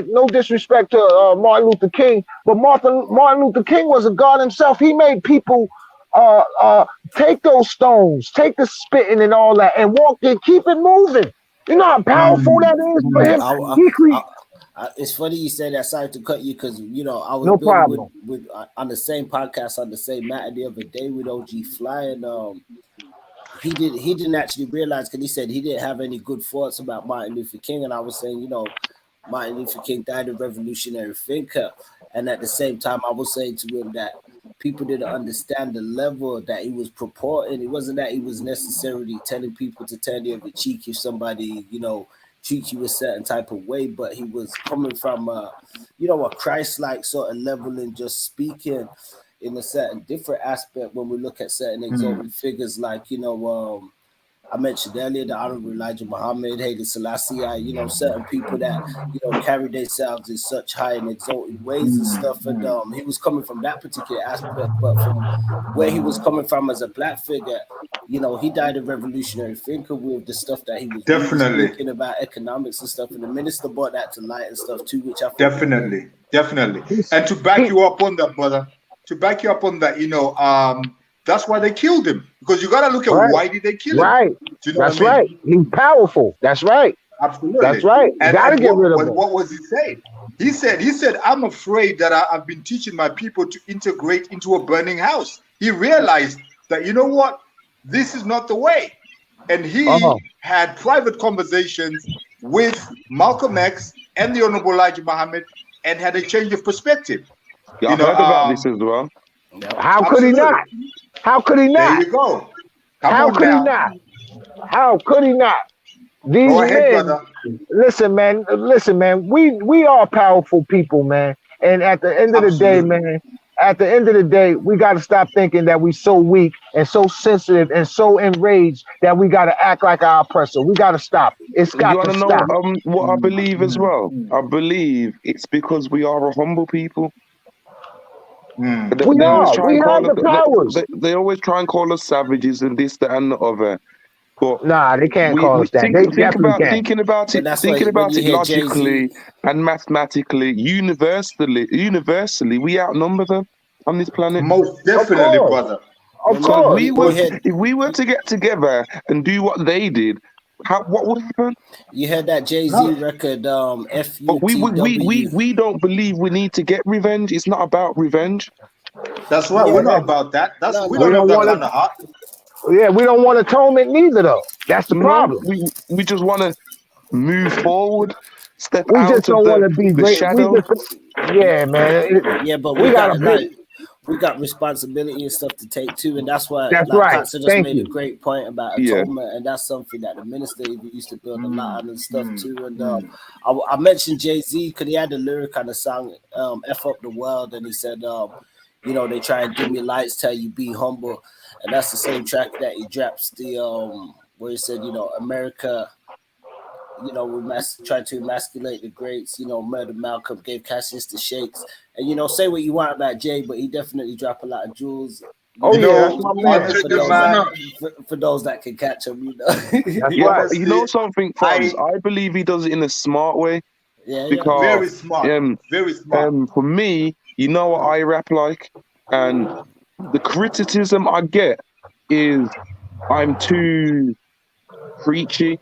no disrespect to Martin Luther King, but Martin Luther King was a god himself. He made people take those stones, take the spitting and all that, and walk and keep it moving. You know how powerful that is for him. It's funny you say that. Sorry to cut you because I was no building problem. with on the same podcast on the same matter the other day with OG Fly, and he didn't actually realize because he said he didn't have any good thoughts about Martin Luther King, and I was saying Martin Luther King died a revolutionary thinker, and at the same time I was saying to him that people didn't understand the level that he was purporting. It wasn't that he was necessarily telling people to turn the other cheek if somebody treat you a certain type of way, but he was coming from a Christ-like sort of level and just speaking in a certain different aspect when we look at certain exalted figures like I mentioned earlier the Honorable Elijah Muhammad, Haile Selassie, certain people that carry themselves in such high and exalted ways and stuff, and he was coming from that particular aspect, but from where he was coming from as a black figure, he died a revolutionary thinker with the stuff that he was Definitely speaking about economics and stuff, and the minister brought that to light and stuff too, which I think definitely. And to back you up on that, brother, that's why they killed him, because you got to look at why did they kill him. Right. Do you know That's what I mean? right. He's powerful. That's right. Absolutely. That's right. You got to get rid of him. What was he saying? He said, I'm afraid that I've been teaching my people to integrate into a burning house. He realized that, you know what? This is not the way. And he had private conversations with Malcolm X and the Honorable Elijah Muhammad and had a change of perspective. Yeah, I've heard about this as well. How could he not? How could he not? There you go. How could he not? How could he not? These Go ahead, men, brother. listen, man. We are powerful people, man. And at the end of the day, man, we got to stop thinking that we so weak and so sensitive and so enraged that we got to act like our oppressor. We got to stop. It's got to stop. You want to know what I believe as well? I believe it's because we are a humble people. We have the powers. They always try and call us savages and this, that, and the other. But nah, they can't call us that. Thinking about it logically and mathematically, universally, we outnumber them on this planet. Most definitely, brother. Of course. If we were to get together and do what they did, what would happen? You heard that Jay-Z record, But we don't believe we need to get revenge. It's not about revenge. That's right. We're not about that. We don't have that kind of heart. Yeah, we don't want atonement neither, though. That's the problem. We just want to move forward, step we out just don't want to be the great. shadow. Man. But we got responsibility and stuff to take too, and that's why Kottsa just made a great point about atonement, and that's something that the minister even used to build a lot on and stuff too. And I mentioned Jay-Z because he had a lyric on the song "F Up the World," and he said, they try and dim your lights, tell you be humble, and that's the same track that he drops where he said, America. We tried to emasculate the greats, murdered Malcolm, gave Cassius the shakes. And, say what you want about Jay, but he definitely dropped a lot of jewels. For those that can catch him, You know something, Fonz? I believe he does it in a smart way. Yeah. Because, very smart. Very smart. For me, you know what I rap like? And the criticism I get is I'm too preachy.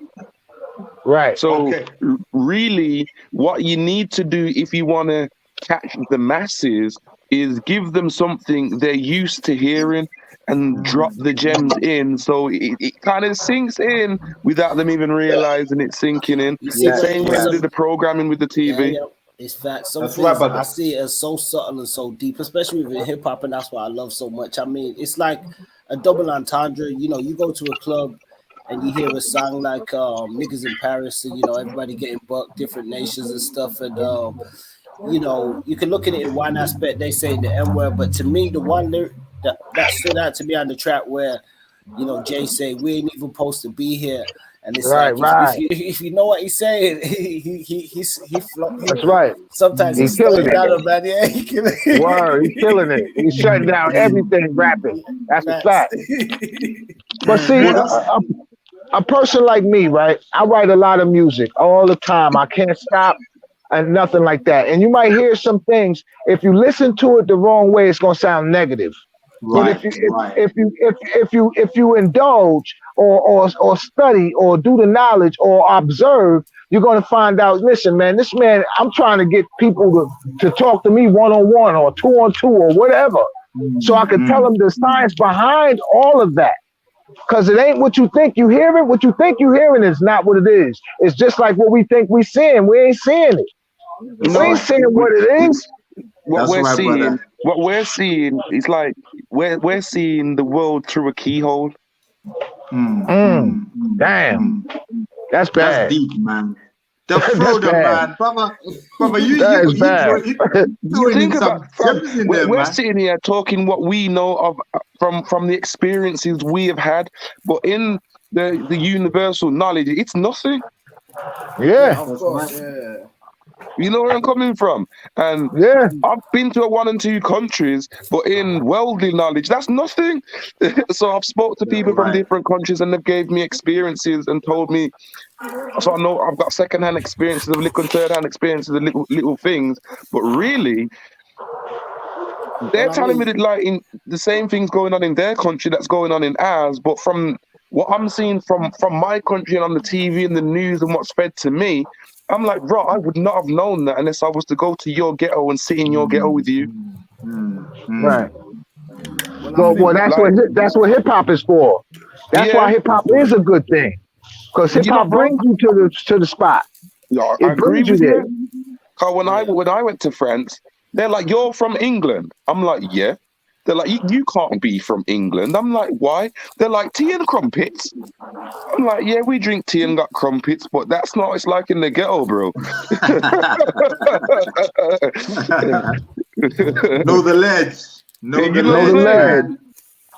Right. So Okay. really, what you need to do if you want to catch the masses is give them something they're used to hearing and drop the gems in, so it kind of sinks in without them even realizing it's sinking in. You see, Yeah, but Same way they yeah. do the programming with the yeah, TV. yeah. It's fact. Some That's right, things I brother. see it as so subtle and so deep, especially with hip hop, and that's why I love so much. I mean, it's like a double entendre. You know, you go to a club and you hear a song like "Niggas in Paris," and you know everybody getting bucked, different nations and stuff, and you know you can look at it in one aspect. They say the N word, but to me, the one lyric that stood out to me on the track where you know Jay say we ain't even supposed to be here. And it's Right, like right. if you know what he's saying, That's right. sometimes He's he's killing slowing it. down a man. Yeah, he killing Word, he's killing it. He's shutting down everything rapping. That's a Facts. fact. But see, Well, that's a person like me, right? I write a lot of music all the time. I can't stop and nothing like that. And you might hear some things. If you listen to it the wrong way, it's gonna sound negative. But right, right. if you indulge or study or do the knowledge or observe, you're gonna find out. Listen, man, this man, I'm trying to get people to talk to me 1-on-1 or 2-on-2 or whatever, so I can tell them the science behind all of that. Because it ain't what you think you hearing. What you think you hearing is not what it is. It's just like what we think we seeing. We ain't seeing it. That's We ain't right. seeing what it is. What That's we're right, seeing, brother. what we're seeing is like we're seeing the world through a keyhole. Damn, that's That's bad. deep, man. Dar That's Froda, bad. man, brother, you That you is you bad. throwing in Think about some gems in there, we're man. sitting here talking what we know of from the experiences we have had, but in the universal knowledge, it's nothing. Yeah, Yeah, of That's course. right. Yeah. You know where I'm coming from, and yeah. I've been to 1 and 2 countries, but in worldly knowledge, that's nothing. So I've spoke to That's people from right. different countries, and they've gave me experiences and told me. So I know I've got second-hand experiences of little and third-hand experiences of little things, but really, they're Well, I telling me mean, that like in the same things going on in their country that's going on in ours, but from what I'm seeing from my country and on the TV and the news and what's fed to me, I'm like, bro, I would not have known that unless I was to go to your ghetto and sit in your ghetto with you. Right. well, I Well, think Like, that's what hip hop is for. That's yeah, why hip hop is a good thing. Because hip you know, hop bro, brings you to the spot. yeah, I It agree brings you with there. you. Cause yeah. when I went to France, they're like, "You're from England." I'm like, "Yeah." They're like, you can't be from England." I'm like, "Why?" They're like, "Tea and crumpets." I'm like, "Yeah, we drink tea and got crumpets, but that's not what it's like in the ghetto, bro." Know the ledge. Know the You know Know what the I'm ledge, saying? ledge. man.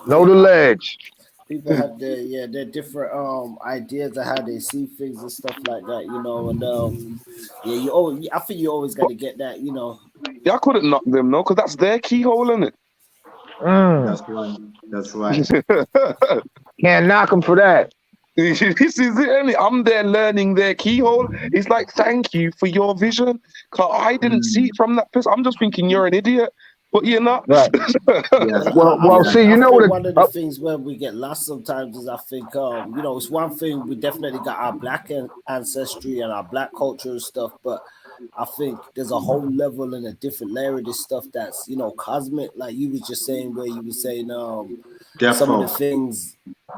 Know the ledge. People have their different ideas of how they see things and stuff like that, you know, and yeah, you always I think you always got to get that, you know. Yeah, I couldn't knock them, no, because that's their keyhole, isn't Mm. That's right. That's right. it? Can't knock them for that. This is it, innit? I'm there learning their keyhole. It's like, thank you for your vision. Cause I didn't see it from that person. I'm just thinking you're an idiot, but you're not. Right. Yes. Well, Yeah. see, you I know think what? one of the things where we get lost sometimes is I think you know, it's one thing we definitely got our black ancestry and our black culture and stuff, but I think there's a whole level and a different layer of this stuff that's, you know, cosmic, like you was just saying, where you were saying some of the Defo. things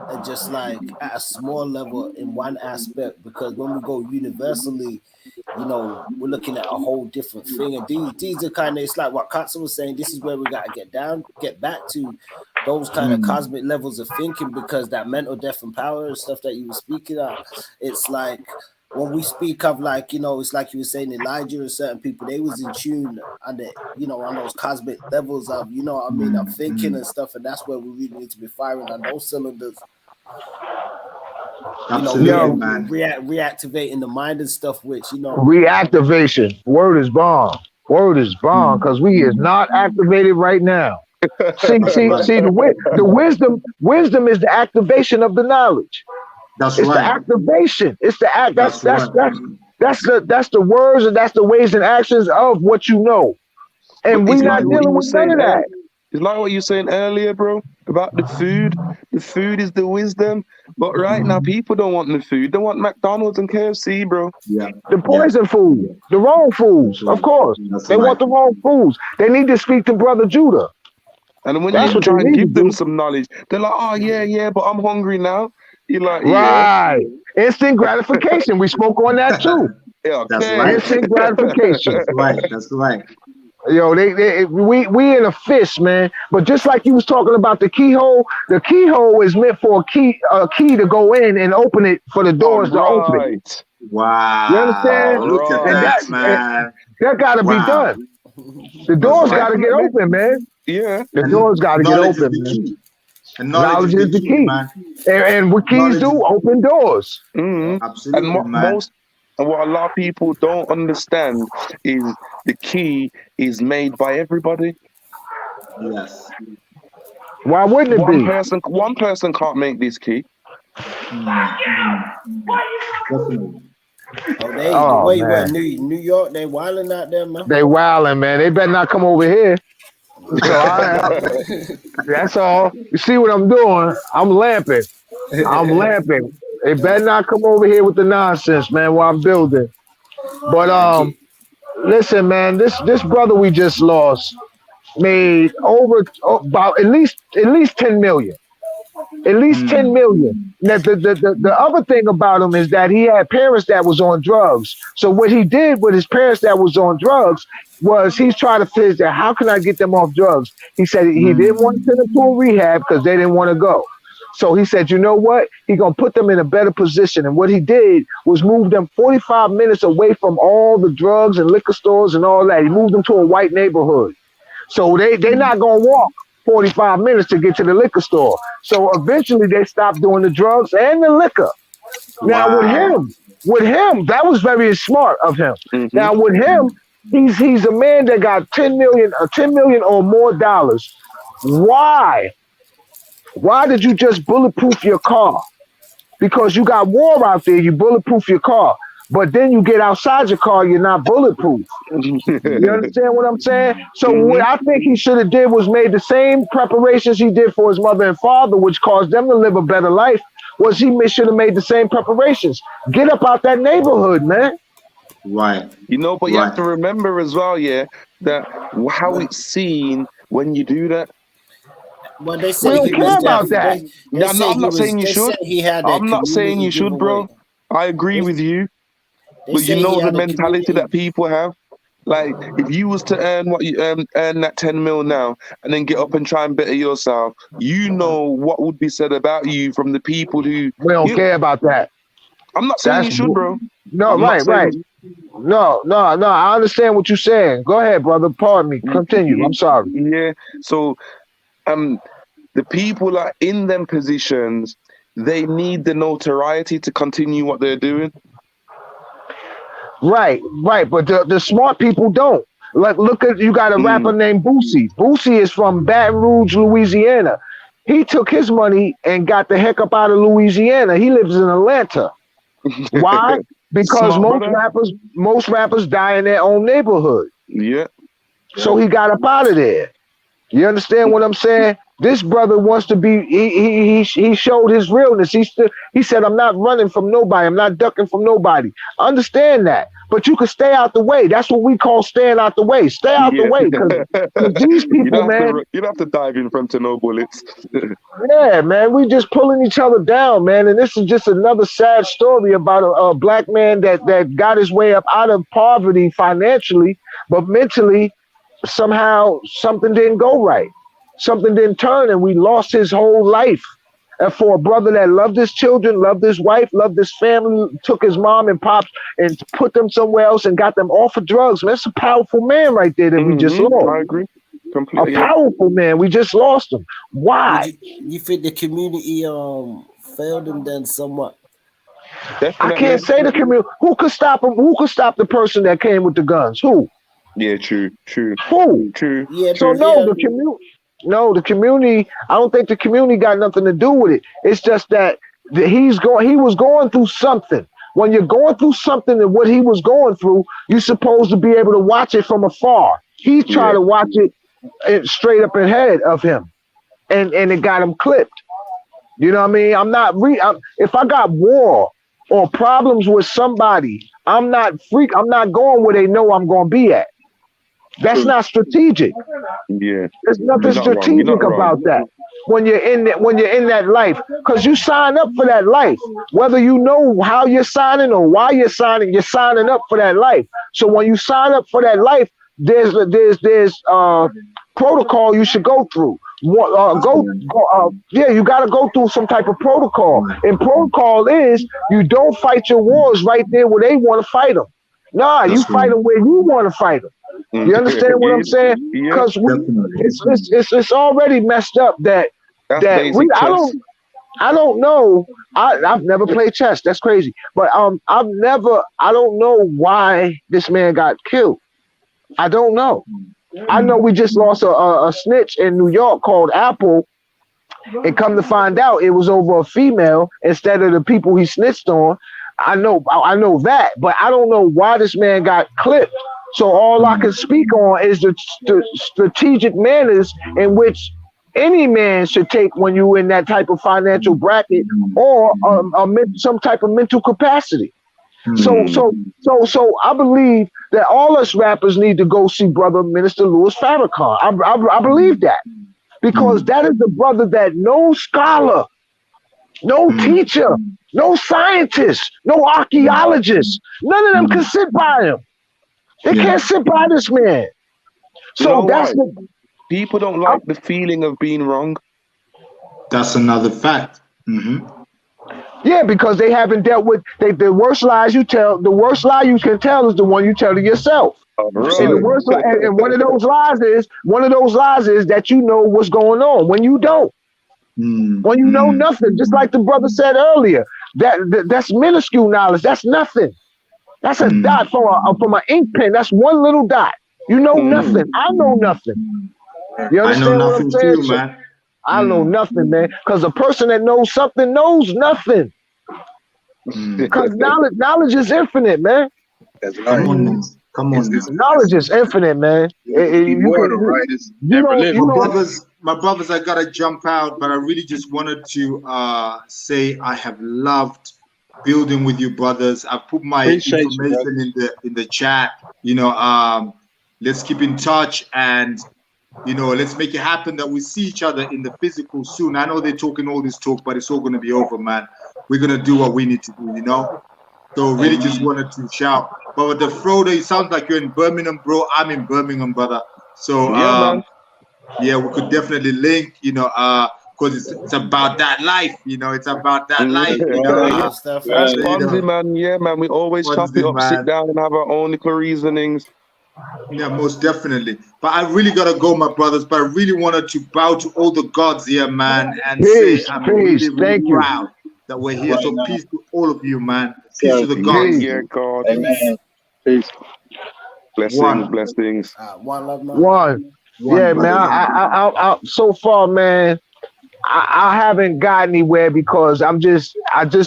are just like at a small level in one aspect, because when we go universally, you know, we're looking at a whole different thing. And these are kind of, it's like what Kottsa was saying, this is where we got to get back to those kind of cosmic levels of thinking, because that mental depth and power and stuff that you were speaking of, it's like when we speak of, like, you know, it's like you were saying Elijah and certain people, they was in tune on the, you know, on those cosmic levels of, you know what I mean, of thinking and stuff, and that's where we really need to be firing on those cylinders. You know, Absolutely, Yo, man. reactivating the mind and stuff, which, you know, reactivation. Word is bomb. Word is bomb because we is not activated right now. See, That's see, right. see. The wisdom is the activation of the knowledge. That's It's the right. activation. It's the act. That's right. That's the words and that's the ways and actions of what you know. But And we it's not like what you dealing were with none saying of earlier. that. It's like what you were saying earlier, bro, about the food. The food is the wisdom. But right now, people don't want the food. They want McDonald's and KFC, bro. Yeah. The poison food, the wrong foods, of course. That's They right. want the wrong foods. They need to speak to Brother Judah. And when That's you what they try and need to give them do. some knowledge, they're like, oh, yeah, but I'm hungry now. You're like, Right. Instant gratification. We spoke on that too. yeah. That's Okay. right. Instant gratification. That's right. That's right. Yo, we in a fist, man. But just like you was talking about the keyhole is meant for a key to go in and open it for the doors to open it. Right. Wow. You understand? Look at And that, man. that gotta be Wow. done. The doors right. gotta get open, man. Yeah. The doors gotta get Knowledge open, is the man. key. And knowledge is the key, man. And what keys Knowledge do? is- Open doors. Mhm. Absolutely, And man. what a lot of people don't understand is the key is made by everybody. Yes. Why wouldn't it be? One person can't make this key. Definitely. Oh, they Oh, wait, man. what? New York, they wilding out there, man. They wilding, man. They better not come over here. So that's all. You see what I'm doing? I'm lamping. They better not come over here with the nonsense, man, while I'm building. But listen, man, this brother we just lost made over about at least 10 million. At least 10 million. Now, the other thing about him is that he had parents that was on drugs. So what he did with his parents that was on drugs was he's trying to figure out, how can I get them off drugs? He said he didn't want to send them to a rehab because they didn't want to go. So he said, you know what? He's going to put them in a better position. And what he did was move them 45 minutes away from all the drugs and liquor stores and all that. He moved them to a white neighborhood. So they're not going to walk 45 minutes to get to the liquor store. So eventually they stopped doing the drugs and the liquor. Now with him, that was very smart of him. Mhm. Now with him, he's a man that got 10 million or more dollars. Why? Why did you just bulletproof your car? Because you got war out there, you bulletproof your car. But then you get outside your car, you're not bulletproof. You understand what I'm saying? So what I think he should have did was made the same preparations he did for his mother and father, which caused them to live a better life, was he should have made the same preparations. Get up out that neighborhood, man. Right. But you have to remember as well, that how it's seen when you do that. Well, they We say don't he care was about that. I'm not saying you should. He had that I'm not saying you should, bro. giveaway. I agree with you. They But say you know he the had a mentality community. that people have. Like, if you was to earn what you earn that 10 mil now, and then get up and try and better yourself, you know what would be said about you from the people who. We don't care about that. I'm not saying you should, bro. No, I'm not right. saying- No. I understand what you're saying. Go ahead, brother. Pardon me. Continue. I'm sorry. Yeah. So, the people are in them positions. They need the notoriety to continue what they're doing. Right. But the smart people don't. Like, look at, you got a rapper named Boosie. Boosie is from Baton Rouge, Louisiana. He took his money and got the heck up out of Louisiana. He lives in Atlanta. Why? Because Smart, most rappers die in their own neighborhood. Yeah. So he got up out of there. You understand what I'm saying? This brother wants to be. He showed his realness. He said, "I'm not running from nobody. I'm not ducking from nobody." Understand that, but you can stay out the way. That's what we call staying out the way. Stay out the way, because these people, man. You don't have to dive in front of no bullets. Yeah, man, we just pulling each other down, man. And this is just another sad story about a black man that got his way up out of poverty financially, but mentally, somehow something didn't go right. Something didn't turn, and we lost his whole life. And for a brother that loved his children, loved his wife, loved his family, took his mom and pops and put them somewhere else and got them off of drugs, man, that's a powerful man right there that we just lost. I agree. Completely. A powerful man. We just lost him. Why? You think the community failed him then somewhat? Definitely. I can't say the community. Who could stop him? Who could stop the person that came with the guns? Who? Yeah, true. Who? True. Yeah, So the community. No, the community. I don't think the community got nothing to do with it. It's just that he was going through something. When you're going through something and what he was going through, you're supposed to be able to watch it from afar. He tried to watch it straight up ahead of him, and it got him clipped. You know what I mean? If I got war or problems with somebody, I'm not going where they know I'm going to be at. That's not strategic. Yeah. There's nothing strategic about that when you're in that life, because you sign up for that life. Whether you know how you're signing or why you're signing up for that life. So when you sign up for that life, there's protocol you should go through. You got to go through some type of protocol. And protocol is you don't fight your wars right there where they want to fight them. Nah, you fight them where you want to fight them. You understand what I'm saying? Because it's already messed up that I don't know. I've never played chess. That's crazy. But I don't know why this man got killed. I don't know. I know we just lost a snitch in New York called Apple, and come to find out it was over a female instead of the people he snitched on. I know that, but I don't know why this man got clipped. So all I can speak on is the strategic manners in which any man should take when you're in that type of financial bracket or some type of mental capacity. So I believe that all us rappers need to go see brother Minister Louis Farrakhan. I believe that, because that is the brother that no scholar, no teacher, no scientist, no archaeologist, none of them can sit by him. They can't sit by this man. So that's people don't like the feeling of being wrong. That's another fact. Yeah, because they haven't dealt with the worst lies you tell. The worst lie you can tell is the one you tell to yourself. Right. And the worst and one of those lies is that you know what's going on when you don't. When you know nothing, just like the brother said earlier, that's minuscule knowledge. That's nothing. That's a dot from an ink pen. That's one little dot. You know nothing. I know nothing. You understand what I'm saying? Too, man. I know nothing, man. Because a person that knows something knows nothing. Because knowledge is infinite, man. That's right. Come on. Knowledge is infinite, man. My brothers, I gotta jump out, but I really just wanted to say I have loved building with you, brothers. I put my information in the chat. Let's keep in touch, and let's make it happen that we see each other in the physical soon. I know they're talking all this talk, but it's all gonna be over, man. We're gonna do what we need to do, So really just wanted to shout. But with the Froda, it sounds like you're in Birmingham, bro. I'm in Birmingham, brother. So we could definitely link, because it's about that life, it's about that life. That's Fonzie, man. Yeah, man. We always chop it up, sit down and have our own little reasonings. Yeah, most definitely. But I really gotta go, my brothers. But I really wanted to bow to all the gods here, man, and say I'm really, really proud that we're here. So peace to all of you, man. Peace to the gods. Yeah, God. Amen. Peace. Blessings. One love, man. One. Yeah, man. I so far, man, I haven't got anywhere because I just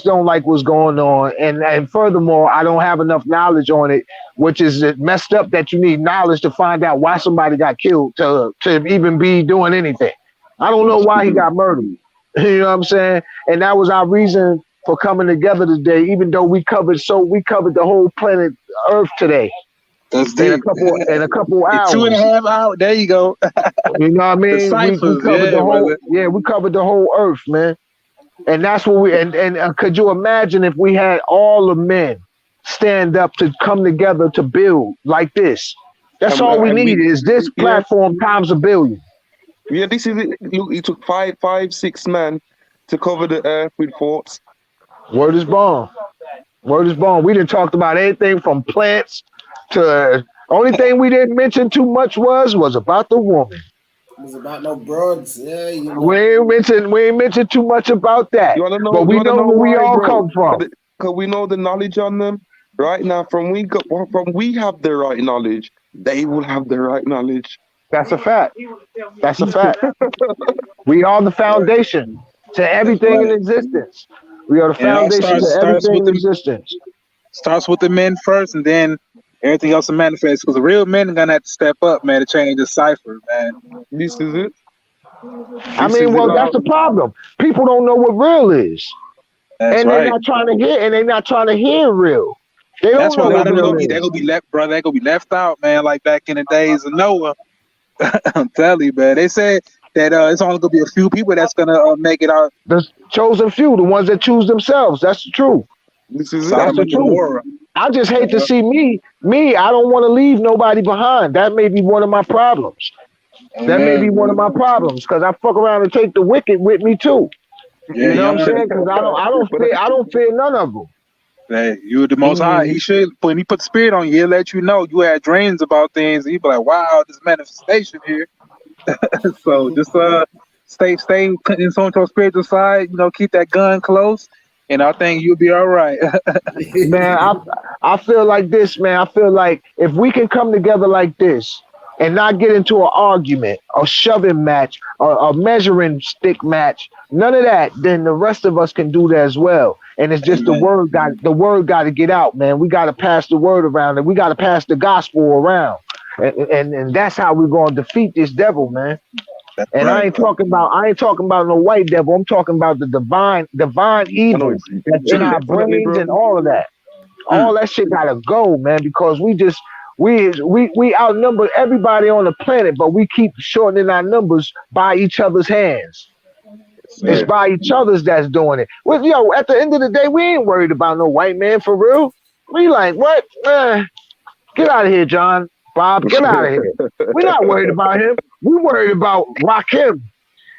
don't like what's going on, and furthermore, I don't have enough knowledge on it, which is messed up that you need knowledge to find out why somebody got killed to even be doing anything. I don't know why he got murdered. You know what I'm saying? And that was our reason for coming together today, even though we covered the whole planet Earth today. That's in a couple hours. 2.5 hours. There you go. You know what I mean? We covered the whole Earth, man. And that's what and could you imagine if we had all the men stand up to come together to build like this? That's all we need is this platform times a billion. Yeah, this is it. Look, it took 6 men to cover the Earth with thoughts. Word is born. We done talked about anything from plants to only thing we didn't mention too much was about the woman. It was about no broads. Yeah, we ain't mentioned too much about that. But we know where we all come from. Because we know the knowledge on them right now. From we have the right knowledge, they will have the right knowledge. That's a fact. We are the foundation to everything in existence. We are the foundation to everything in existence. Starts with the men first, and then Everything else will manifest because the real men are gonna have to step up, man, to change the cipher, man. This is it. I mean, well, that's the problem. People don't know what real is, That's and they're right. not trying to hear, and they're not trying to hear real. They That's don't why know a lot what of them real they is. gonna be left, brother. They gonna be left out, man. Like back in the days of Noah. I'm telling you, man. They said that it's only gonna be a few people that's gonna make it out. The chosen few, the ones that choose themselves. That's the truth. This is it. That's Sodom the and truth. Gomorrah. I just hate to see me. I don't want to leave nobody behind. That may be one of my problems. That may be Amen. one of my problems because I fuck around and take the wicked with me too. Yeah, You know what I'm young. saying? Because I don't fear none of them. Hey, you the most high. He should when he put the spirit on you, he'll let you know you had dreams about things. And you be like, wow, this manifestation here. So just stay in on your spiritual side. You know, keep that gun close, and I think you'll be all right. Man, I feel like this, man. I feel like if we can come together like this and not get into an argument, a shoving match, or a measuring stick match, none of that, then the rest of us can do that as well. And it's just the word got to get out, man. We got to pass the word around, and we got to pass the gospel around, and that's how we're going to defeat this devil, man. That's And right. I ain't talking about no white devil. I'm talking about the divine evil that's in our Definitely, brains bro. and all of that. All that shit gotta go, man, because we outnumber everybody on the planet, but we keep shortening our numbers by each other's hands. It's Yeah. by each other's that's doing it. Well, at the end of the day, we ain't worried about no white man for real. We like, what? Get out of here, John. Bob, get out of here. We're not worried about him. We worried about Rakim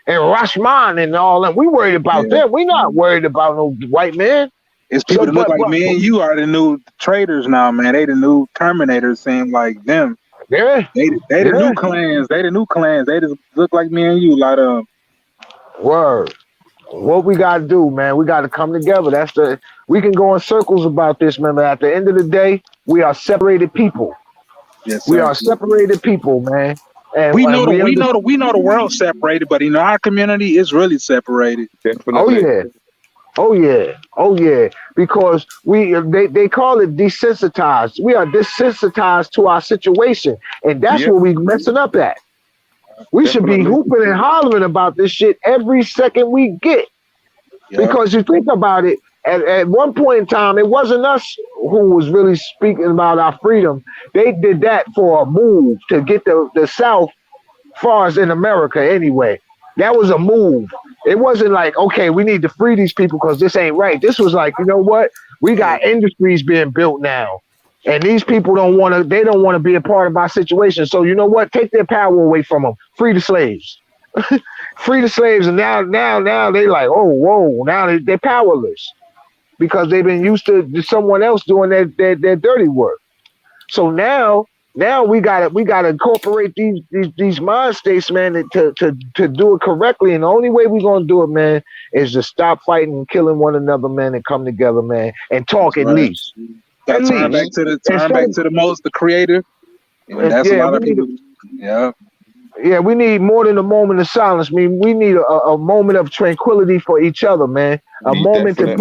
and Rashman and all that. We worried about them. We not worried about no white man. It's people that look like me and you are the new traders now, man. They the new Terminators, seem like them. Yeah. They the new clans. They the new clans. They just look like me and you, a lot of them. Word. What we gotta do, man? We gotta come together. We can go in circles about this, man. But at the end of the day, we are separated people. Yes, we sir. are separated people, man. And we know the world's separated, but in our community, it's really separated. Definitely. Oh yeah. Because they call it desensitized. We are desensitized to our situation, and that's what we messing up at. We should be hooping and hollering about this shit every second we get. Because you think about it, at one point in time, it wasn't us who was really speaking about our freedom. They did that for a move to get the South far as in America anyway. That was a move. It wasn't like, okay, we need to free these people because this ain't right. This was like, you know what? We got industries being built now. And these people don't want to be a part of our situation. So you know what? Take their power away from them. Free the slaves. Free the slaves. And now they like, oh, whoa, now they're powerless because they've been used to someone else doing their dirty work. So now we gotta incorporate these mind states, man, to do it correctly. And the only way we're gonna do it, man, is to stop fighting and killing one another, man, and come together, man, and talk at least. Turn back to the creator. And that's a lot of people. Yeah, we need more than a moment of silence. I mean, we need a moment of tranquility for each other, man. A moment to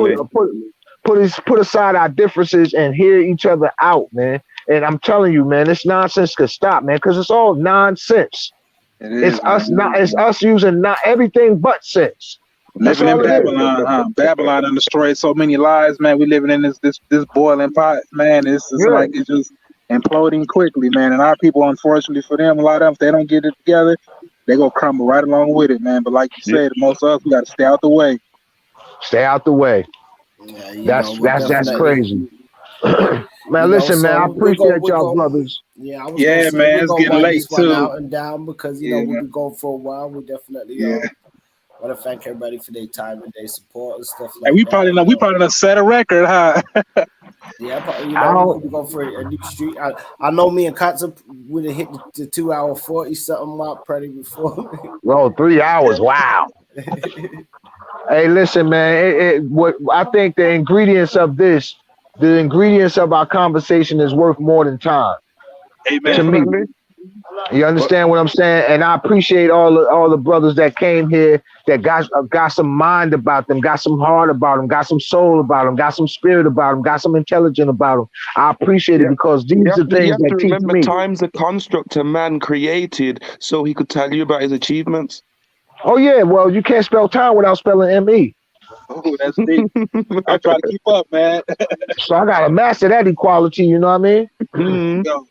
put aside our differences and hear each other out, man. And I'm telling you, man, this nonsense could stop, man, because it's all nonsense. It's us using not everything but sense. Living in Babylon, Babylon done destroyed so many lives, man. We living in this boiling pot, man. It's like it's just imploding quickly, man. And our people, unfortunately for them, a lot of them, if they don't get it together, they gonna crumble right along with it, man. But like you said, most of us, we gotta stay out the way. Stay out the way. Yeah, that's crazy. Man, listen, man, I appreciate y'all, brothers. Yeah, man, it's getting late too. Out and down because we've been going for a while. We definitely want to thank everybody for their time and their support and stuff like and we that. We probably done set a record, huh? Yeah, we go for a new street. I know me and Kottsa would have hit the 2 hour 40 something mark pretty before. Well, 3 hours, wow. Hey, listen, man. What I think the ingredients of our conversation is worth more than time. Amen. To me, You understand what I'm saying? And I appreciate all the brothers that came here that got some mind about them, got some heart about them, got some soul about them, got some spirit about them, got some intelligence about them. I appreciate it because these are You things have that to teach remember, me. time's a construct a man created so he could tell you about his achievements. Oh yeah, well you can't spell time without spelling M-E. Oh, that's deep. I try to keep up, man. So I gotta master that equality. You know what I mean? Mm. Yo,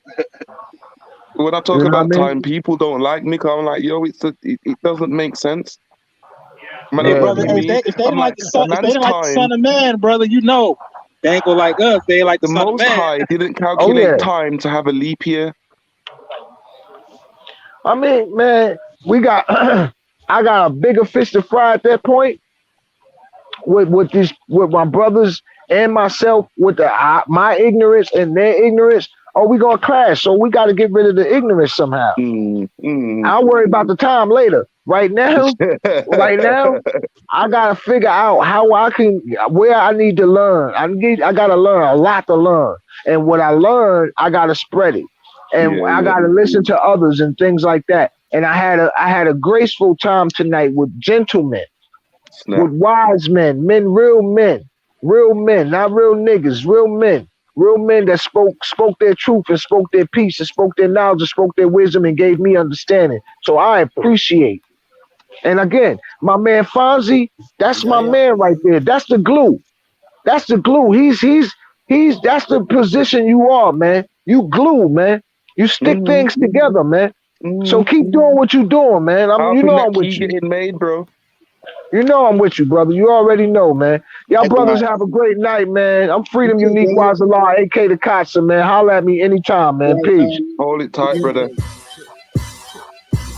When I talk You know what I about mean? time, people don't like me because I'm like, yo, it doesn't make sense. Man, hey, I look brother, at man. me, if they I'm didn't like like, the a son, if they man's didn't like the time, son of man, brother, you know, they ain't gonna like us. They ain't like the the son of Most man. High didn't Oh calculate yeah. time to have a leap year. I mean, man, we got I got a bigger fish to fry at that point with my brothers and myself with my ignorance and their ignorance. Oh, we gonna clash, so we got to get rid of the ignorance somehow. I'll worry about the time later. Right now, I gotta figure out how I can where I need to learn. I gotta learn a lot to learn, and what I learn, I gotta spread it, and I Yeah. gotta listen to others and things like that. And I had a graceful time tonight with gentlemen, Snap. with wise men, real men, not real niggas, real men that spoke their truth and spoke their peace and spoke their knowledge and spoke their wisdom and gave me understanding. So I appreciate. And again, my man Fonzie, that's my Yeah. man right there. That's the glue. That's the glue. He's that's the position you are, man. You glue, man. You stick Mm-hmm. things together, man. So Mm-hmm. keep doing what you're doing, man. You Helping know that I'm with key you. getting made, bro. You know I'm with you, brother. You already know, man. Y'all Hey, brothers have a great night, man. I'm you Freedom too, Unique brother. Wise Allah, AK the Kottsa, man. Holla at me anytime, man. Right, Peace. Hold it tight, brother.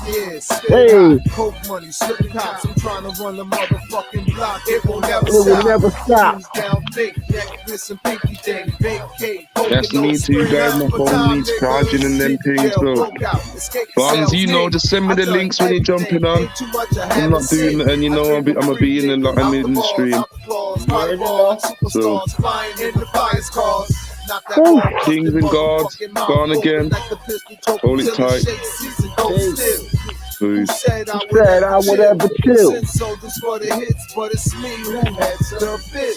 Yeah, spit Hey, hot, coke money, slipping cops. I'm trying to run the motherfucking block. It will never it will stop. never stop. Who's down thick, necklace and pinky thing, vacate, That's poking no me to you spring guys. up My for phone time, needs charging and niggas. them Hit the things, jail, so. broke out, escape the Bonds, cells. you know, just send me I the done links when you're everything, jumping on. ain't too much I I'm haven't not doing seen. it, and you I know, dream I'm of gonna be in freedom, I'm out in the the balls, stream. out the claws, You out the already ball, know. So, superstars flying in the flyers cars. Knock that Whew. ball, kings busted and gods, motherfucking mouth gone open again. like the pistol choke Hold it till it tight. shakes, season goes Peace. still. Who Peace. said I would Said I ever would chill? ever chill. Sin soldiers for the hits, but it's me who heads the bit.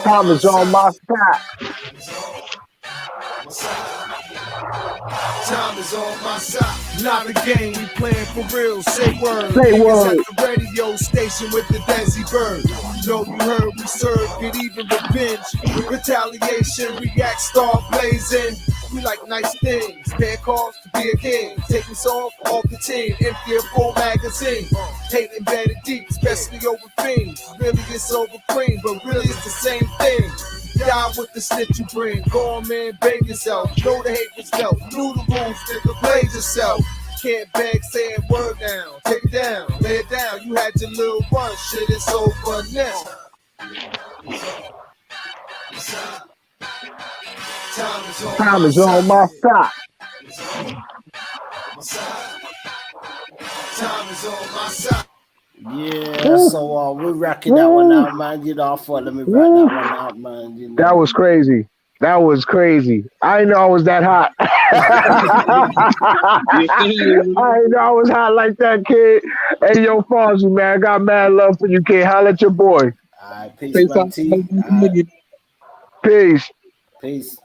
Time is on my side. Time is on my side. Not a game, we playing for real. Say word. Say Niggas word. at the radio station with the Desi Bird. You know you heard we serve, get even revenge. Retaliation, react, start blazing. We like nice things. Pay calls to be a king. Take us off the team. Empty a full magazine. Hate embedded deep, especially over fiends. Really it's over cream, but really it's the same thing. Die with the snitch you bring. Go on, man, bang yourself. Know the hate was dealt. Knew the rules, nigga, play yourself. Can't beg, say a word down. Take it down, lay it down. You had your little run, shit, it's over now. Time is on my side. Time is on my side. Woo. So we're racking that one out, man. You know, I thought let me rack that one out, man. You know. That was crazy. That was crazy. I didn't know I was that hot. I didn't know I was hot like that, kid. Hey, yo, Fonzie, man, I got mad love for you, kid. Holla at your boy. All right, peace, man. T. All right, Peace. peace.